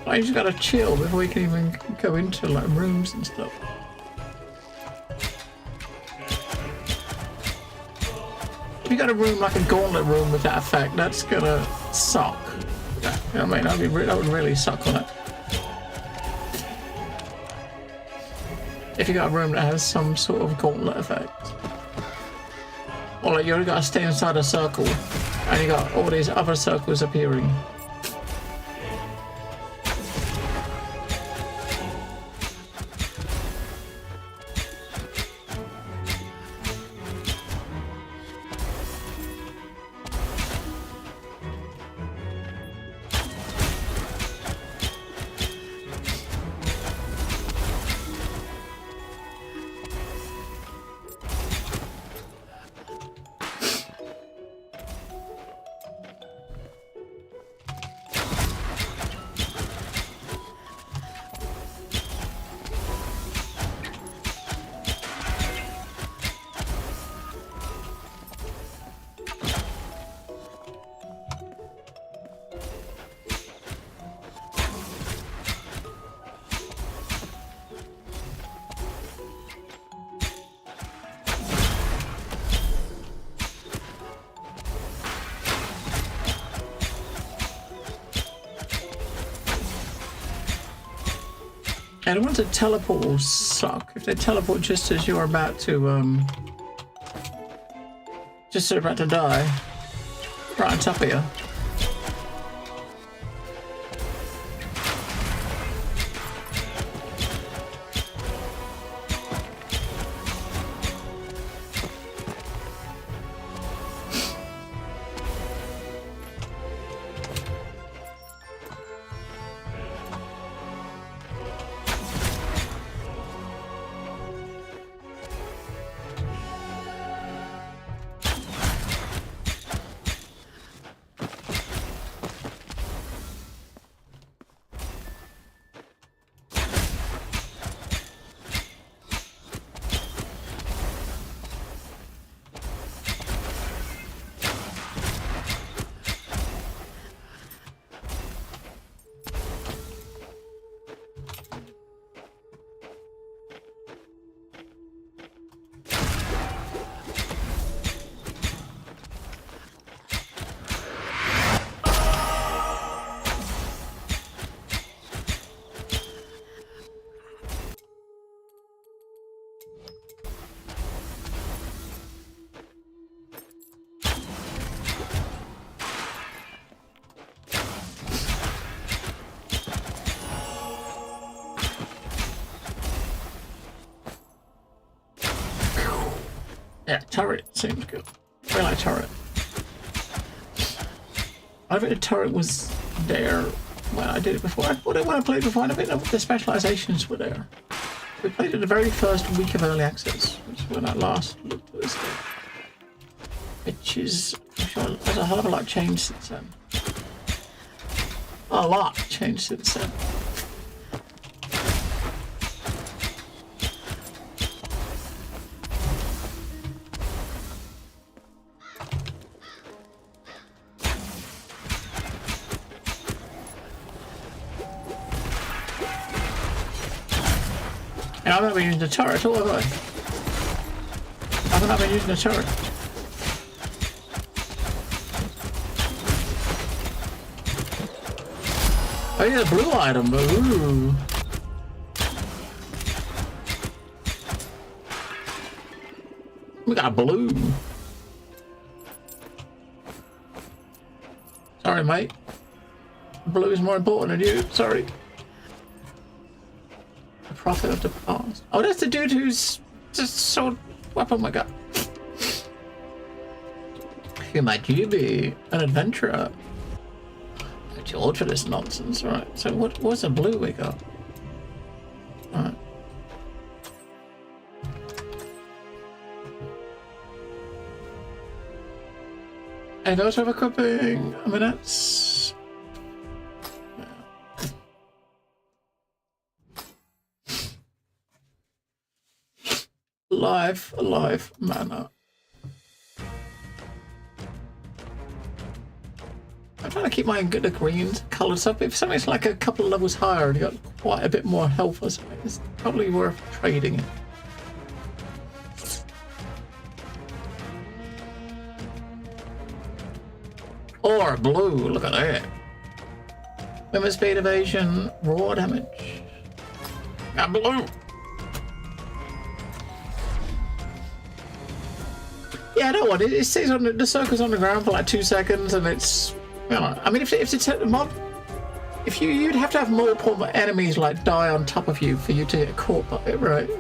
I just gotta chill before we can even go into like rooms and stuff. If you got a room like a gauntlet room with that effect, that's gonna suck. Yeah, you know what I mean? That would really suck on it. If you got a room that has some sort of gauntlet effect. Or like you only gotta stay inside a circle. And you got all these other circles appearing. I don't want to teleport will suck. If they teleport just as you're about to, just as you're about to die, right on top of you. Yeah, turret seems good. I like turret. I think the turret was there when I did it before. When I played before, I think the specializations were there. We played it the very first week of early access, which is when I last looked at this game. Which is, I'm sure there's a hell of a lot changed since then. A lot changed since then. And I've not been using the turret at all, have I? I've not been using the turret. Oh yeah, the blue item, ooh. We got blue. Sorry, mate. Blue is more important than you, sorry. Prophet of the past. Oh, that's the dude who's just sold weapon. My God. Who might you be? An adventurer? I'm too old for this nonsense, right? So what's the blue we got? Alright. And those have equipping. I mean, that's. Alive mana. I'm trying to keep my the green colours up. If something's like a couple of levels higher and you got quite a bit more health or something, it's probably worth trading it. Or blue, look at that. Movement speed, evasion, raw damage. Got blue. Yeah, no one. It stays on the circle's on the ground for like 2 seconds, and it's. You know, I mean, if it's a mob, you'd have to have multiple enemies like die on top of you for you to get caught by it, right?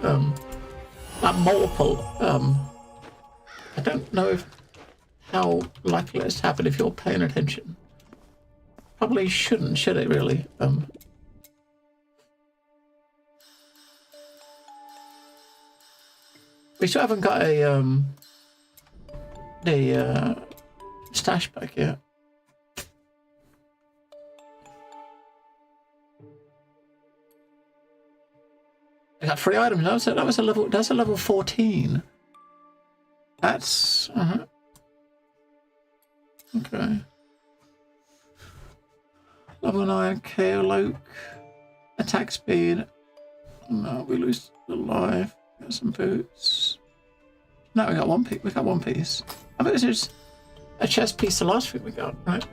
Like multiple. I don't know how likely it's to happen if you're paying attention. Probably shouldn't, should it really? We still haven't got a stash back yet. I got 3 items now, so that's a level 14. That's okay. Level 9 KO Loke. Attack speed. No, we lose the life. Got some boots. No, we got one piece. We got one piece. I bet there's a chest piece. The last thing we got, right?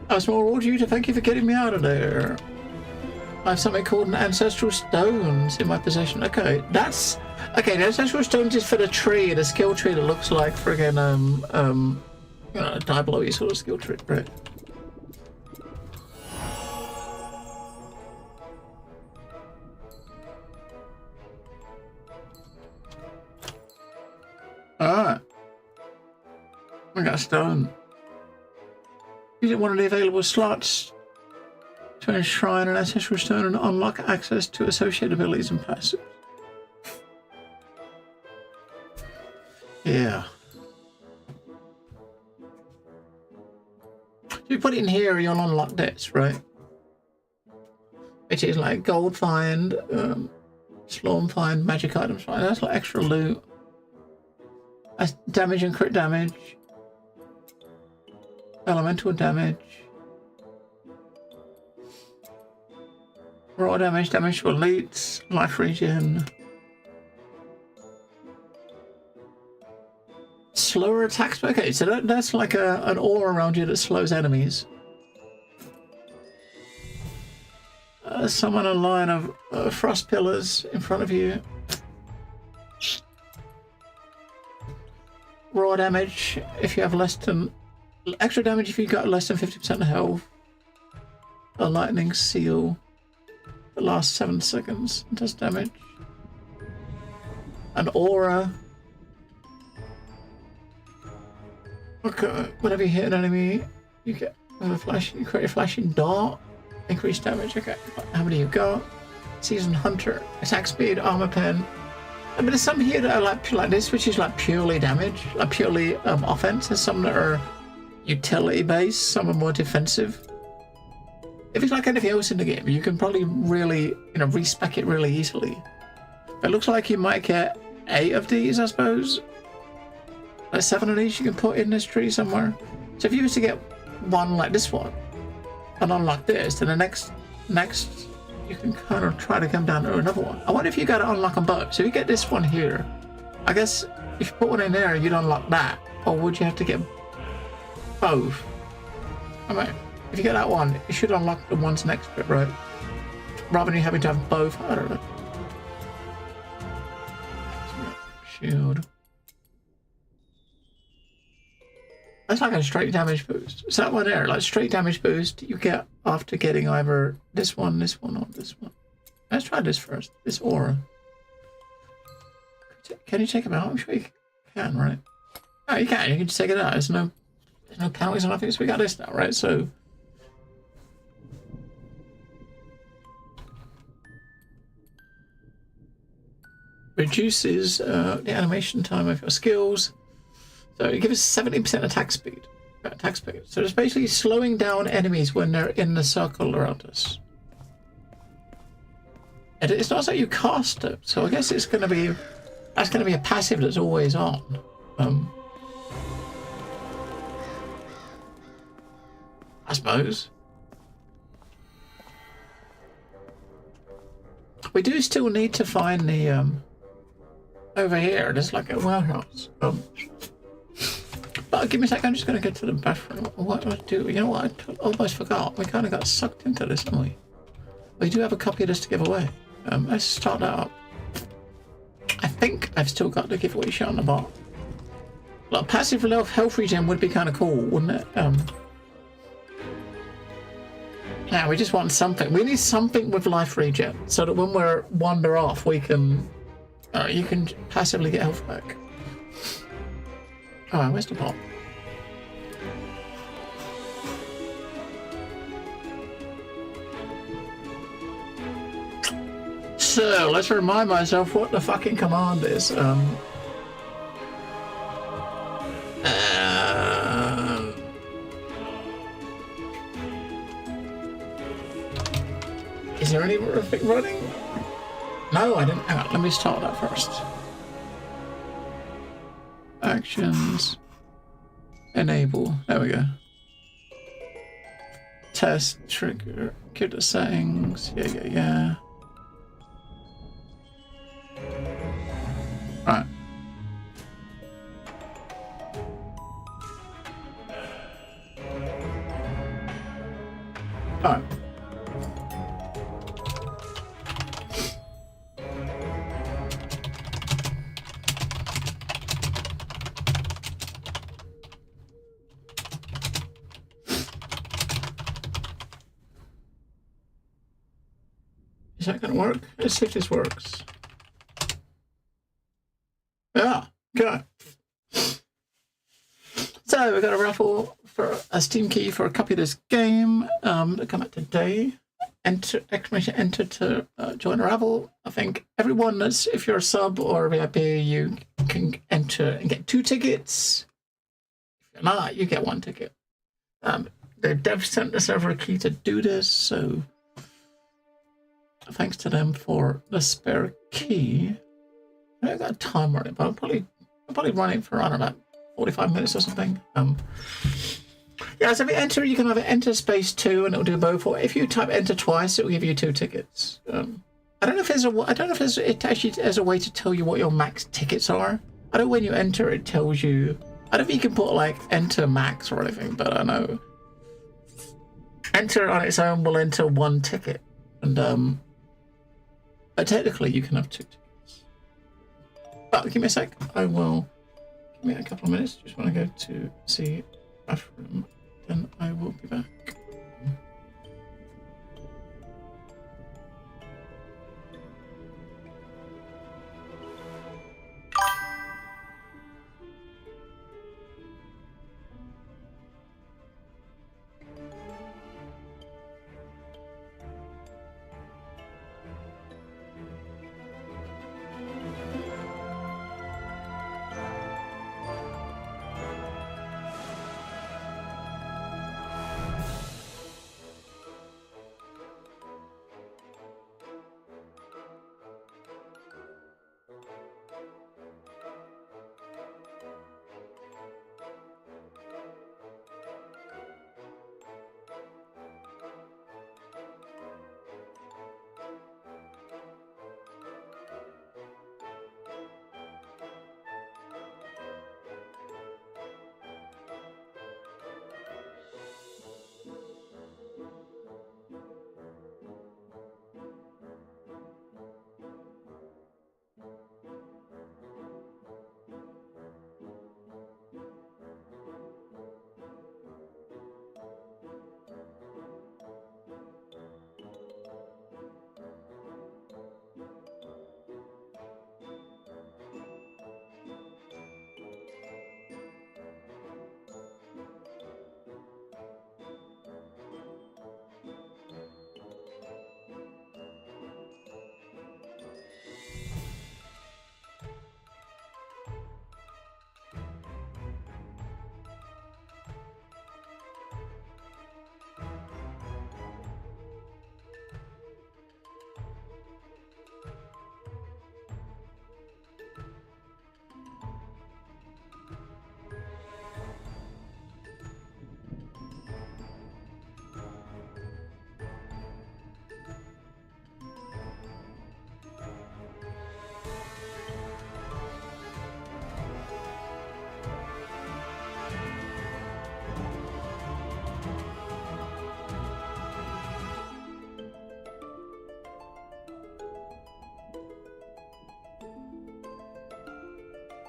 I was more reward you to thank you for getting me out of there. I have something called an ancestral stones in my possession. Okay, that's okay. The ancestral stones is for the tree, the skill tree that looks like friggin' you know, die below you sort of skill tree, right? Alright. We got a stone. Using one of the available slots to enshrine an ancestral stone and unlock access to associated abilities and passives. Yeah. So you put it in here, you'll unlock this, right? Which is like gold find, slorm find, magic items find. That's like extra loot. That's damage and crit damage. Elemental damage. Raw damage, damage to elites, life regen. Slower attacks. Okay, so that's like an aura around you that slows enemies. Summon a line of frost pillars in front of you. Raw damage if you have less than... Extra damage if you got less than 50% health. A lightning seal. The last 7 seconds does damage. An aura. Okay, whenever you hit an enemy, you get a flash. You create a flashing dart. Increased damage. Okay, how many you got? Seasoned Hunter. Attack speed, armor pen. I mean, there's some here that are like this, which is like purely damage, like purely offense. There's some that are utility based, some are more defensive. If it's like anything else in the game, you can probably really, you know, respec it really easily. It looks like you might get 8 of these, I suppose. Like 7 of these you can put in this tree somewhere. So if you was to get one like this one and unlock this, then the next you can kind of try to come down to another one. I wonder if you got to unlock them both. So if you get this one here, I guess if you put one in there, you'd unlock that, or would you have to get both? I mean, if you get that one, you should unlock the ones next to it, right? Rather than you having to have both. I don't know. Shield. That's like a straight damage boost. So that one there, like straight damage boost, you get after getting either this one, or this one. Let's try this first. This aura. Can you take him out? I'm sure you can, right? Oh, you can. You can just take it out. There's no penalties or nothing. So we got this now, right? So reduces the animation time of your skills. So it gives us 70% attack speed. So it's basically slowing down enemies when they're in the circle around us. And it's not like you cast it, so I guess that's going to be a passive that's always on. I suppose. We do still need to find the over here. There's like a warehouse. But give me a sec, I'm just going to get to the bathroom. What do I do? You know what? I almost forgot. We kind of got sucked into this, didn't we? We do have a copy of this to give away. Let's start that up. I think I've still got the giveaway shot on the bot. Like, passive health regen would be kind of cool, wouldn't it? Yeah, we just want something. We need something with life regen, so that when we're wander off, we can... you can passively get health back. Oh, where's the bot? So, let's remind myself what the fucking command is. Is there any running? No, I didn't. Hang on, let me start that first. Actions. Enable. There we go. Test, trigger, give the settings. Yeah. Right. Alright. Is that gonna work? Let's see if this works. Yeah, good. So we've got a raffle for a Steam key for a copy of this game that come out today. Enter to join a raffle. I think everyone that's, if you're a sub or a VIP, you can enter and get 2 tickets. If you're not, you get 1 ticket. The dev sent us over a key to do this, so thanks to them for the spare key. I don't got a timer on it, but I'll probably run it for around about 45 minutes or something. Yeah, so if you enter, you can either enter space 2 and it'll do both, or if you type enter twice, it'll give you 2 tickets. I don't know if it actually has a way to tell you what your max tickets are. I know when you enter, it tells you. I don't think you can put like enter max or anything, but I know enter on its own will enter 1 ticket, and but technically you can have 2 tickets. But give me a sec. Give me a couple of minutes. Just want to go to see bathroom. Then I will be back.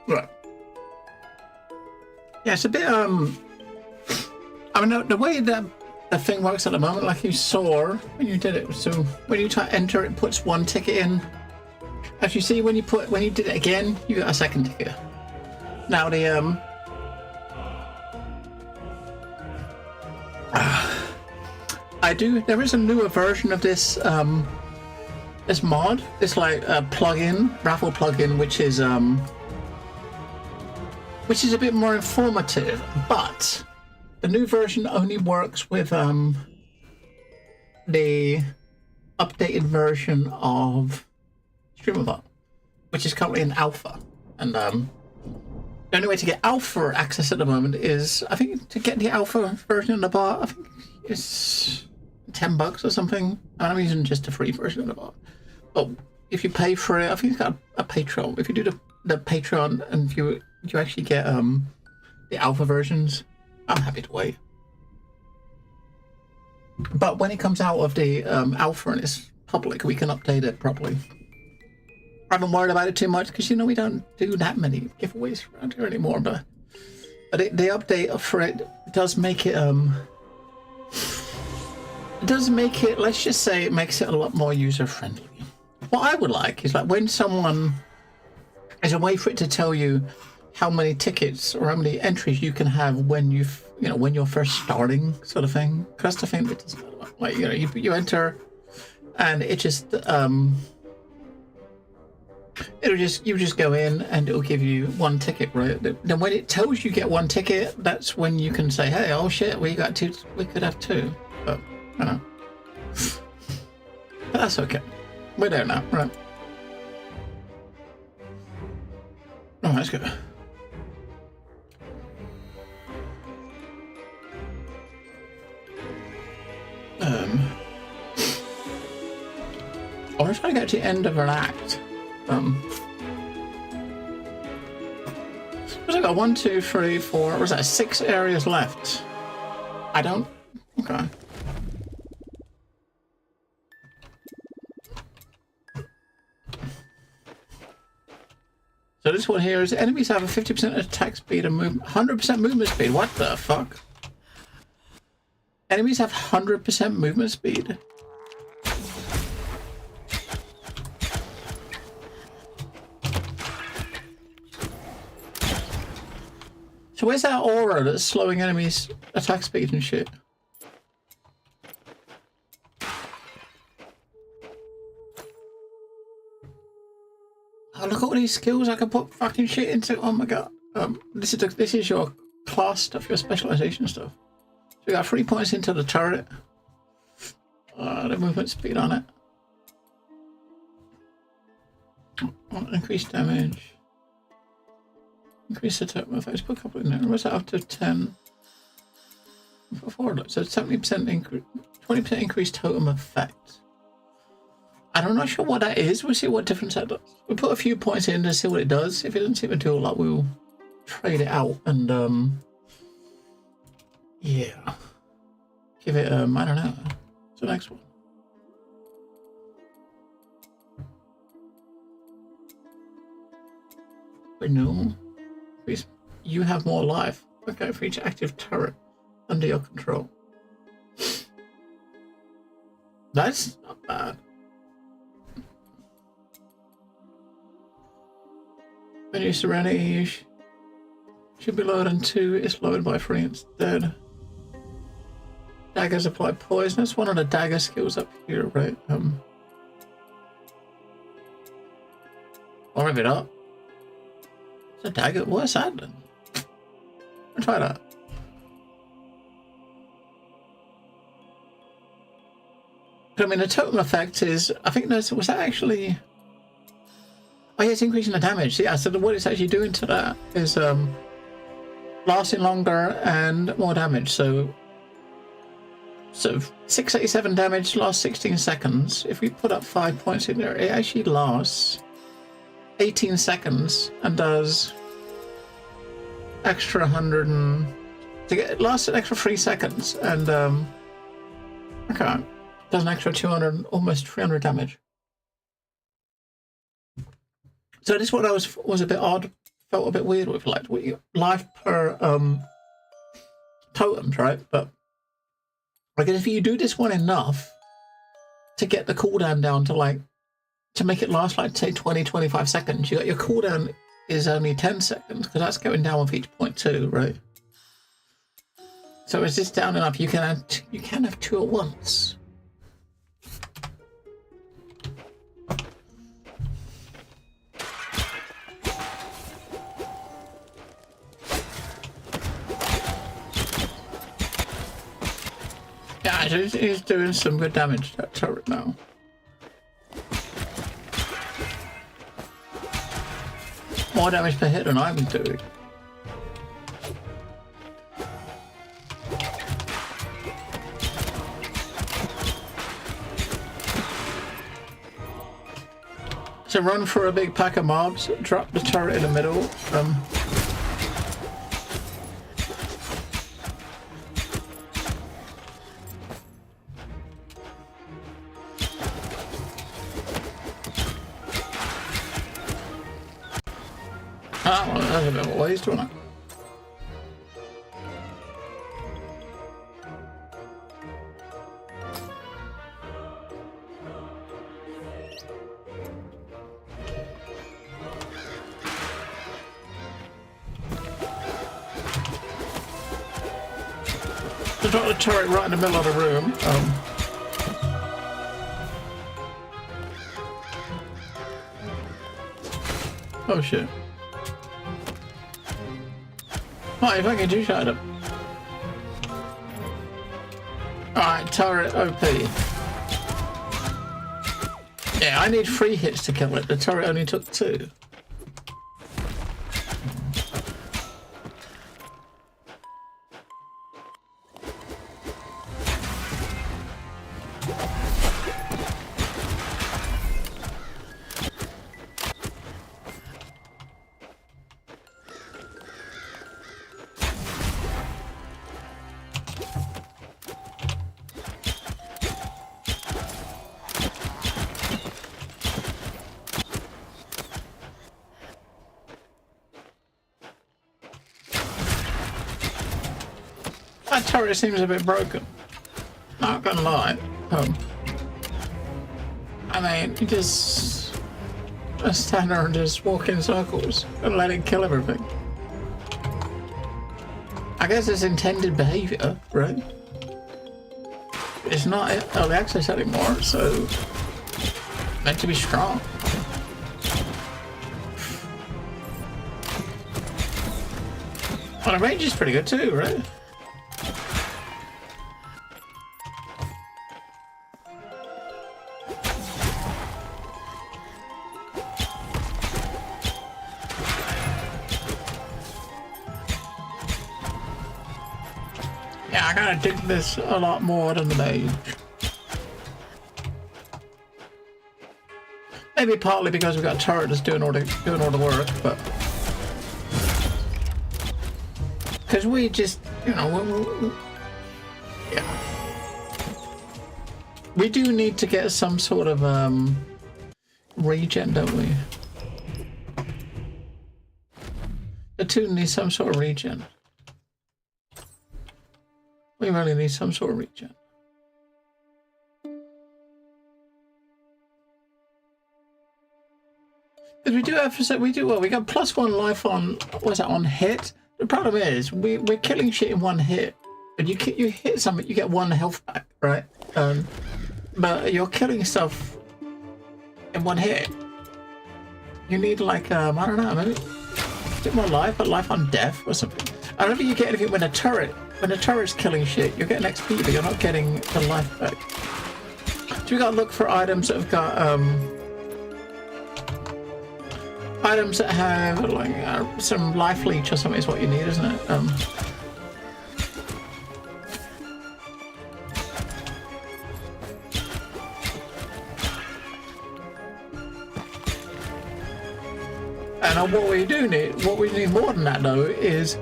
Right. Yeah, it's a bit, I mean, the way that the thing works at the moment, like you saw when you did it, so when you try to enter, it puts one ticket in. As you see, when you did it again, you got a second ticket. Now the, there is a newer version of this, this mod, this like plugin, raffle plugin, which is a bit more informative, but the new version only works with the updated version of StreamerBot, which is currently in alpha. And the only way to get alpha access at the moment is, I think, to get the alpha version of the bot, I think it's $10 or something. And I'm using just the free version of the bot. But if you pay for it, I think it's got a Patreon. If you do the Patreon and you actually get the alpha versions, I'm happy to wait. But when it comes out of the alpha and it's public, we can update it properly. I haven't worried about it too much because, you know, we don't do that many giveaways around here anymore. But the update for it does make it let's just say it makes it a lot more user friendly. What I would like is like when someone, there's a way for it to tell you how many tickets or how many entries you can have when when you're first starting, sort of thing. Because that's the thing that doesn't matter. Like, you know, you enter and it just you just go in and it'll give you one ticket, right? Then when it tells you get one ticket, that's when you can say, hey, oh shit, we got two, we could have two. But I don't know. But that's okay. We're there now, right? Oh, that's good. I was trying to get to the end of an act. Was I got 1, 2, 3, 4? Was that 6 areas left? I don't. Okay. So this one here is enemies have a 50% attack speed and 100% movement speed. What the fuck? Enemies have 100% movement speed. So where's that aura that's slowing enemies' attack speed and shit? Oh, look at all these skills I can put fucking shit into. Oh my god. This is your class stuff, your specialization stuff. So we got 3 points into the turret. The movement speed on it. Increased damage. Increase the totem effects. Put a couple in there. What's that up to 10? So 70% increase, 20% increased totem effect. I'm not sure what that is. We'll see what difference that does. We'll put a few points in to see what it does. If it doesn't seem to do a lot, we'll trade it out and yeah. Give it I don't know. What's the next one? Renew. You have more life. Okay, for each active turret under your control. That's not bad. When you serenity, you should be lower than 2. It's lowered by 3 instead. Daggers apply poison. That's one of the dagger skills up here, right? Or maybe not. It's a dagger. What's that then? I'll try that. But I mean, the totem effect is, I think was that actually, oh yeah, it's increasing the damage. Yeah, so what it's actually doing to that is lasting longer and more damage. So 687 damage lasts 16 seconds. If we put up 5 points in there, it actually lasts 18 seconds and does extra 100 and it lasts an extra 3 seconds and okay, does an extra 200, almost 300 damage. So this one was a bit odd felt a bit weird with like life per totems, right? But I guess if you do this one enough to get the cooldown down to like, to make it last like say 20-25 seconds, you got your cooldown is only 10 seconds because that's going down with each point too, right? So is this down enough? You can have two at once. Yeah, he's doing some good damage to that turret now. More damage per hit than I've been doing. So run for a big pack of mobs, drop the turret in the middle. Well, that's a bit of a waste, wasn't it? So drop the turret right in the middle of the room. Oh shit. What if I can two-shot him? Alright, turret OP. Yeah, I need 3 hits to kill it. The turret only took 2. That turret seems a bit broken. Not gonna lie. I mean, you just stand there and just walk in circles and let it kill everything. I guess it's intended behavior, right? It's not early access anymore, so it's meant to be strong. Well, the range is pretty good too, right? Yeah, I gotta dig this a lot more than the mage. Maybe partly because we've got a turret that's doing all the work, but because we just, you know, yeah, we do need to get some sort of regen, don't we? The two need some sort of regen. We really need some sort of regen. Because we do have, we got +1 life on, what's that, on hit? The problem is, we're killing shit in 1 hit. But you hit something, you get 1 health back, right? But you're killing stuff in 1 hit. You need like, I don't know, maybe a bit more life, but life on death or something. I don't think you get anything when the turret's killing shit. You're getting XP, but you're not getting the life back. So we gotta look for items that have got, items that have like some life leech or something is what you need, isn't it? And what we need more than that though is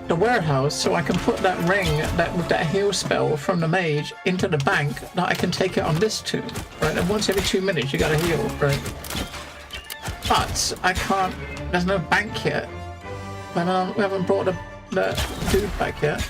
the warehouse, so I can put that ring with that heal spell from the mage into the bank that I can take it on this too, right? And once every 2 minutes you gotta heal, right? But I can't, there's no bank yet We haven't brought the dude back yet.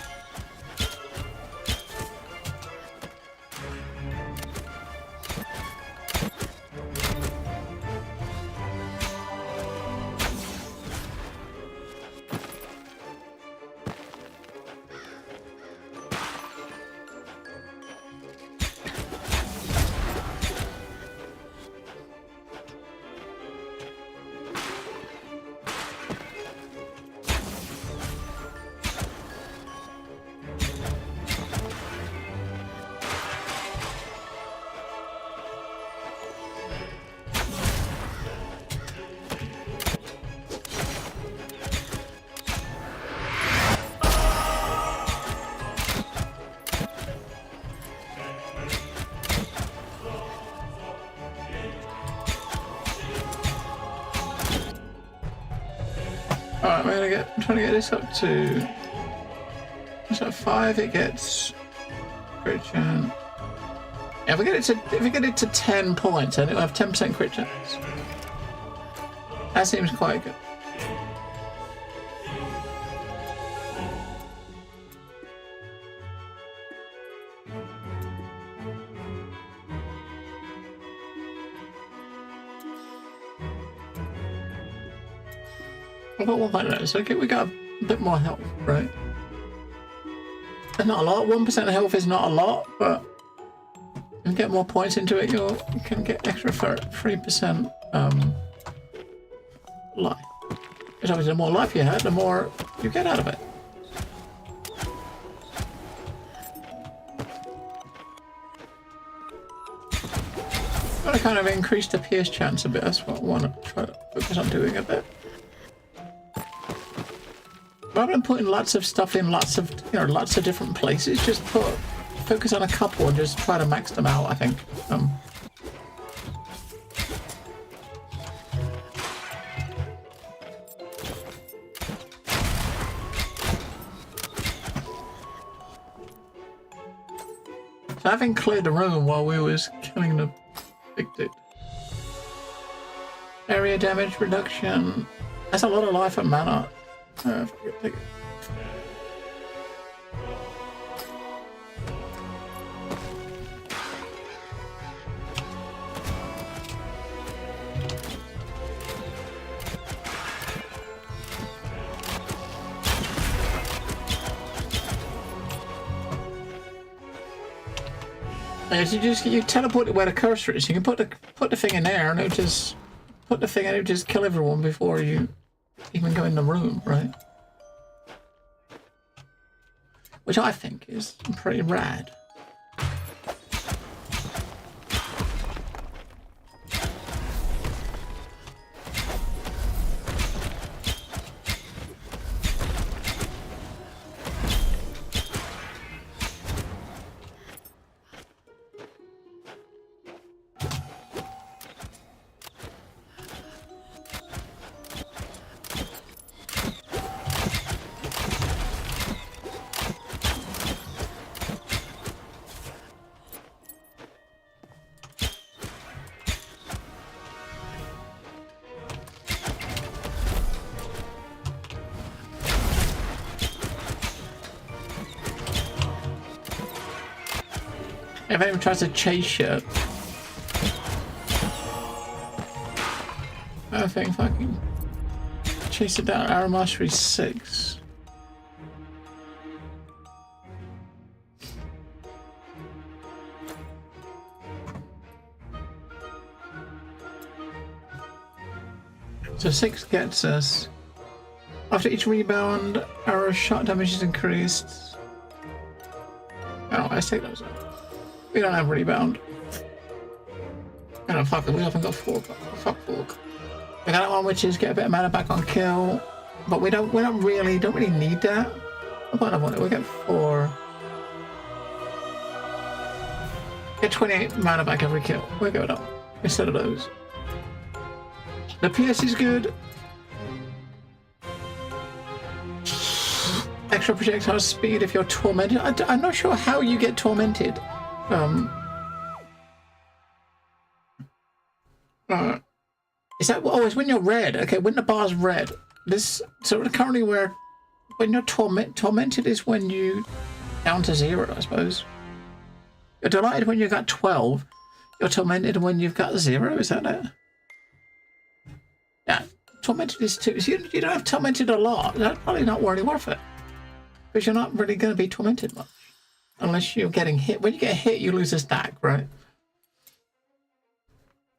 Alright, I'm trying to get this up to... It's at 5, it gets... crit chance. Yeah, if we get it to 10 points, then it'll have 10% crit chance. That seems quite good. I've got 100, so okay, we got a bit more health, right? It's not a lot. 1% health is not a lot, but you get more points into it, you can get extra 3% life. Because obviously the more life you have, the more you get out of it. Got to kind of increase the pierce chance a bit. That's what I want to try to focus on doing a bit. Rather than putting lots of stuff in lots of different places, just focus on a couple and just try to max them out, I think. So having cleared the room while we was killing the big dude. Area damage reduction. That's a lot of life and mana. If I could take it. You teleport it where the cursor is. You can put the thing in there, and it'll just kill everyone before you even go in the room, right? Which I think is pretty rad. If anyone tries to chase you, I think if I can chase it down, Arrow Mastery 6. So 6 gets us. After each rebound, arrow shot damage is increased. Oh, let's take those out. We don't have rebound. Oh, fuck it, we haven't got fork. Fuck fork. We got that one, which is get a bit of mana back on kill, but we don't really need that. What about one? We get 4. Get 28 mana back every kill. We'll go up instead of those. The PS is good. Extra projectile speed if you're tormented. I'm not sure how you get tormented. Is that... Oh, it's when you're red. Okay, when the bar's red, this so currently where when you're tormented is when you down to 0, I suppose. You're delighted when you've got 12. You're tormented when you've got 0. Is that it? Yeah, tormented is 2. So you don't have tormented a lot. That's probably not really worth it, because you're not really going to be tormented much unless you're getting hit. When you get hit, you lose a stack, right?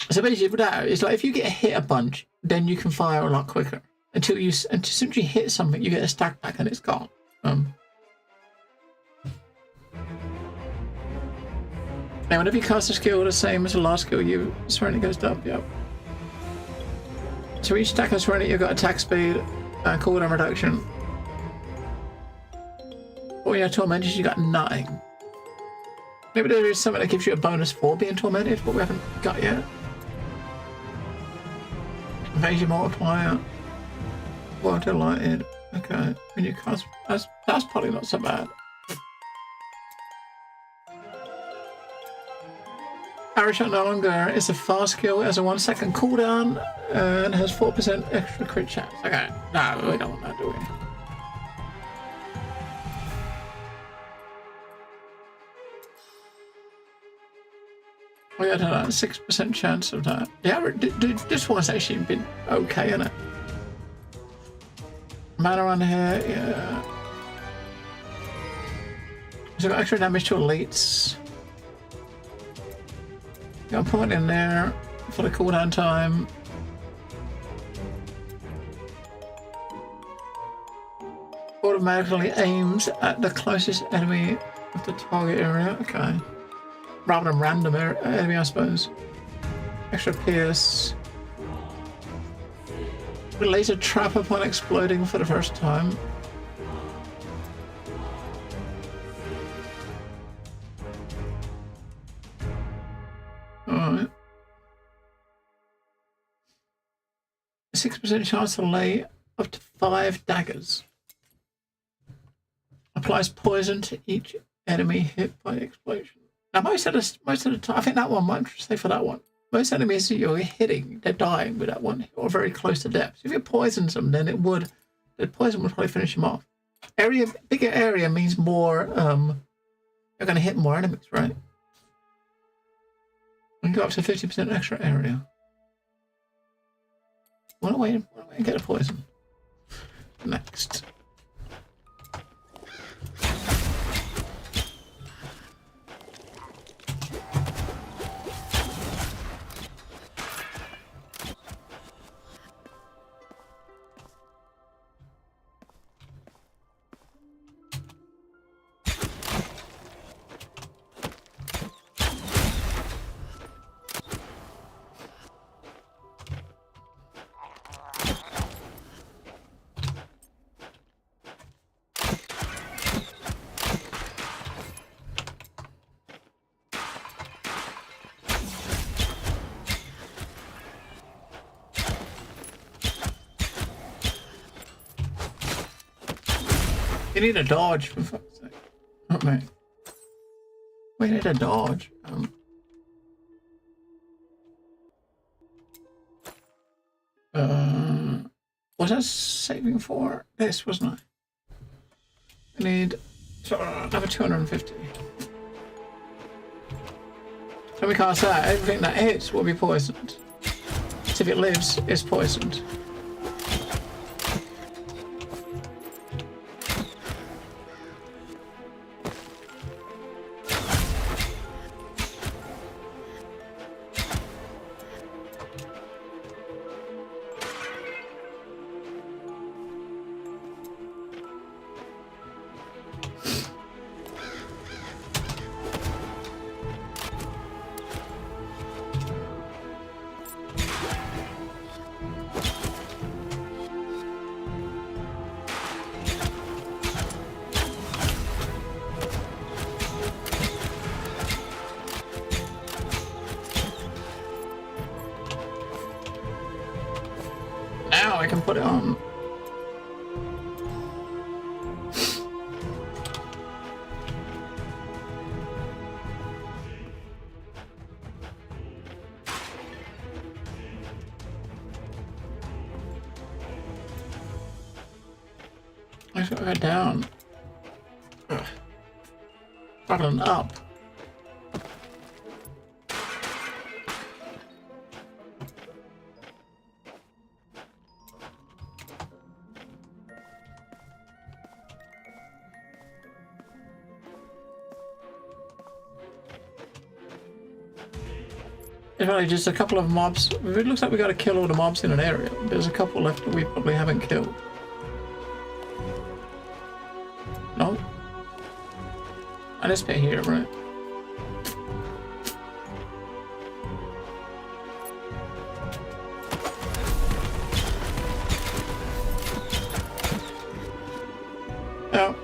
So basically, that it's like if you get hit a bunch, then you can fire a lot quicker. Until as soon as you hit something, you get a stack back and it's gone. Now, whenever you cast a skill the same as the last skill, your serenity goes up. Yep. So each stack of serenity, you've got attack speed and cooldown reduction. When you're tormented, you got nothing. Maybe there is something that gives you a bonus for being tormented, but we haven't got yet. Evasion multiplier. Well, delighted. Okay. When you cast, that's probably not so bad. Arrow shot no longer is a fast skill, has a 1-second cooldown, and has 4% extra crit chance. Okay. No, we don't want that, do we? Oh yeah, I don't know, 6% chance of that. Yeah, this one's actually been okay, isn't it? Mana on here, yeah. So got extra damage to elites. Got a point in there for the cooldown time. Automatically aims at the closest enemy of the target area. Okay. Rather than random enemy, I suppose. Extra pierce. Laser trap upon exploding for the first time. Alright. 6% chance to lay up to 5 daggers. Applies poison to each enemy hit by explosion. Now most of the time, I think that one might stay for that one. Most enemies that you're hitting, they're dying with that one, or very close to death. So if you poison them, then the poison would probably finish them off. Bigger area means more, you're going to hit more enemies, right? We can go up to 50% extra area. Why don't we get a poison? Next. You need a dodge, for fuck's sake. Oh, mate. We need a dodge. Was I saving for this, wasn't I? I need another 250. So we cast that. Everything that hits will be poisoned. So if it lives, it's poisoned. Now I can put it on. Let's go down. Button up. It's really just a couple of mobs. It looks like we got to kill all the mobs in an area. There's a couple left that we probably haven't killed. No? And this bit here, right? Oh.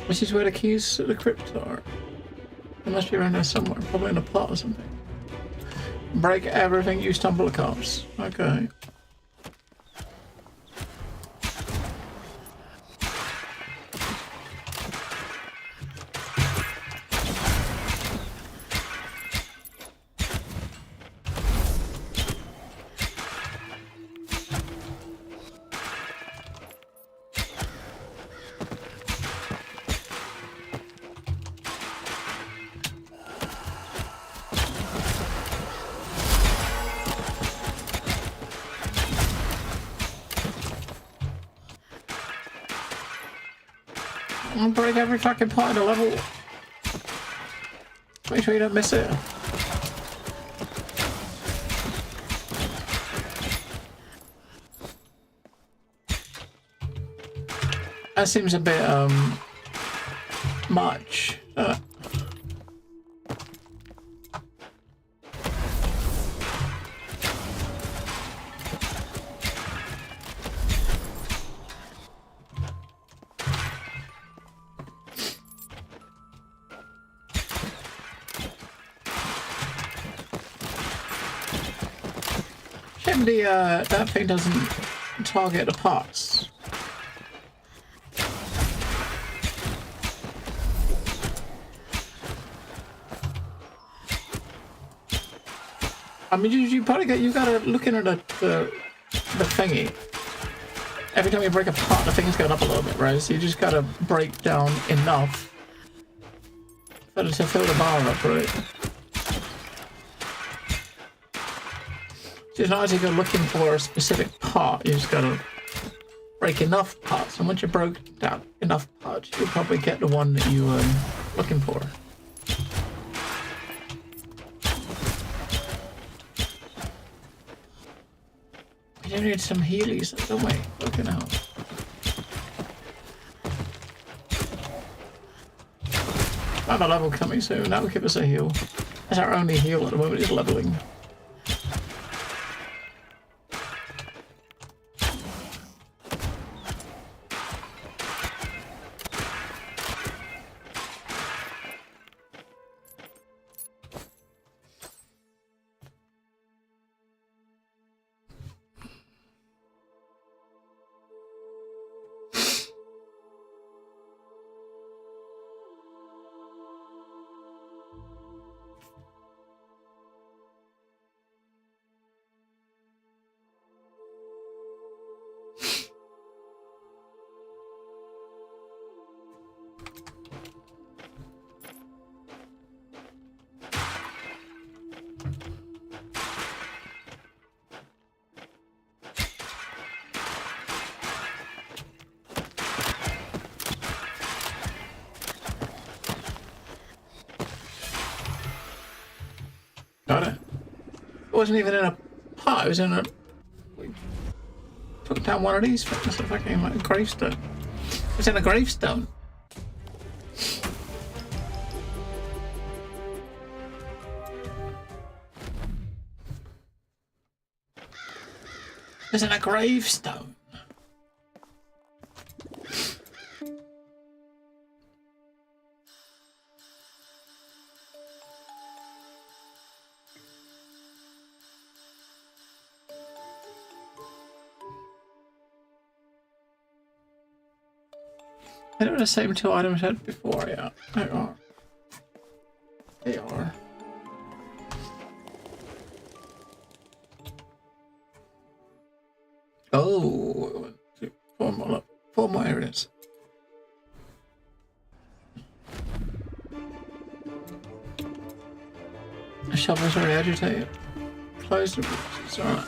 This is where the keys to the crypt are. They must be around there somewhere, probably in a plot or something. Break everything you stumble across. Okay. I'll break every fucking part of the level. Make sure you don't miss it. That seems a bit, much. That thing doesn't target the parts. I mean, you probably gotta look into the thingy. Every time you break a part, the thing's going up a little bit, right? So you just gotta break down enough for it to fill the bar up, right? So it's not as if you're looking for a specific part, you just gotta break enough parts, and once you broke down enough parts, you'll probably get the one that you were looking for. We do need some healies, don't we? Looking out. Another level coming soon, that will give us a heal. That's our only heal at the moment, is leveling. Got it. It wasn't even in a pot, it was in a... We took down one of these things, it's a fucking like gravestone. It's in a gravestone. It's in a gravestone. I don't know the same two items I had before, yeah. They are. One, two, four more areas. The shovel's already agitated. Close the bridge. It's alright.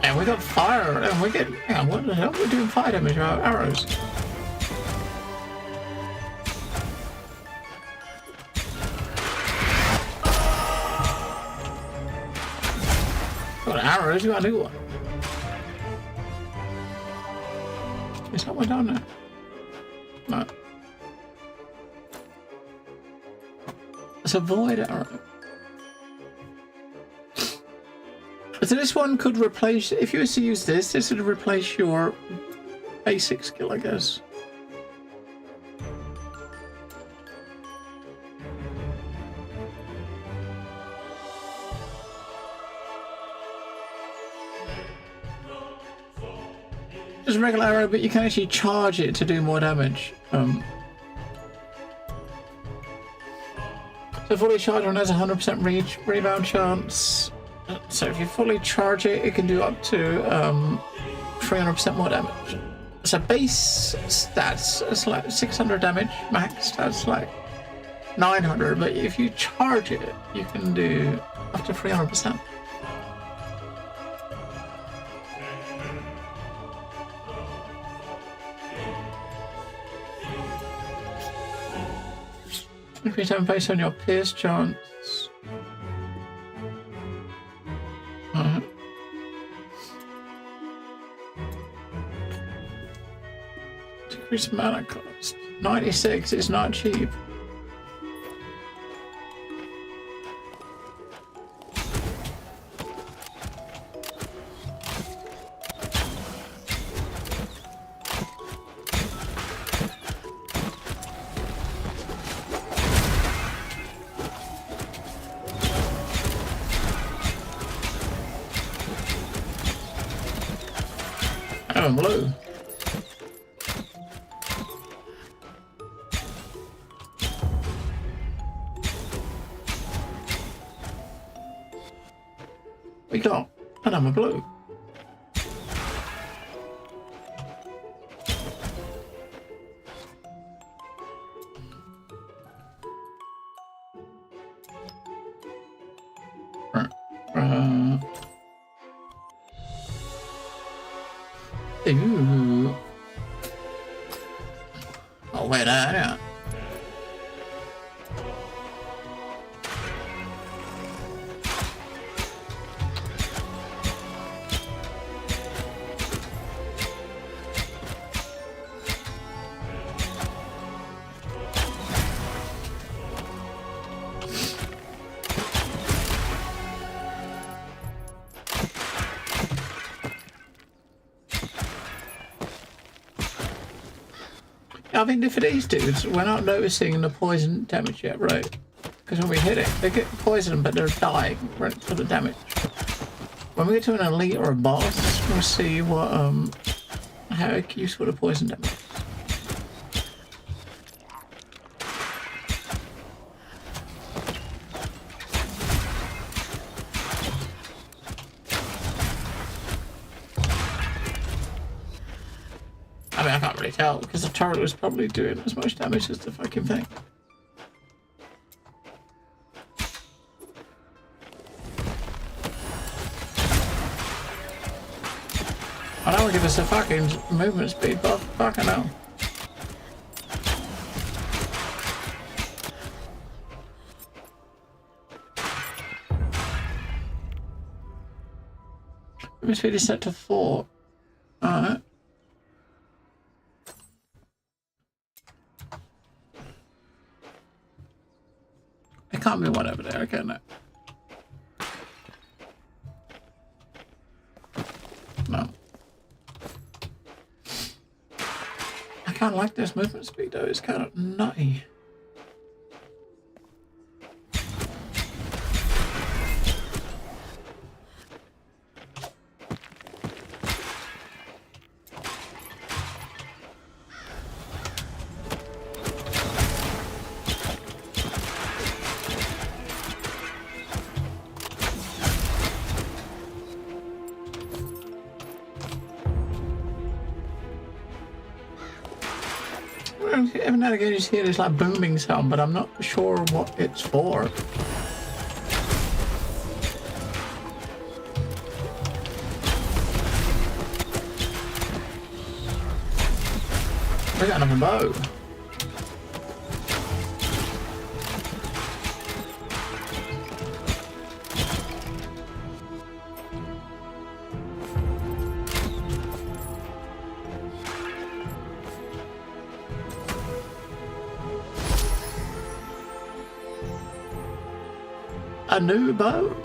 And we got fire, and we get. Hang on, what the hell? We're doing fire damage with our arrows. Got arrows, you gotta do one. Is that one down there? No. Let's avoid arrow. So this one could replace, if you were to use this would replace your basic skill, I guess. Just a regular arrow, but you can actually charge it to do more damage. So fully charged one has a 100% rebound chance. So if you fully charge it, it can do up to 300% more damage. So base stats is like 600 damage, max stats like 900, but if you charge it, you can do up to 300%. Increase damage based on your pierce chance. Decrease mana cost. 96 is not cheap. Oh, blue. We got and I'm a blue. Ooh. Oh, wait, yeah. I mean, for these dudes, we're not noticing the poison damage yet, right? Because when we hit it, they get poisoned, but they're dying right for the damage. When we get to an elite or a boss, we'll see what how useful the poison damage is. I mean, I can't really tell because the turret was probably doing as much damage as the fucking thing. I know, give us a fucking movement speed buff. Fucking hell. Movement speed is set to 4. Alright. can't be one over there, okay, no. No. I kind of like this movement speed though, it's kind of nutty. Every now and again you just hear this like booming sound, but I'm not sure what it's for. We got another bow. A new bow?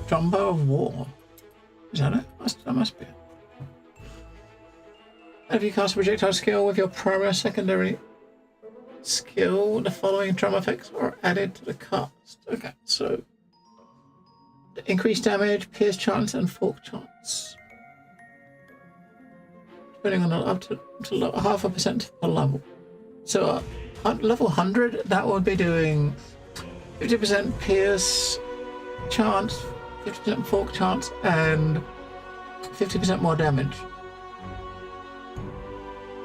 Jumbo of War. Is that it? That must be it. If you cast a projectile skill with your primary or secondary skill, the following drum effects are added to the cast. Okay, so increased damage, pierce chance, and fork chance. Depending on the up to 0.5% per level. So level 100, that would be doing 50% pierce chance, 50% fork chance, and 50% more damage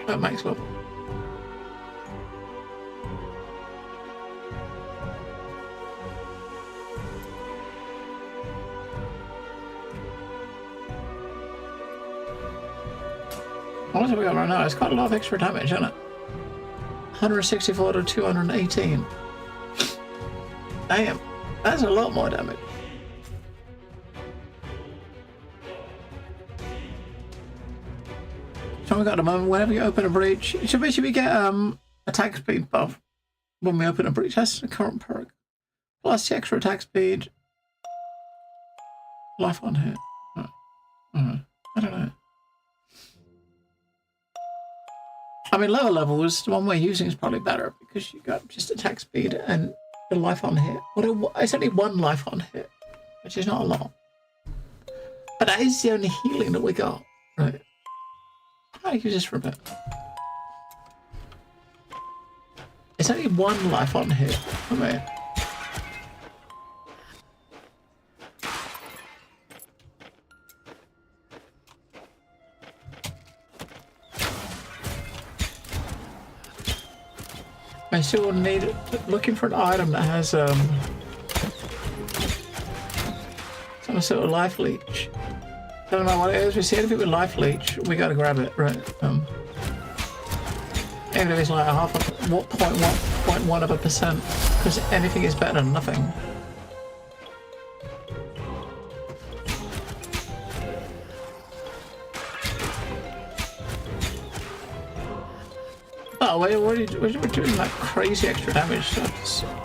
at max level. What have we got right now? It's quite a lot of extra damage, isn't it? 164 to 218. Damn, that's a lot more damage. So we got at the moment, whenever you open a breach, so basically we get attack speed buff when we open a breach. That's the current perk. Plus the extra attack speed. Life on hit. I don't know. I mean, lower levels, the one we're using is probably better because you got just attack speed and the life on hit. It's only one life on hit, which is not a lot. But that is the only healing that we got. Right. I'll use this for a bit. It's only one life on hit. I mean, I still need looking for an item that has some sort of life leech. Don't know what it is. We see anything with life leech, we gotta grab it, right? Even if it's like a 0.1%, because anything is better than nothing. Oh, wait, we're doing like crazy extra damage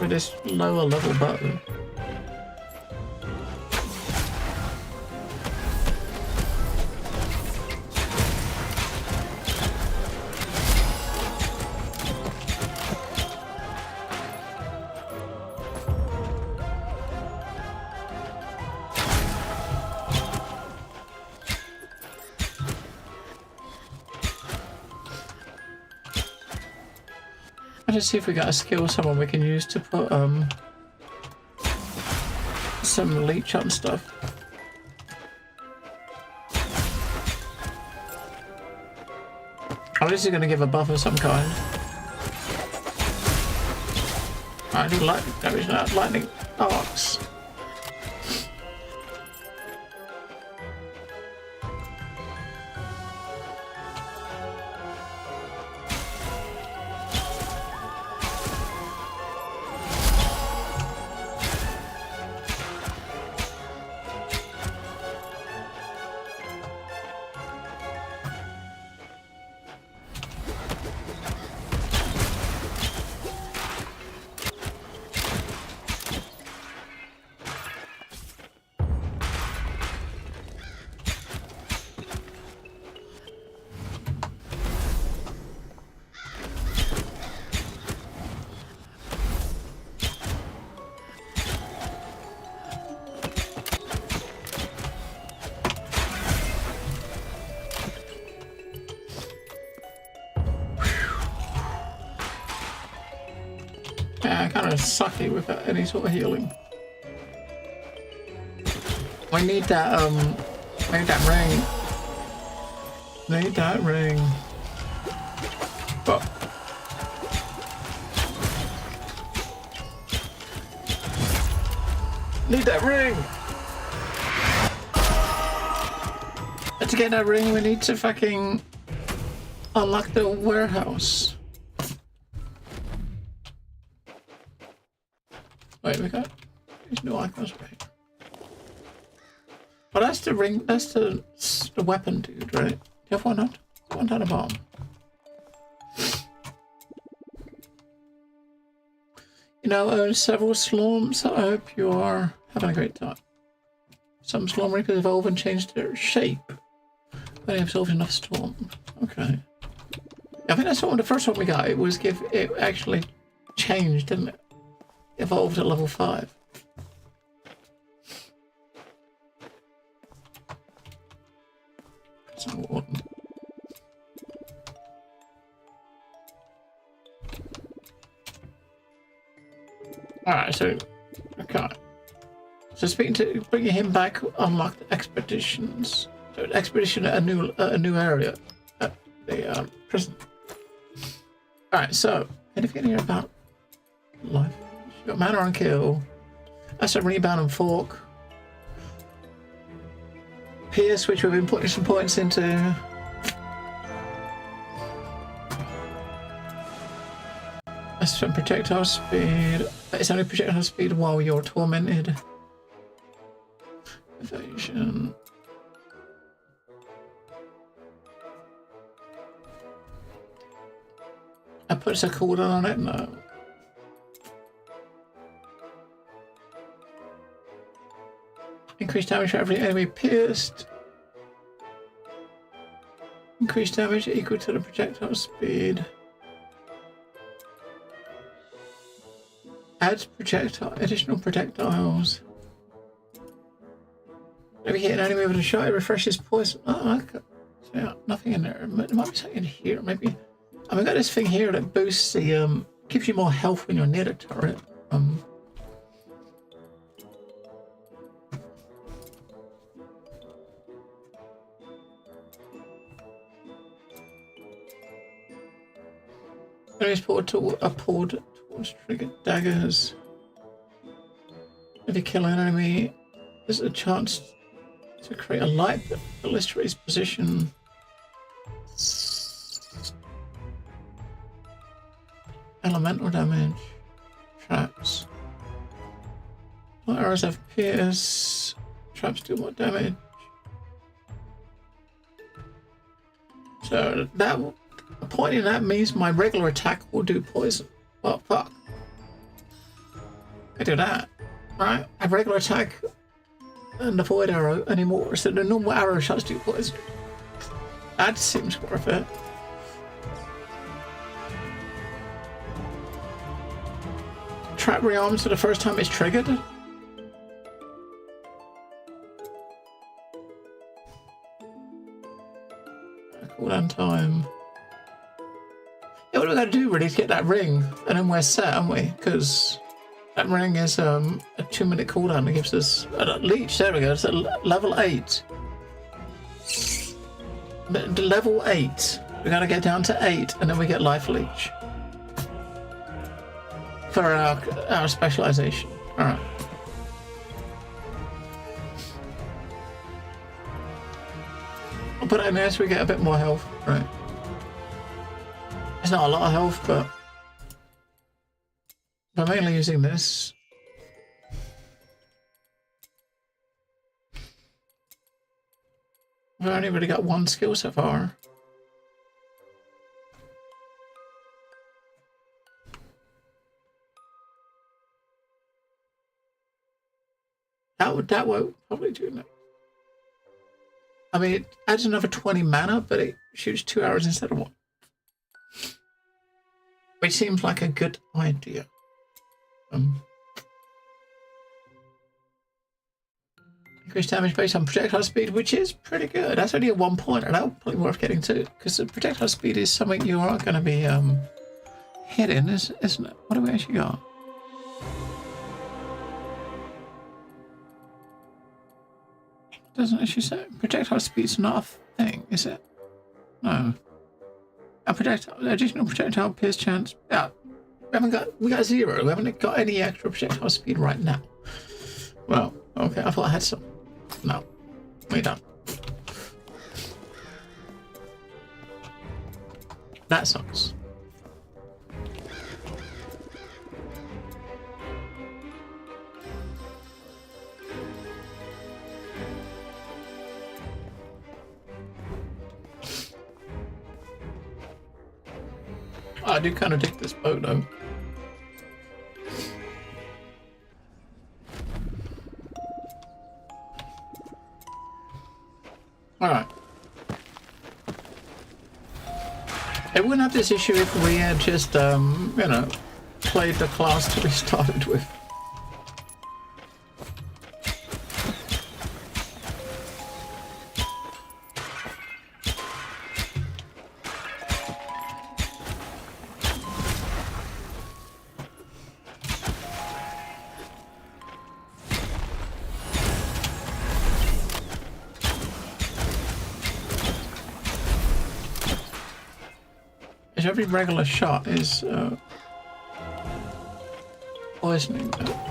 with this lower level bow. Let's see if we got a skill someone we can use to put some leech on stuff. Oh, this is going to give a buff of some kind. I do lightning damage now. Lightning arcs. Yeah, kind of sucky without any sort of healing. We need that, ring. Need that ring. But need that ring. And to get that ring, we need to fucking unlock the warehouse. Wait, we got these new icons right. But that's the ring. That's the weapon, dude, right? The other one not. The one down the bottom. You know, several slorms. I hope you are having a great time. Some slorm reapers evolve and change their shape when they absorb enough storm. Okay. I think that's what the first one we got. It was it actually changed, didn't it? Evolved at level 5. That's important. Alright, so okay. So speaking to bringing him back, unlocked expeditions. So an expedition at a new area at the prison. Alright, so anything here about life? You got mana on kill. That's a rebound and fork. Pierce, which we've been putting some points into. That's some projectile speed. It's only projectile speed while you're tormented. Evasion. I put a cooldown on it? No. Increased damage for every enemy pierced. Increased damage equal to the projectile speed. Adds additional projectiles. Maybe hit an enemy with a shot, it refreshes poison. Oh, okay. So yeah, nothing in there. There might be something in here, maybe. I mean, I got this thing here that boosts the, gives you more health when you're near the turret. Enemies pulled towards triggered daggers. If you kill an enemy, there's a chance to create a light that illustrates position. Elemental damage. Traps. Light arrows have pierce. Traps do more damage. So that pointing that means my regular attack will do poison. Well, fuck. I do that, right? I have regular attack and the void arrow anymore, so the normal arrow shots do poison. That seems worth it. Trap rearms for the first time it's triggered. Cooldown time. Yeah, what do we gotta do really to get that ring? And then we're set, aren't we? Because that ring is a 2-minute cooldown. It gives us a leech. There we go. It's at level 8. Level 8. We gotta get down to 8, and then we get life leech for our specialization. All right. I'll put it in there so we get a bit more health. Right. It's not a lot of health, but I'm mainly using this. I've only really got one skill so far. That won't probably do next. I mean, it adds another 20 mana, but it shoots 2 arrows instead of 1. Which seems like a good idea. Increased damage based on projectile speed, which is pretty good. That's only a 1 pointer. That's probably worth getting to, because the projectile speed is something you are going to be hidden, isn't it? What do we actually got? Doesn't actually say projectile speed's not a thing, is it? No. Additional projectile pierce chance. Yeah, we got 0. We haven't got any extra projectile speed right now. Well, okay. I thought I had some. No, we don't. That sucks. I do kind of dig this boat though. Alright. It wouldn't have this issue if we had just, you know, played the class to be started with. Every regular shot is poisoning though.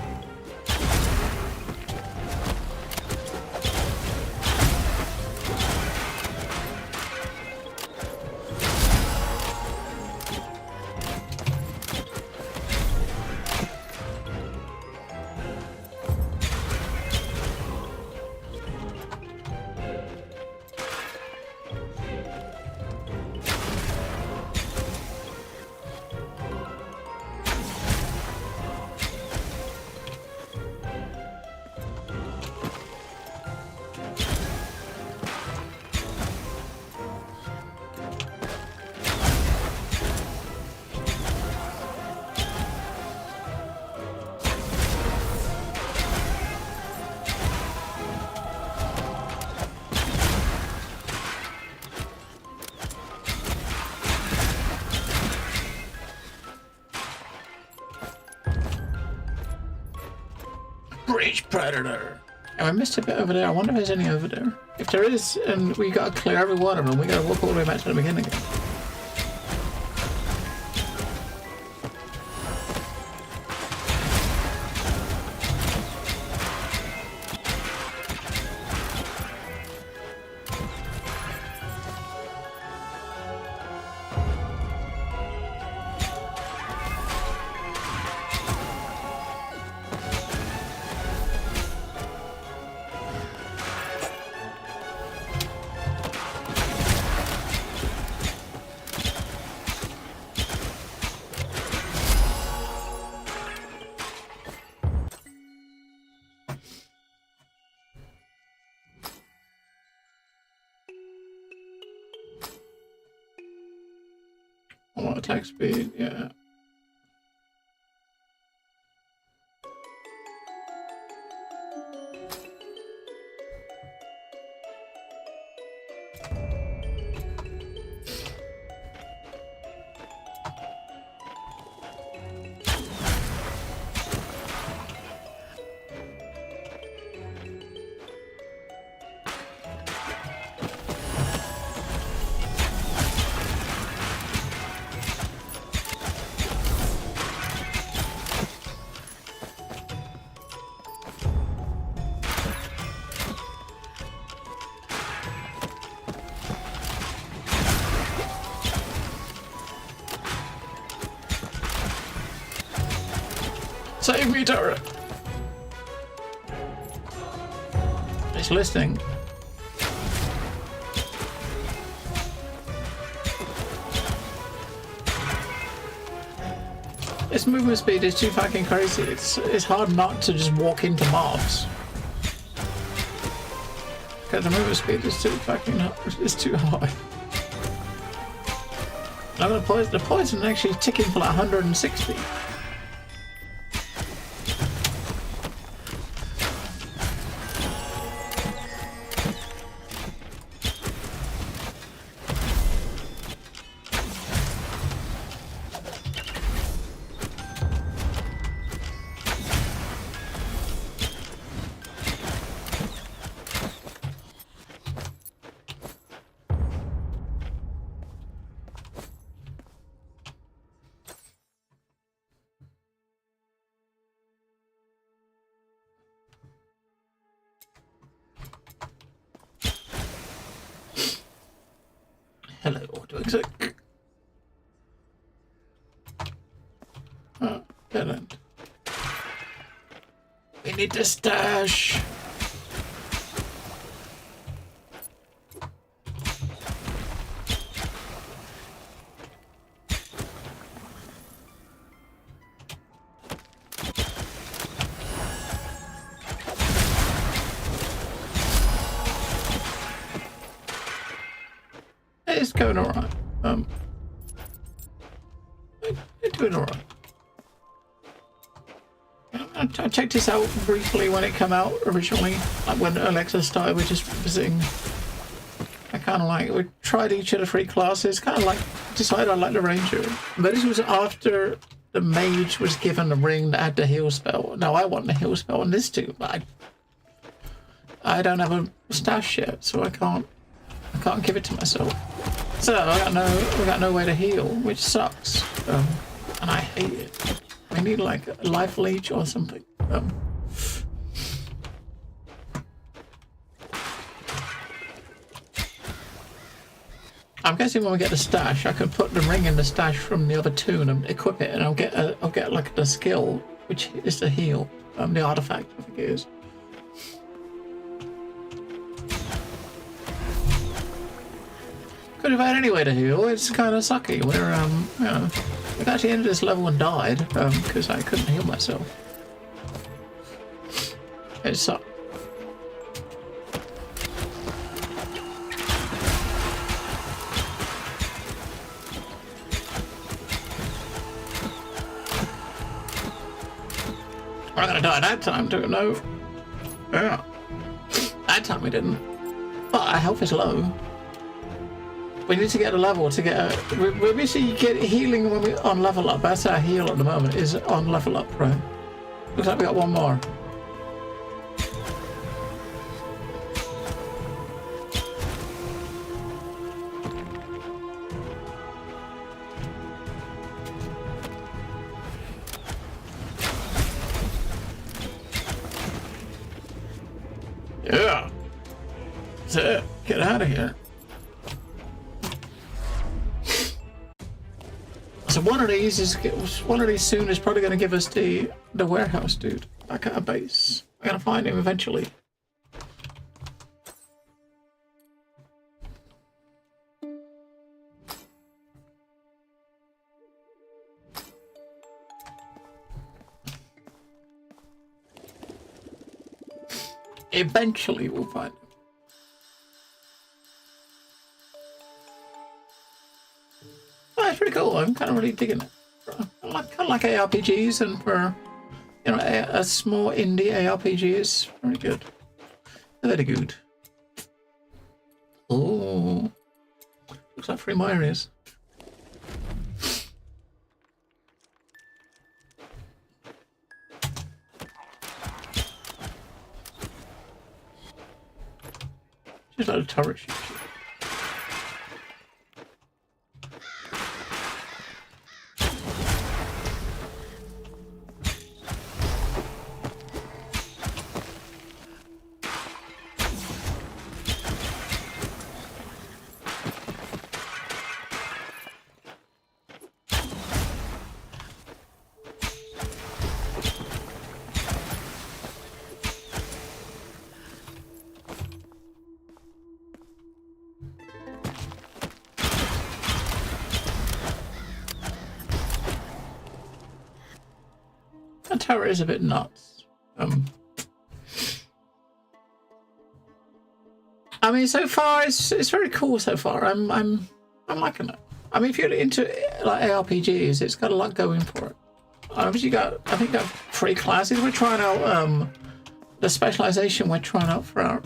Breach predator. And I missed a bit over there. I wonder if there's any over there. If there is, and we gotta clear every one of them, we gotta walk all the way back to the beginning again. Attack speed, yeah. Save me, turret! It's listening. Its movement speed is too fucking crazy. It's hard not to just walk into mobs. Because the movement speed is too fucking it's too high. Now the poison actually ticking for like 160. doing sick. Oh, dead end. We need to stash. It's going alright. It's doing alright. I checked this out briefly when it came out originally, like when Alexa started. We're just visiting. I kind of like, we tried each of the 3 classes, kind of like decided I like the Ranger. But this was after the Mage was given the ring that had the heal spell. Now I want the heal spell on this too, but I don't have a stash yet, so I can't give it to myself. So I got no way to heal, which sucks, and I hate it. I need like a life leech or something. I'm guessing when we get the stash, I can put the ring in the stash from the other 2 and equip it, and I'll get like the skill, which is the heal, the artifact, I think it is. Could have had any way to heal. It's kind of sucky. We're you know, we actually ended this level and died because I couldn't heal myself. It sucked. We're not gonna die that time, do we? No. Yeah. That time we didn't. But our health is low. We need to get a level to get a... We basically get healing when we on level up. That's our heal at the moment, is on level up, right? Looks like we got 1 more. Yeah. That's it. Get out of here. So one of these soon is probably going to give us the warehouse dude back at our base. I'm going to find him eventually. Eventually we'll find him. Oh, it's pretty cool. I'm kind of really digging it. I kind of like ARPGs, and for, you know, a small indie ARPG is very good. Very good. Oh, looks like 3 more areas. Just like a turret shoot. That tower is a bit nuts. I mean, so far it's very cool so far. I'm liking it. I mean, if you're into like ARPGs, it's got a lot going for it. Obviously, got 3 classes. We're trying out the specialization we're trying out for our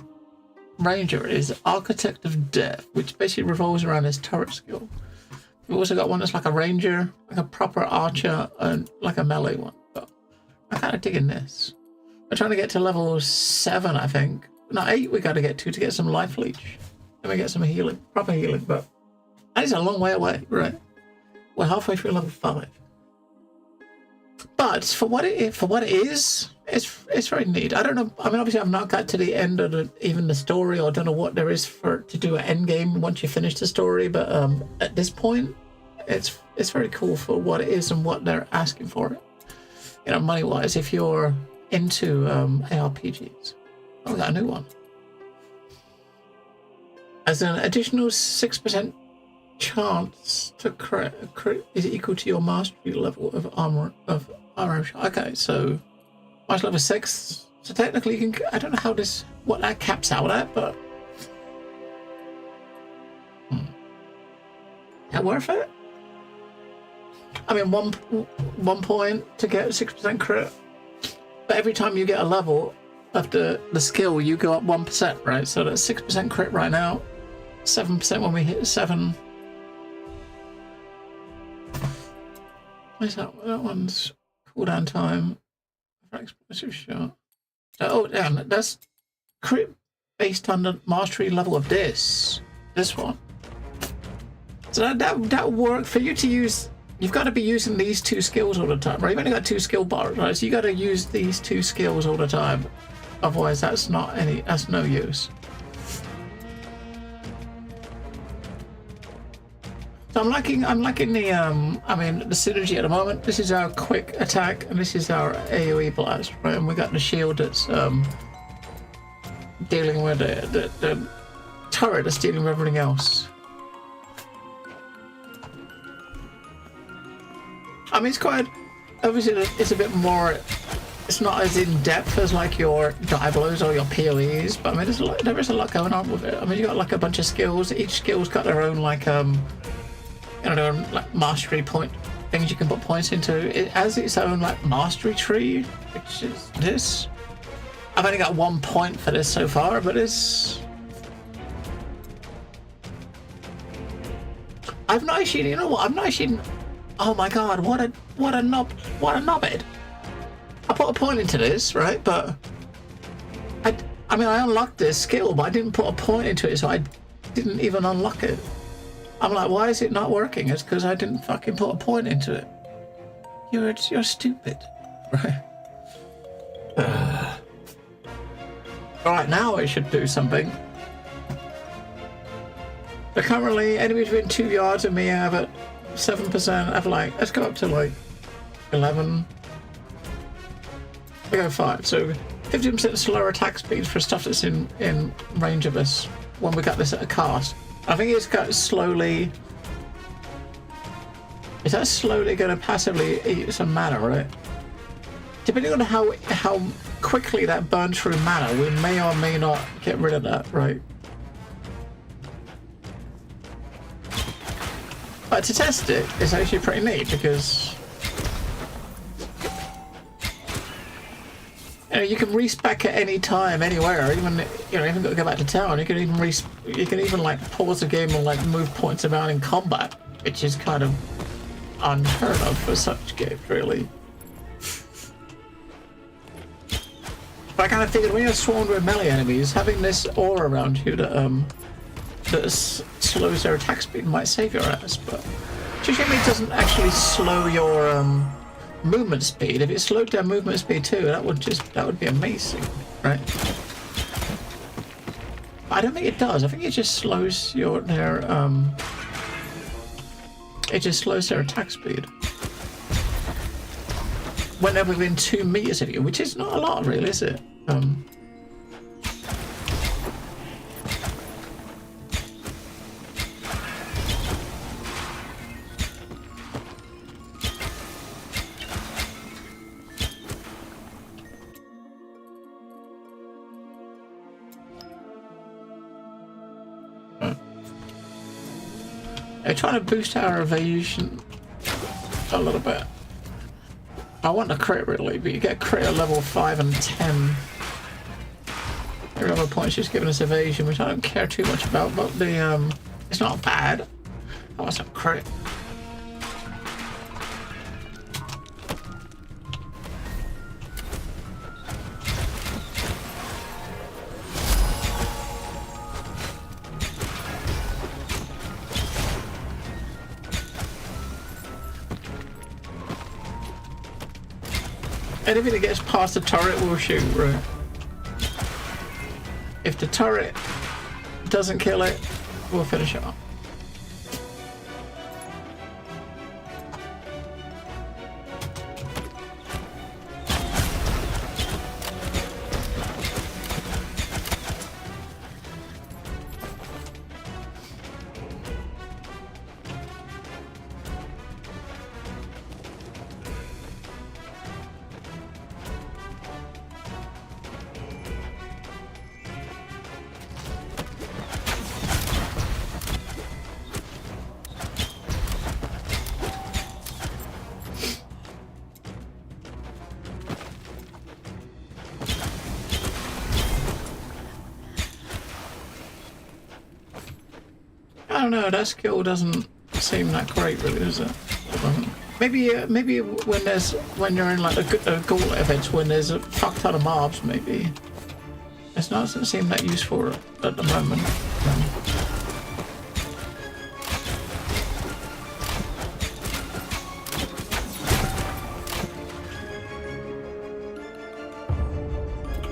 Ranger is Architect of Death, which basically revolves around his turret skill. We've also got one that's like a Ranger, like a proper archer, and like a melee one. But I'm kind of digging this. We're trying to get to level 7, I think. No, 8 we got to get to get some life leech. Then we get some healing, proper healing, but that is a long way away, right? We're halfway through level 5. But But for what it is, it's very neat. I don't know. I mean, obviously, I've not got to the end of even the story, or I don't know what there is to do at end game once you finish the story. But at this point, it's very cool for what it is and what they're asking for. You know, money wise, if you're into ARPGs. Oh, we got a new one. As an additional 6% chance to crit is equal to your mastery level of armor Okay, so mastery level 6. So technically, you can. I don't know what that caps out at, but that worth it? I mean, one point to get 6% crit, but every time you get a level of the skill, you go up 1%, right? So that's 6% crit right now, 7% when we hit 7. Where's that? That one's cooldown time for explosive shot. Oh, damn, that's crit based on the mastery level of this one. So that work for you to use. You've got to be using these 2 skills all the time, right? You've only got 2 skill bars, right? So you got to use these 2 skills all the time. Otherwise, that's no use. So I'm liking the the synergy at the moment. This is our quick attack, and this is our AoE blast, right? And we got the shield that's dealing with the turret that's dealing with everything else. I mean, it's quite, obviously it's a bit more, it's not as in-depth as like your Diablos or your PoEs, but I mean, there is a lot going on with it. I mean, you got like a bunch of skills. Each skill's got their own like, their own like mastery point, things you can put points into. It has its own like mastery tree, which is this. I've only got 1 point for this so far, but I've not actually, you know what, I've not actually. Oh my god, what a knobhead. I put a point into this, right? But I mean I unlocked this skill, but I didn't put a point into it, so I didn't even unlock it. I'm like, why is it not working? It's because I didn't fucking put a point into it. You're stupid. Right. Alright, now it should do something. But currently enemies within 2 yards of me have it 7%. I've like, let's go up to like 11. We go 5. So 50% slower attack speed for stuff that's in range of us when we got this at a cast. I think it's got slowly. Is that slowly going to passively eat some mana, right? Depending on how quickly that burns through mana, we may or may not get rid of that, right? But to test it, it's actually pretty neat because you can respec at any time, anywhere. Even even got to go back to town. You can even like pause the game and like move points around in combat, which is kind of unheard of for such games, really. But I kind of figured when you're swarmed with melee enemies, having this aura around you that slows their attack speed might save your ass, but usually it doesn't actually slow your movement speed. If it slowed down movement speed too, that would be amazing, right? But I don't think it does. I think it just slows their attack speed when they're within 2 meters of you, which is not a lot, really, is it? They're trying to boost our evasion a little bit. I want a crit really, but you get crit at level 5 and 10. Every other point's just giving us evasion, which I don't care too much about, but it's not bad. I want some crit. Anything that gets past the turret will shoot, right? If the turret doesn't kill it, we'll finish it off. I don't know, that skill doesn't seem that great really, does it? Maybe when you're in like a gauntlet events when there's a fuck ton of mobs, maybe. It doesn't seem that useful at the moment.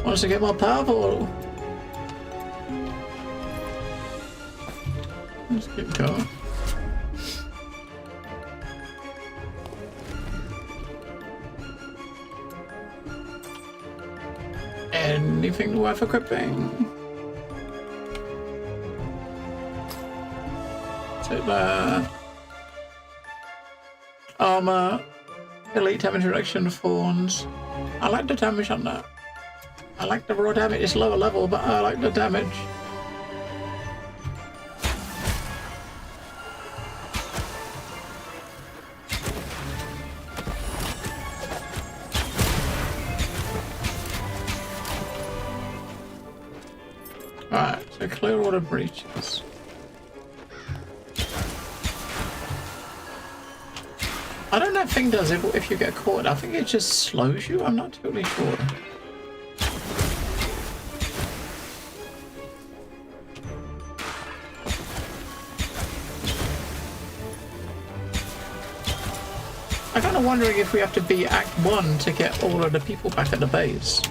Wants to get more powerful. Let's get going. Anything worth equipping? Take that. Armor. Elite damage reduction fawns. I like the damage on that. I like the raw damage. It's lower level, but I like the damage. Alright, so clear all the breaches. I don't know if thing does it if you get caught. I think it just slows you. I'm not totally sure. I'm kind of wondering if we have to be Act 1 to get all of the people back at the base.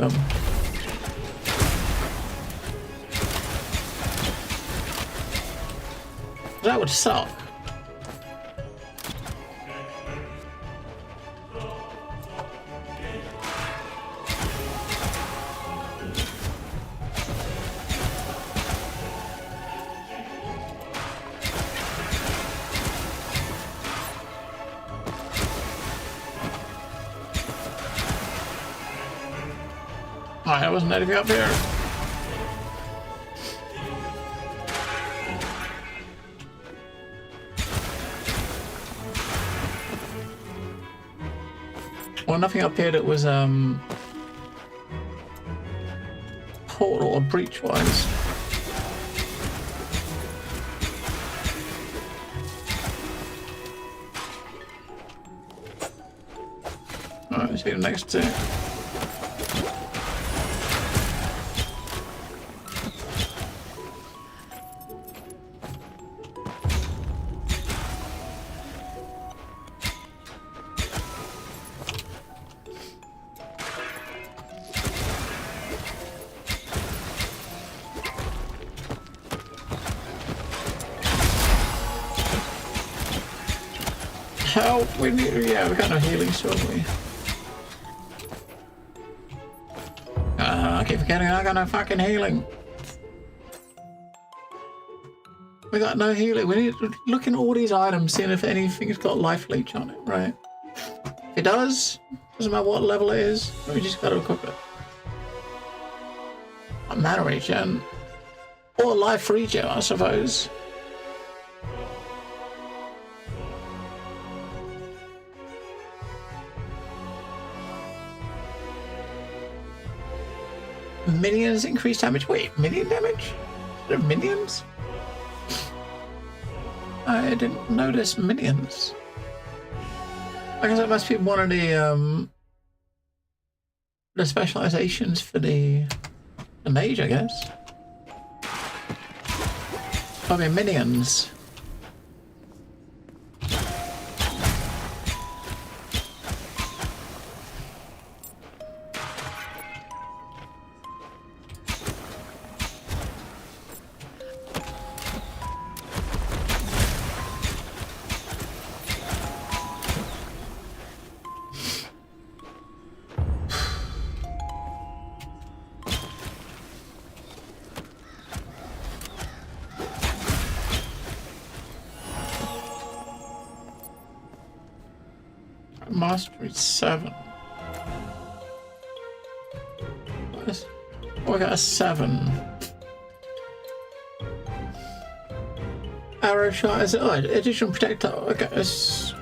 That would suck. I wasn't anything up here. Well, nothing up here that was portal or breach wise. Alright, let's see the next two. Help, we need, yeah, we got no healing, so we. I keep forgetting I got no fucking healing. We got no healing. We need to look in all these items, seeing if anything's got life leech on it, right? If it does, doesn't matter what level it is, we just gotta equip it. Mana regen. Or life regen, I suppose. Minions increase damage. Wait, minion damage? Are there minions? I didn't notice minions. I guess that must be one of the specializations for the mage, I guess. Probably minions. Mastery 7. We got a 7. Arrow shot is additional projectile. Okay,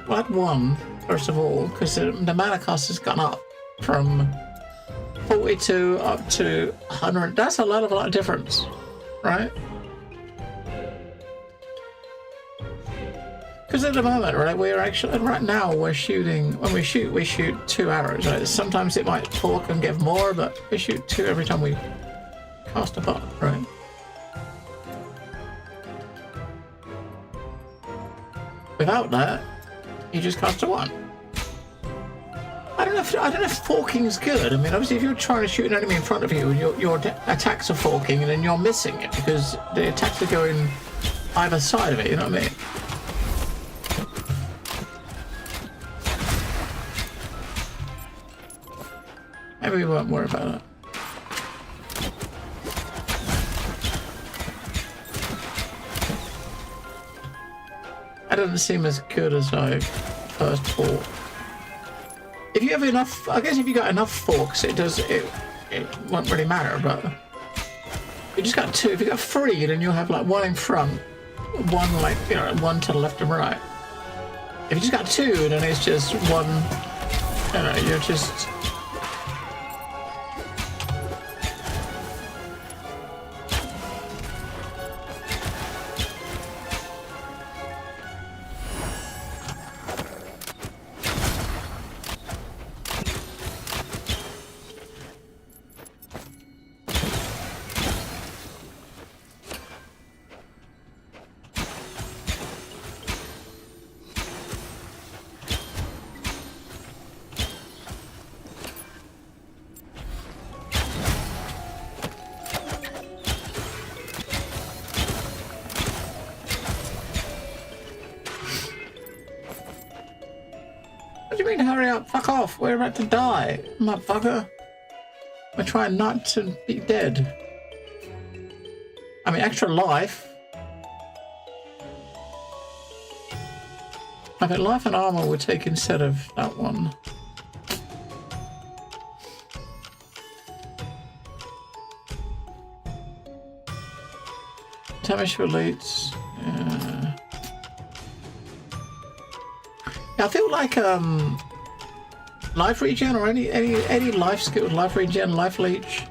we'll add 1 first of all, because the mana cost has gone up from 42 up to 100. That's a lot of difference, right? Because at the moment, right, right now we're shooting, when we shoot 2 arrows, right? Sometimes it might fork and give more, but we shoot 2 every time we cast a bot, right? Without that, you just cast a 1. I don't know if forking's good. I mean, obviously if you're trying to shoot an enemy in front of you and your attacks are forking and then you're missing it because the attacks are going either side of it, you know what I mean? Maybe we won't worry about that. That doesn't seem as good as I first thought. If you have enough, I guess if you got enough forks, it won't really matter, but you just got 2. If you got 3, then you'll have like 1 in front, 1 like, you know, 1 to the left and right. If you just got 2, then it's just 1, you know, you're just... What do you mean, hurry up? Fuck off. We're about to die, motherfucker. We're trying not to be dead. I mean, extra life. I bet life and armor would take instead of that one. Damage relates. I feel like life regen or any life skills, life regen, life leech.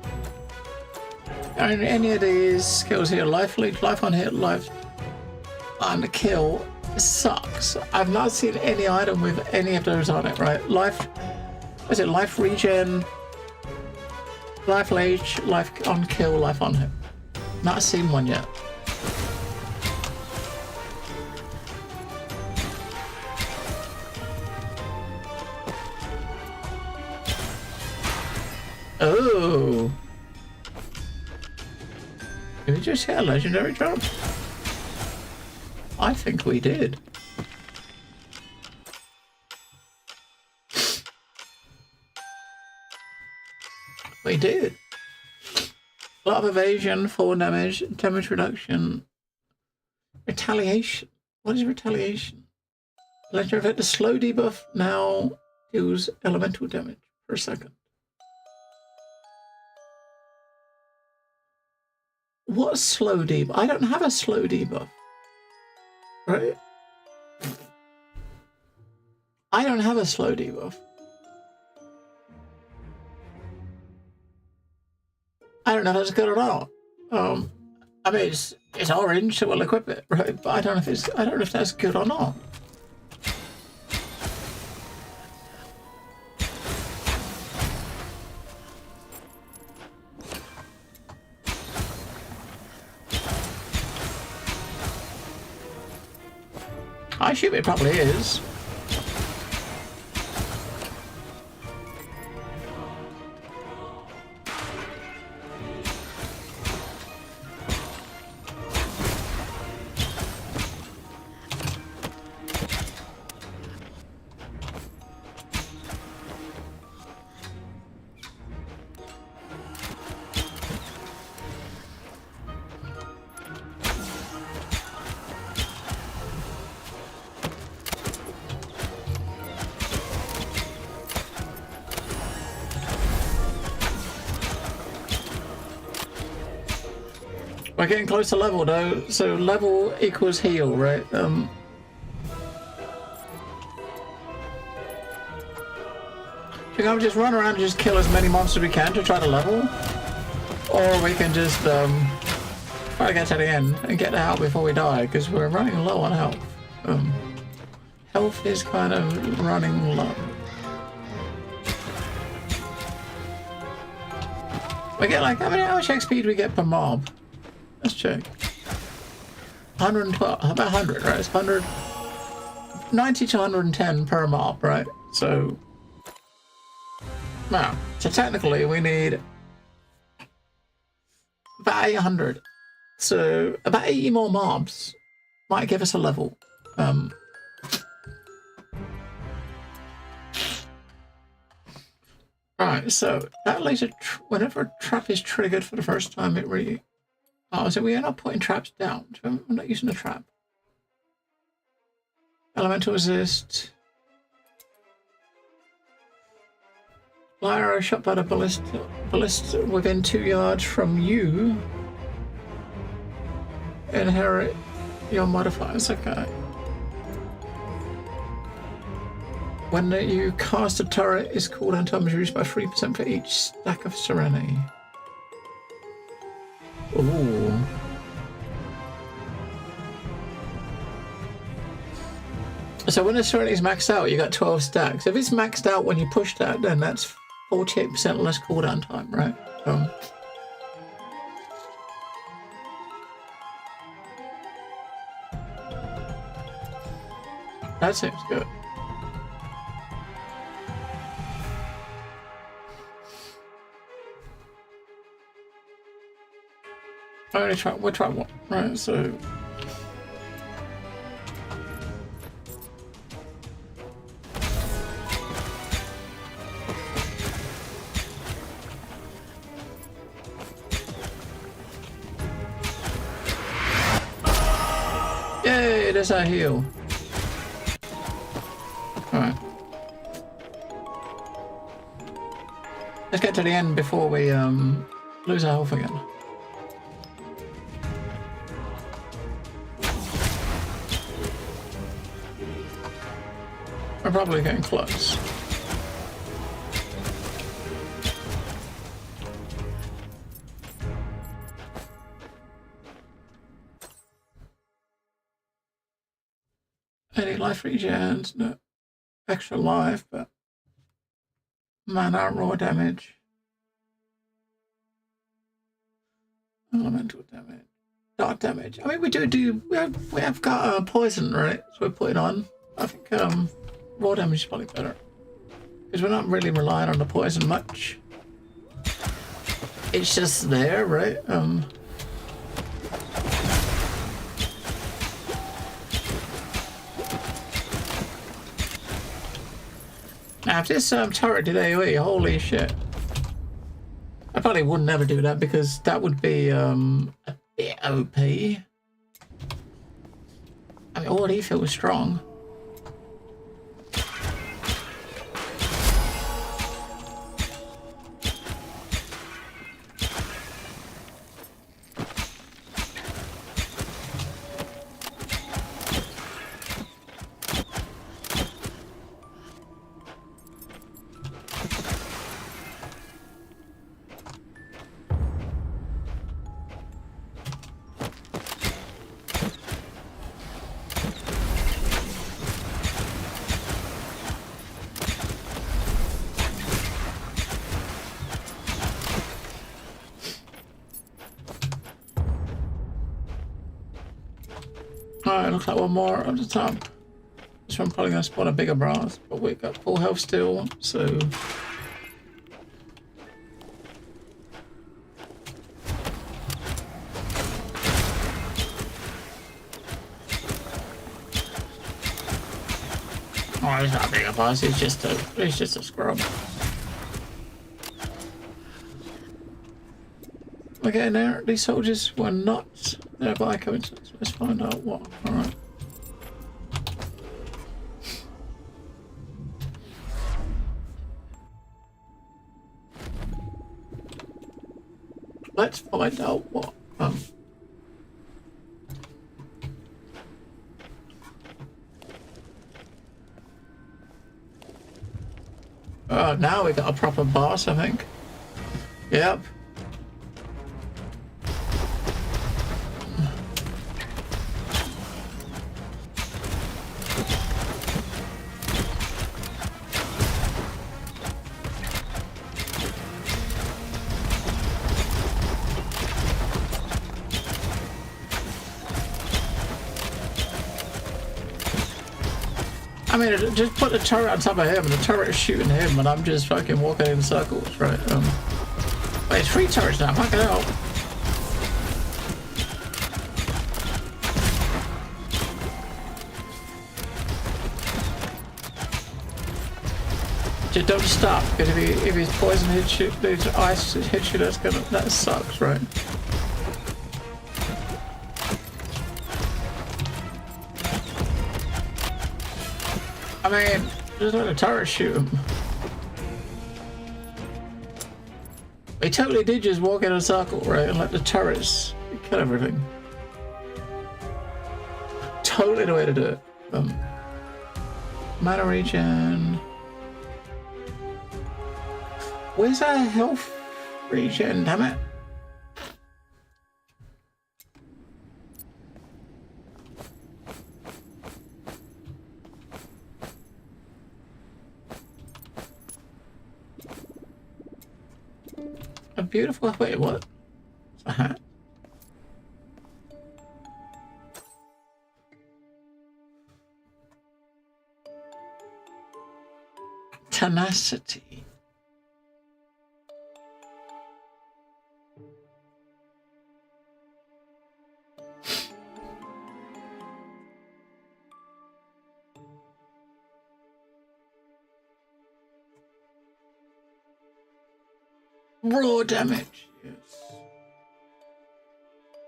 Any of these skills here, life leech, life on hit, life on the kill, sucks. I've not seen any item with any of those on it, right? Life, is it life regen, life leech, life on kill, life on hit? Not seen one yet. Oh, did we just hit a legendary drop? I think we did. We did. A lot of evasion, 4 damage, damage reduction, retaliation. What is retaliation? Legendary effect, the slow debuff now deals elemental damage per second. What slow debuff? I don't have a slow debuff. Right? I don't have a slow debuff. I don't know if that's good or not. I mean it's orange, so we'll equip it, right? But I don't know if that's good or not. I assume it probably is. We're getting close to level though, so level equals heal, right? We can just run around and just kill as many monsters as we can to try to level. Or we can just try to get to the end and get out before we die, because we're running low on health. Health is kind of running low. We get like, how much XP do we get per mob? Let's check. 112, about 100, right? It's 100, 90 to 110 per mob, right? So, now, so technically we need about 800. So, about 80 more mobs might give us a level. Right, so that laser, whenever a trap is triggered for the first time, it really... Oh, so we are not putting traps down. So I'm not using a trap. Elemental resist. Fly arrow shot by the ballista within 2 yards from you. Inherit your modifiers, okay. When you cast a turret, its cooldown time is reduced by 3% for each stack of Serenity. Ooh. So when the Serenity is maxed out, you got 12 stacks. If it's maxed out when you push that, then that's 48% less cooldown time, right? That seems good. We'll try one, right? So, yay! That's our heal. All right. Let's get to the end before we lose our health again. We're probably getting close. Any life regens, no extra life, but mana, raw damage, elemental damage, dark damage. I mean, we have got poison, right? So we're putting on. I think raw damage is probably better because we're not really relying on the poison much. It's just there, right? Now, if this turret did AoE, holy shit! I probably would never do that because that would be a bit OP. I mean, already feels strong. Alright, looks like one more at the top. This one probably gonna spawn a bigger brass, but we've got full health still, so. Oh, it's not a bigger boss, it's just a scrub. We're getting there. These soldiers were not there by coincidence. Let's find out what. Alright. Let's find out what. Oh, now we got a proper boss, I think. Yep. I mean, just put the turret on top of him, and the turret is shooting him, and I'm just fucking walking in circles, right? Wait, it's 3 turrets now, fucking hell. Just don't stop, because if his poison hits you, if his ice hits you, that sucks, right? I mean, just let the turret shoot him. He totally did just walk in a circle, right, and let the turrets kill everything. Totally the way to do it. Mana regen. Where's our health regen, damn it? A beautiful, wait, what? It's a hat. Tenacity. Raw damage, yes.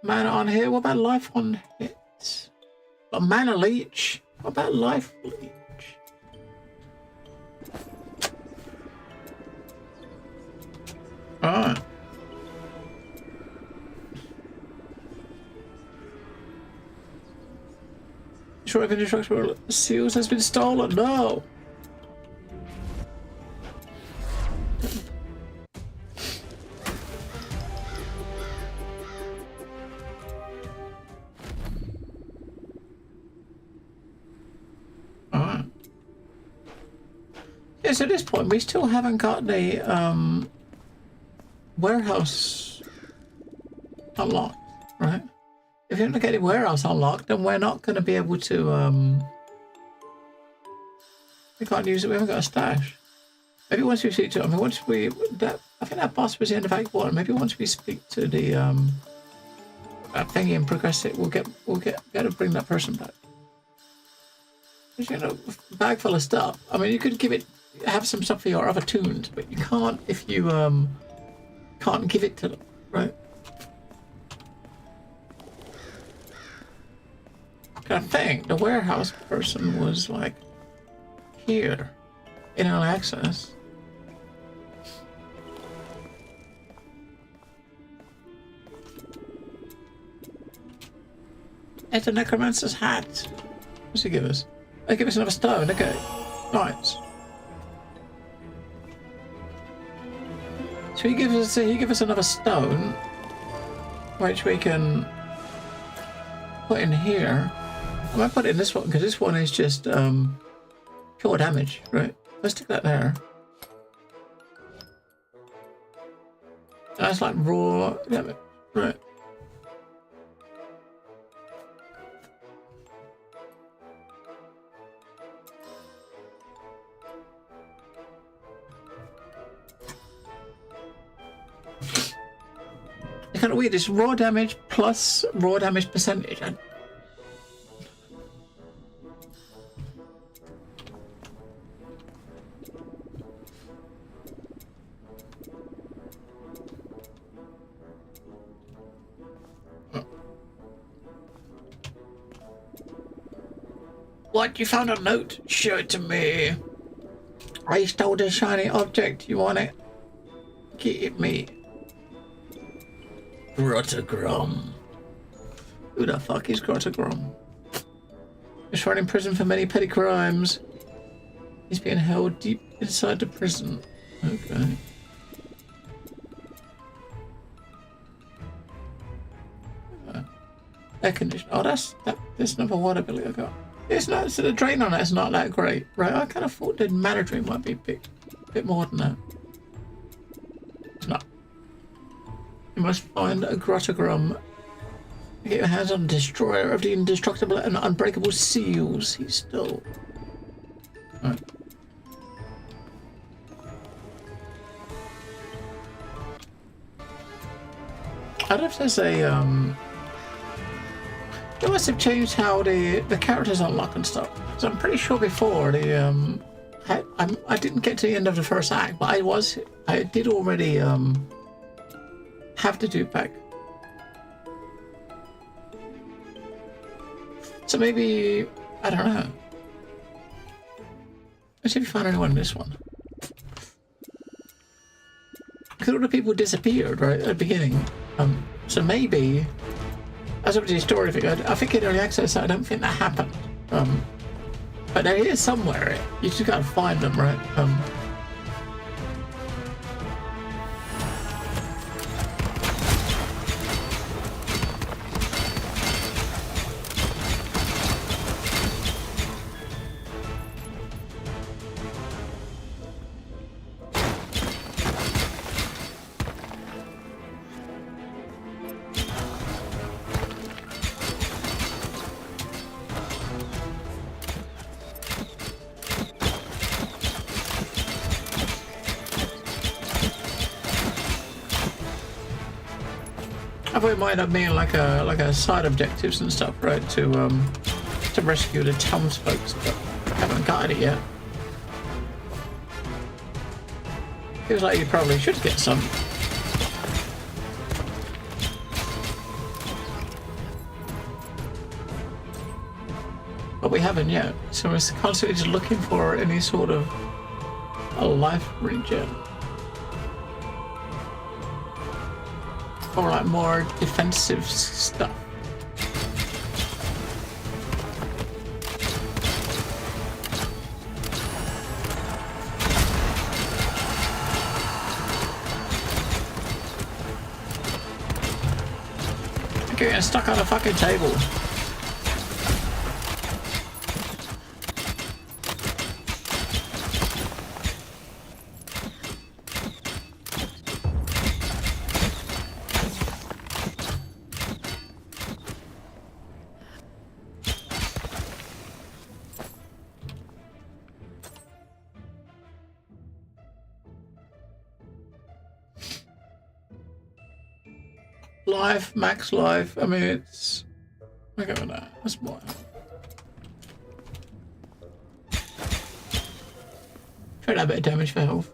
Mana on here, what about life on hits? A mana leech? What about life leech? Alright. Destroy the instructional seals has been stolen. No! Yes, at this point, we still haven't got the warehouse unlocked, right? If you don't get the warehouse unlocked, then we're not going to be able to, we can't use it, we haven't got a stash. Maybe once we speak to, I mean, once we, I think that boss was the end of Act 1, maybe once we speak to the, thingy and progress it, we'll get to bring that person back. Because, you know, bag full of stuff. I mean, you could give it, have some stuff for your other tunes, but you can't if you can't give it to them, right? I think the warehouse person was like here in early access. It's a necromancer's hat. What's he give us? Oh, give us another stone. Okay, nice. So he gives us another stone, which we can put in here. I might put it in this one because this one is just pure damage, right? Let's stick that there. That's like raw damage, right? It's kind of weird. It's raw damage plus raw damage percentage. What? You found a note? Show it to me. I stole the shiny object. You want it? Give me. Grottogrom. Who the fuck is Grottogrom? Is thrown in prison for many petty crimes. He's being held deep inside the prison. Okay. Air conditioner. Oh, that's another water ability I got. It's not. So the drain on that's not that great, right? I kind of thought the mana drain might be a bit more than that. It's not. You must find a grottogram. Get your hands on the destroyer of the indestructible and unbreakable seals. He's still. Right. I don't know if there's a they must have changed how the characters unlock and stuff. So I'm pretty sure before the I didn't get to the end of the first act, but I did already have the dupe pack. So maybe I don't know. Let's see if we find anyone in this one. Because all the people disappeared right at the beginning. So maybe as of the story thing, I think in early access I don't think that happened. But there is somewhere. You just gotta find them, right? I thought it might have been like a side objectives and stuff, right? To rescue the townsfolk, but I haven't got it yet. Feels like you probably should get some. But we haven't yet, so we're constantly just looking for any sort of a life regen. Or like more defensive stuff. I'm getting stuck on a fucking table. Life, max life. I mean, it's. Look at that. That's more. Try that bit of damage for health.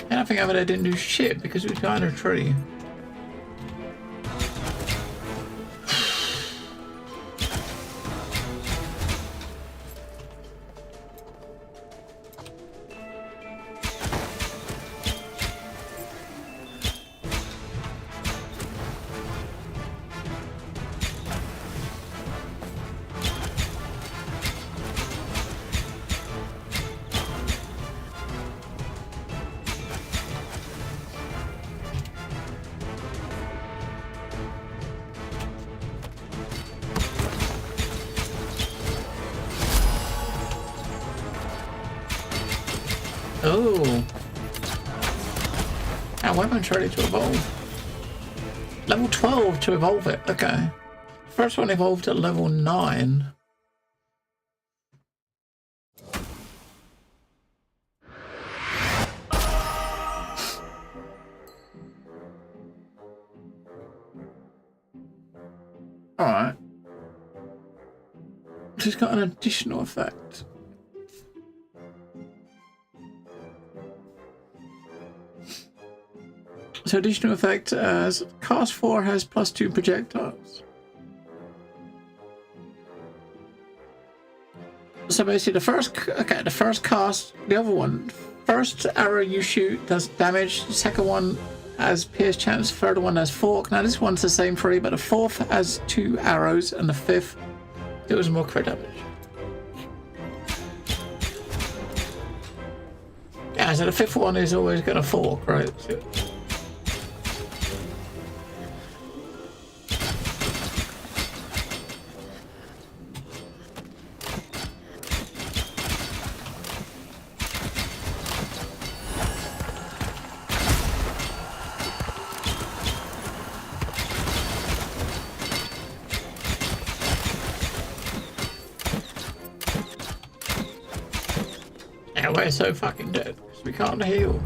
And I think I didn't do shit because it was behind a tree. Oh. Our weapon's ready to evolve. Level 12 to evolve it. Okay. First one evolved at level 9. Alright. She's got an additional effect. So additional effect as cast 4 has +2 projectiles. So basically the first cast, the other one, first arrow you shoot does damage, the second one has pierce chance, third one has fork. Now this one's the same 3, but the fourth has 2 arrows and the fifth deals more crit damage. Yeah, so the fifth one is always going to fork, right? So, yeah, we're so fucking dead because we can't heal.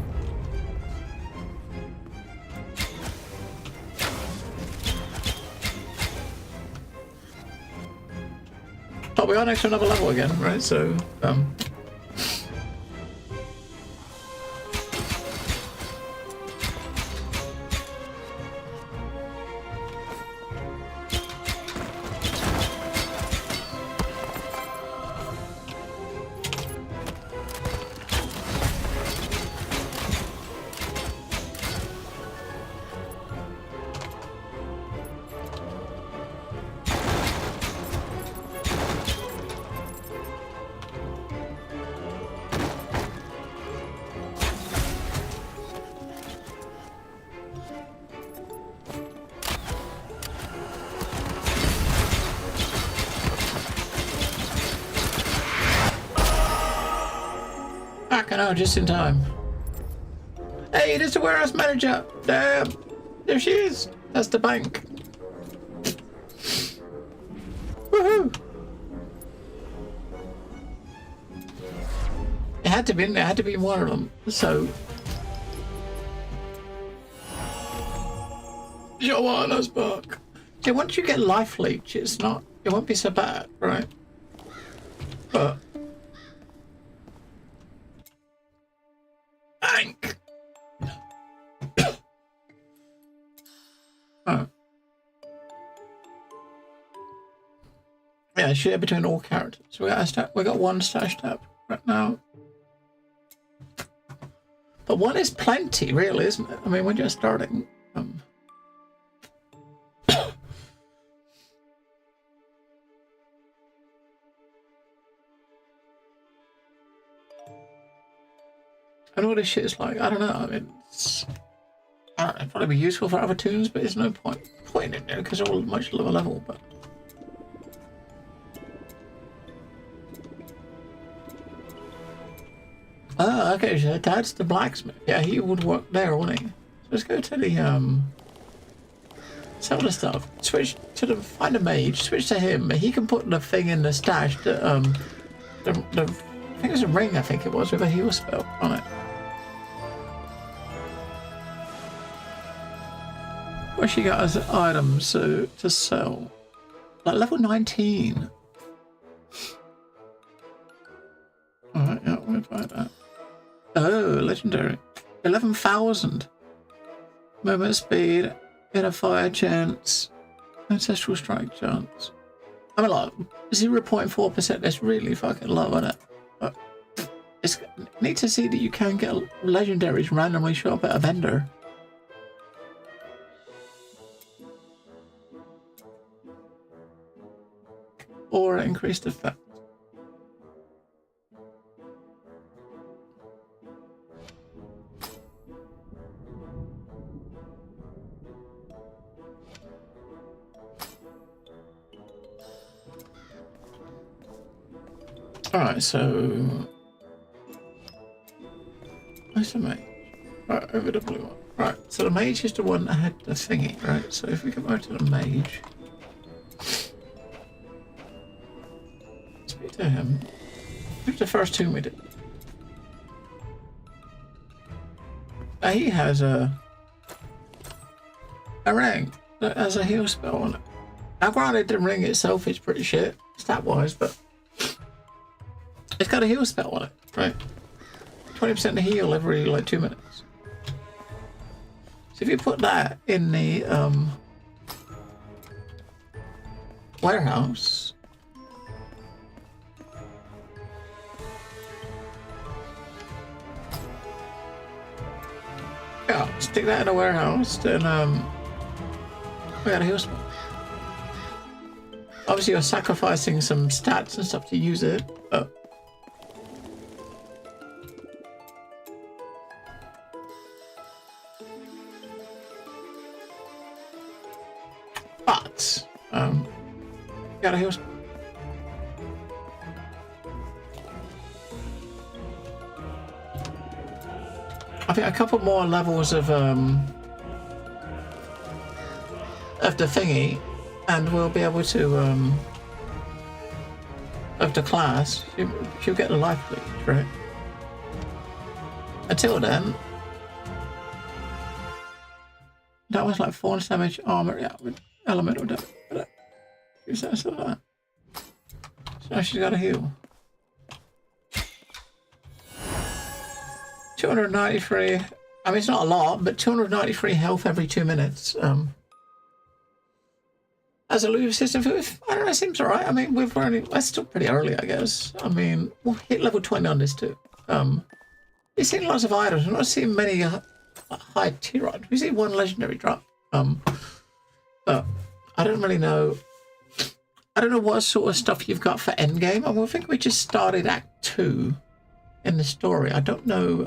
But we are next to another level again, right? So, oh, just in time. Hey, there's the warehouse manager. There she is. That's the bank. Woohoo! It had to be in there. It had to be one of them. So, Joanna's book. Yeah, once you get life leech, it won't be so bad, right? But. Bank. Oh. Yeah, share between all characters. So we got one stash tab right now. But one is plenty, really, isn't it? I mean, when you're starting. I know what this shit is like. I don't know. I mean, it'd probably be useful for other tunes, but there's no point putting it there because they're all much lower level. But oh, okay. So Dad's the blacksmith. Yeah, he would work there, wouldn't he? So let's go to the sell the stuff. Switch to find a mage. Switch to him. He can put the thing in the stash. I think it was a ring. I think it was with a heal spell on it. What she got as items to sell? Like level 19. Alright, yeah, we'll buy that. Oh, legendary. 11,000. Movement speed, inner fire chance, ancestral strike chance. I mean, like, 0.4%, that's really fucking low, isn't it? But it's neat to see that you can get legendaries randomly show up at a vendor. Or increased effect. Alright, so where's the mage? Right, over the blue one. Right, so the mage is the one that had the thingy, right? So if we come over to the mage. speak to him. Who's the first tomb we did? He has a ring that has a heal spell on it. Now granted, the ring itself is pretty shit, stat-wise, but it's got a heal spell on it, right? 20% heal every, like, 2 minutes. So if you put that in the, warehouse... Yeah, stick that in a warehouse, then, we got a heal spell. Obviously, you're sacrificing some stats and stuff to use it, but... got a heal spell. I think a couple more levels of the thingy, and we'll be able to of the class. She'll get the life leech, right? Until then, that was like 4 damage armor, yeah, with elemental damage. Use that, so that. So now she's got a heal. 293. I mean, it's not a lot, but 293 health every 2 minutes. As a loot system, I don't know, it seems alright. I mean, that's still pretty early, I guess. I mean, we'll hit level 20 on this too. We've seen lots of items. We're not seeing many high tier items. We see one legendary drop. But I don't really know. I don't know what sort of stuff you've got for endgame. I think we just started Act 2 in the story. I don't know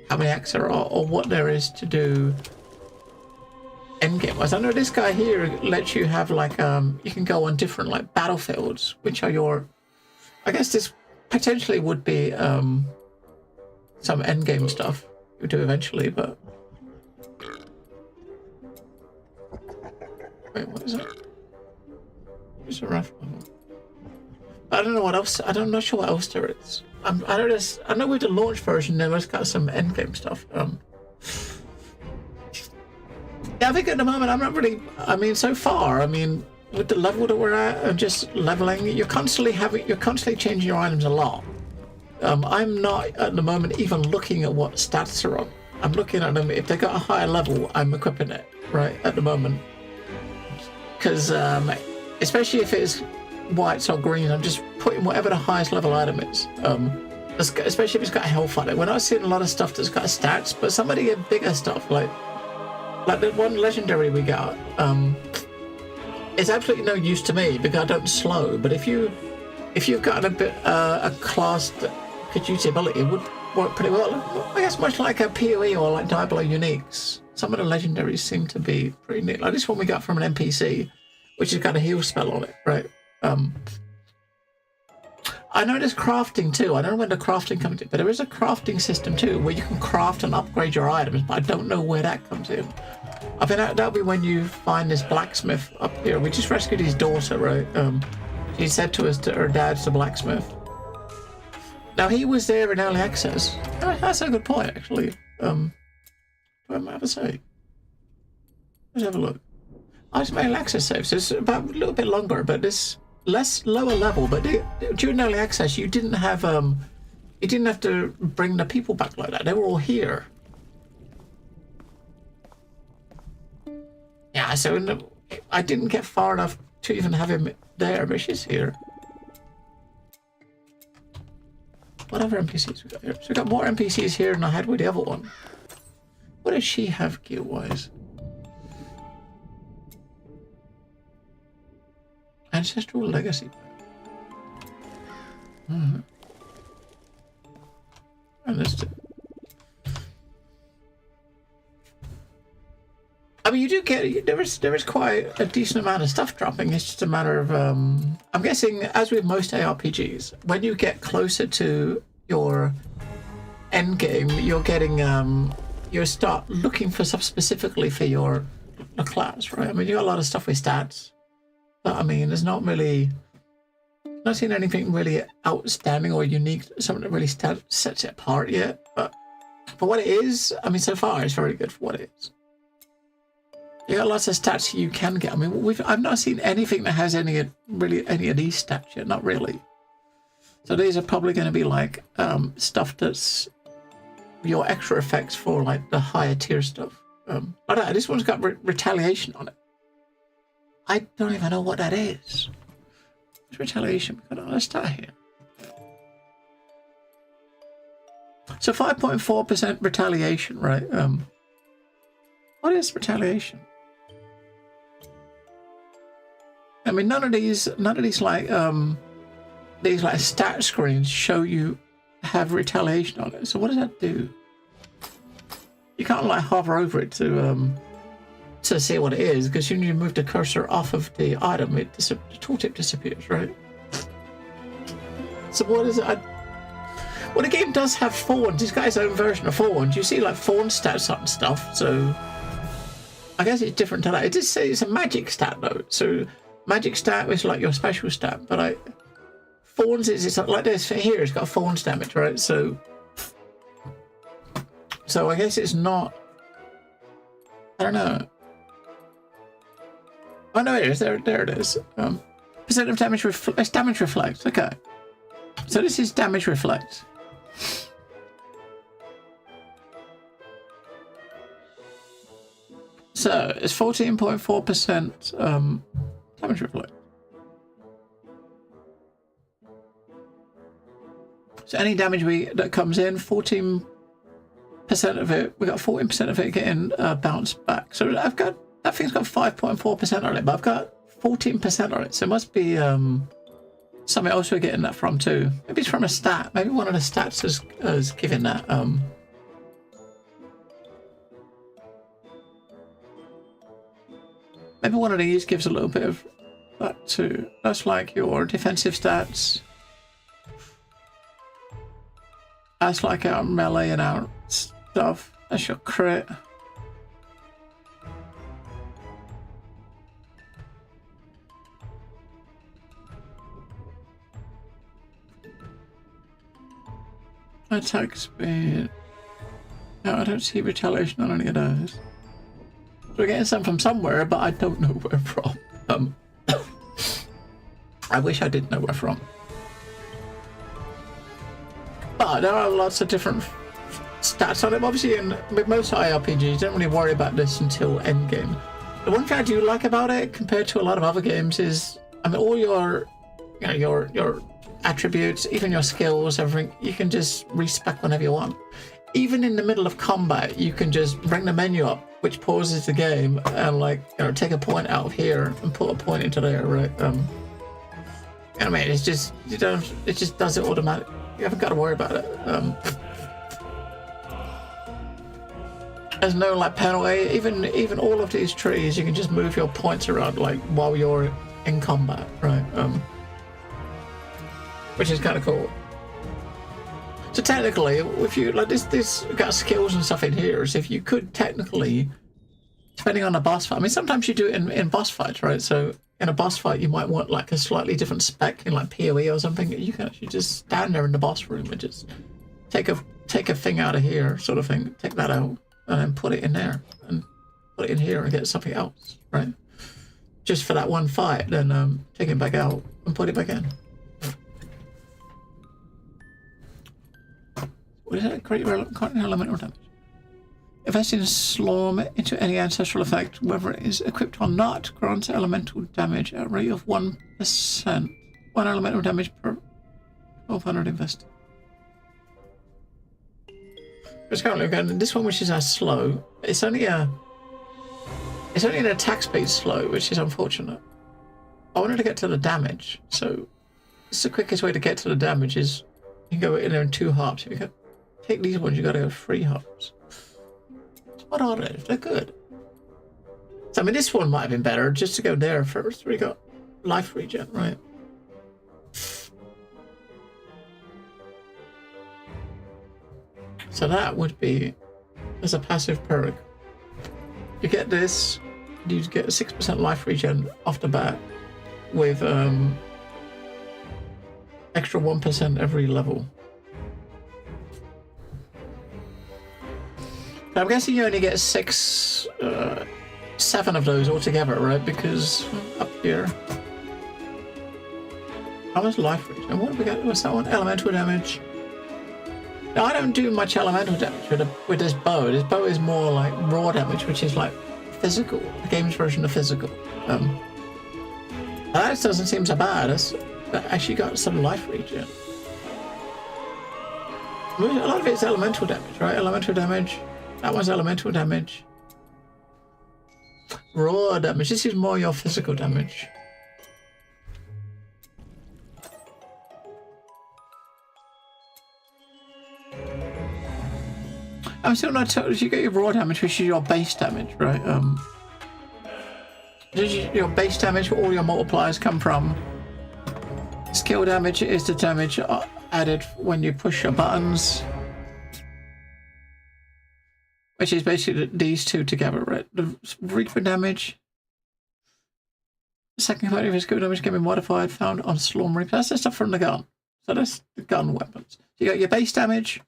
how many acts there are or what there is to do endgame wise. I know this guy here lets you have like you can go on different like battlefields, which are your, I guess this potentially would be some endgame stuff you do eventually, but wait, what is it? It's a rough one. I don't know what else. I'm not sure what else there is. I know with the launch version, there's got some endgame stuff. Yeah, I think at the moment I'm not really. I mean, so far, I mean, with the level that we're at, and just leveling, you're constantly changing your items a lot. I'm not at the moment even looking at what stats are on. I'm looking at them. If they got a higher level, I'm equipping it right at the moment. Because especially if it's whites or greens, I'm just putting whatever the highest level item is. Especially if it's got health on it. We're not seeing a lot of stuff that's got stats, but some of the bigger stuff, like the one legendary we got, it's absolutely no use to me because I don't slow. But if you've got a class that could use the ability, it would work pretty well. I guess much like a PoE or like Diablo Uniques, some of the legendaries seem to be pretty neat. Like this one we got from an NPC, which has got a heal spell on it, right? I know there's crafting too. I don't know when the crafting comes in, but there is a crafting system too where you can craft and upgrade your items, but I don't know where that comes in. I think that'll be when you find this blacksmith up here. We just rescued his daughter, right? She said to us that her dad's the blacksmith. Now he was there in early access. That's a good point, actually. What am I have to say? Let's have a look. I just made an access save, so it's about a little bit longer, but this lower level. But during early access, you didn't have to bring the people back like that. They were all here. Yeah, so I didn't get far enough to even have him there, but she's here. What other NPCs we got here? So we got more NPCs here than I had with the other one. What does she have gear-wise? Ancestral Legacy. And this. I mean, you do get there is quite a decent amount of stuff dropping. It's just a matter of I'm guessing, as with most ARPGs, when you get closer to your end game, you're getting you start looking for stuff specifically for your class, right? I mean, you got a lot of stuff with stats. But I mean, there's not really Not seen anything really outstanding or unique, something that really sets it apart yet. But for what it is, I mean, so far it's very good for what it is. You got lots of stats you can get. I mean, I've not seen anything that has any of these stats yet. Not really. So these are probably going to be like stuff that's your extra effects for like the higher tier stuff. I don't know, this one's got retaliation on it. I don't even know what that is. What's retaliation? Let's start here. So 5.4% retaliation, right? What is retaliation? I mean, none of these like stat screens show you have retaliation on it. So what does that do? You can't like hover over it to see what it is, because you need to move the cursor off of the item. The tooltip disappears, right? So what is it? Well, the game does have fawns. It's got its own version of fawns. You see like fawn stats and stuff. So I guess it's different to that. It did say it's a magic stat though. So magic stat is like your special stat, but fawns is it's like this here. It's got fawns damage, right? So I guess it's not. I don't know. Oh no, it is there. It is. Percent of damage it's damage reflect. Okay, so this is damage reflect. So it's 14.4% damage reflect. So any damage that comes in, 14% of it, we got 14% of it getting bounced back. So that thing's got 5.4% on it, but I've got 14% on it. So it must be something else we're getting that from too. Maybe it's from a stat. Maybe one of the stats is giving that. Maybe one of these gives a little bit of that too. That's like your defensive stats. That's like our melee and our stuff. That's your crit. Attack speed. No, I don't see retaliation on any of those. We're getting some from somewhere, but I don't know where from. I wish I did know where from. But there are lots of different stats on it. Obviously, with most IRPGs, you don't really worry about this until endgame. The one thing I do like about it, compared to a lot of other games, is I mean, all your attributes, even your skills, everything, you can just respec whenever you want. Even in the middle of combat, you can just bring the menu up, which pauses the game, and like take a point out of here and put a point into there, right? I mean, it's just it just does it automatic. You haven't got to worry about it. There's no like penalty. Even all of these trees, you can just move your points around like while you're in combat, right? Which is kind of cool. So technically, if you like this got skills and stuff in here, so if you could technically, depending on the boss fight, I mean sometimes you do it in boss fights, right? So in a boss fight you might want like a slightly different spec in like PoE or something. You can actually just stand there in the boss room and just take a thing out of here, sort of thing, take that out and then put it in there and put it in here and get something else, right? Just for that one fight, then take it back out and put it back in. What is that? Create elemental damage. Investing in Slorm into any ancestral effect, whether it is equipped or not, grants elemental damage at a rate of 1%. 1 elemental damage per 1200 invested. Just currently again, this one, which is slow, it's only an attack speed slow, which is unfortunate. I wanted to get to the damage, so this is the quickest way to get to the damage is you can go in there in 2 hops. If you can take these ones, you gotta go 3 hops. What are they? They're good. So I mean, this one might have been better just to go there first. We got life regen, right? So that would be as a passive perk. You get this, you get a 6% life regen off the bat with extra 1% every level. I'm guessing you only get 7 of those altogether, right? Because up here, how much life reach? And what do we got? What's that one? Elemental damage. Now, I don't do much elemental damage with this bow. This bow is more like raw damage, which is like physical, the game's version of physical. That doesn't seem so bad. That actually got some life regen. A lot of it's elemental damage, right? Elemental damage. That one's elemental damage. Raw damage. This is more your physical damage. I'm still not told. You get your raw damage, which is your base damage, right? Your base damage, where all your multipliers come from. Skill damage is the damage added when you push your buttons, which is basically these two together, right? The Reaper damage. The second component of your skill damage can be modified, found on Slorm Reaper. That's the stuff from the gun. So that's the gun weapons. So you got your base damage.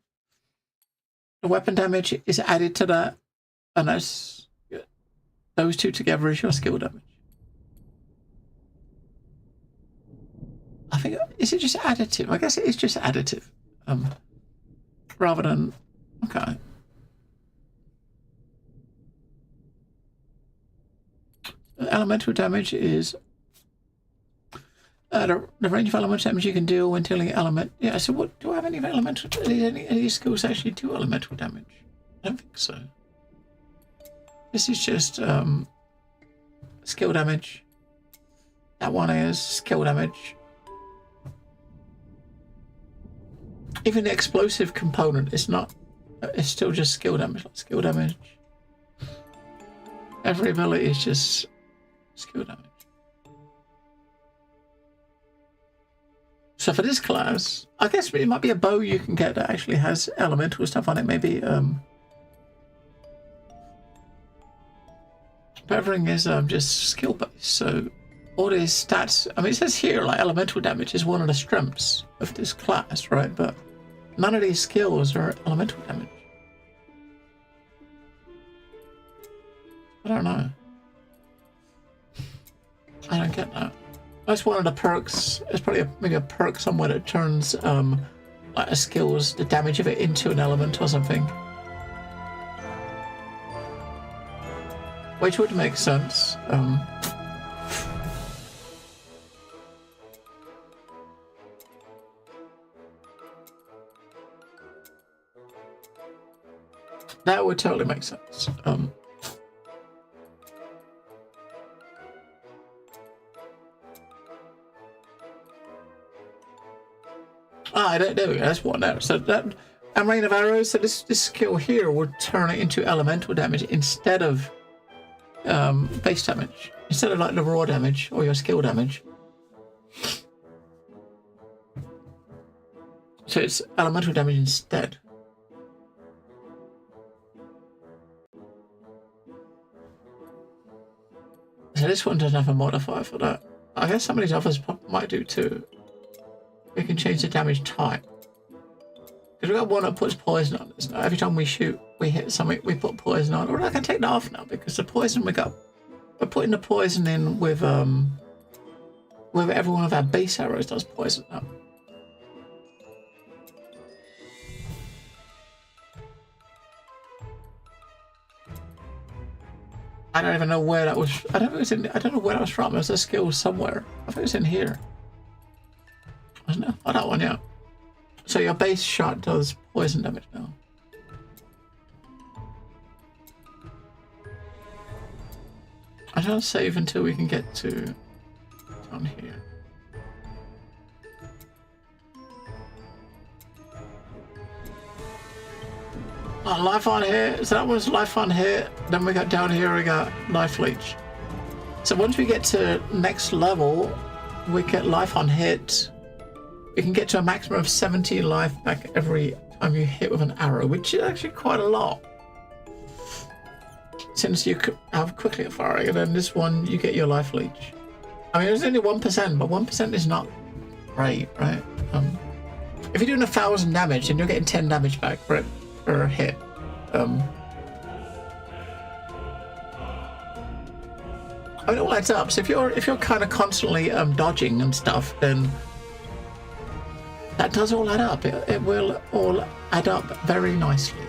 The weapon damage is added to that, and that's those two together is your skill damage. I think, is it just additive? I guess it is just additive, rather than, okay. Elemental damage is the range of elemental damage you can deal when dealing element. Yeah, so what do I have any elemental? Any of these skills actually do elemental damage? I don't think so. This is just skill damage. That one is skill damage. Even the explosive component is not. It's still just skill damage. Like skill damage. Every ability is just skill damage. So for this class, I guess it might be a bow you can get that actually has elemental stuff on it. Maybe but everything is just skill based. So all these stats. I mean, it says here like elemental damage is one of the strengths of this class, right? But none of these skills are elemental damage. I don't know. I don't get that. That's one of the perks. It's probably maybe a perk somewhere that turns like a skills, the damage of it into an element or something. Which would make sense. That would totally make sense. There we go. That's one there. So that and rain of arrows. So this skill here would turn it into elemental damage instead of base damage, instead of like the raw damage or your skill damage. So it's elemental damage instead. So this one doesn't have a modifier for that. I guess some of these others might do too. We can change the damage type. Because we've got one that puts poison on us. Every time we shoot, we hit something, we put poison on. Or I can take that off now because the poison we're putting the poison in with every one of our base arrows does poison now. I don't even know where that was. I don't know where that was from. There's a skill somewhere. I think it was in here. Wasn't it? Oh, that one, yeah. So your base shot does poison damage now. I don't save until we can get to down here. Oh, life on hit. So that was life on hit. Then we got down here, we got life leech. So once we get to next level, we get life on hit. We can get to a maximum of 17 life back every time you hit with an arrow, which is actually quite a lot. Since you have quickly firing, and then this one you get your life leech. I mean, it's only 1%, but 1% is not great, right? If you're doing 1,000 damage, then you're getting 10 damage back per hit. I mean, it all adds up. So if you're kind of constantly dodging and stuff, then that does all add up. It will all add up very nicely.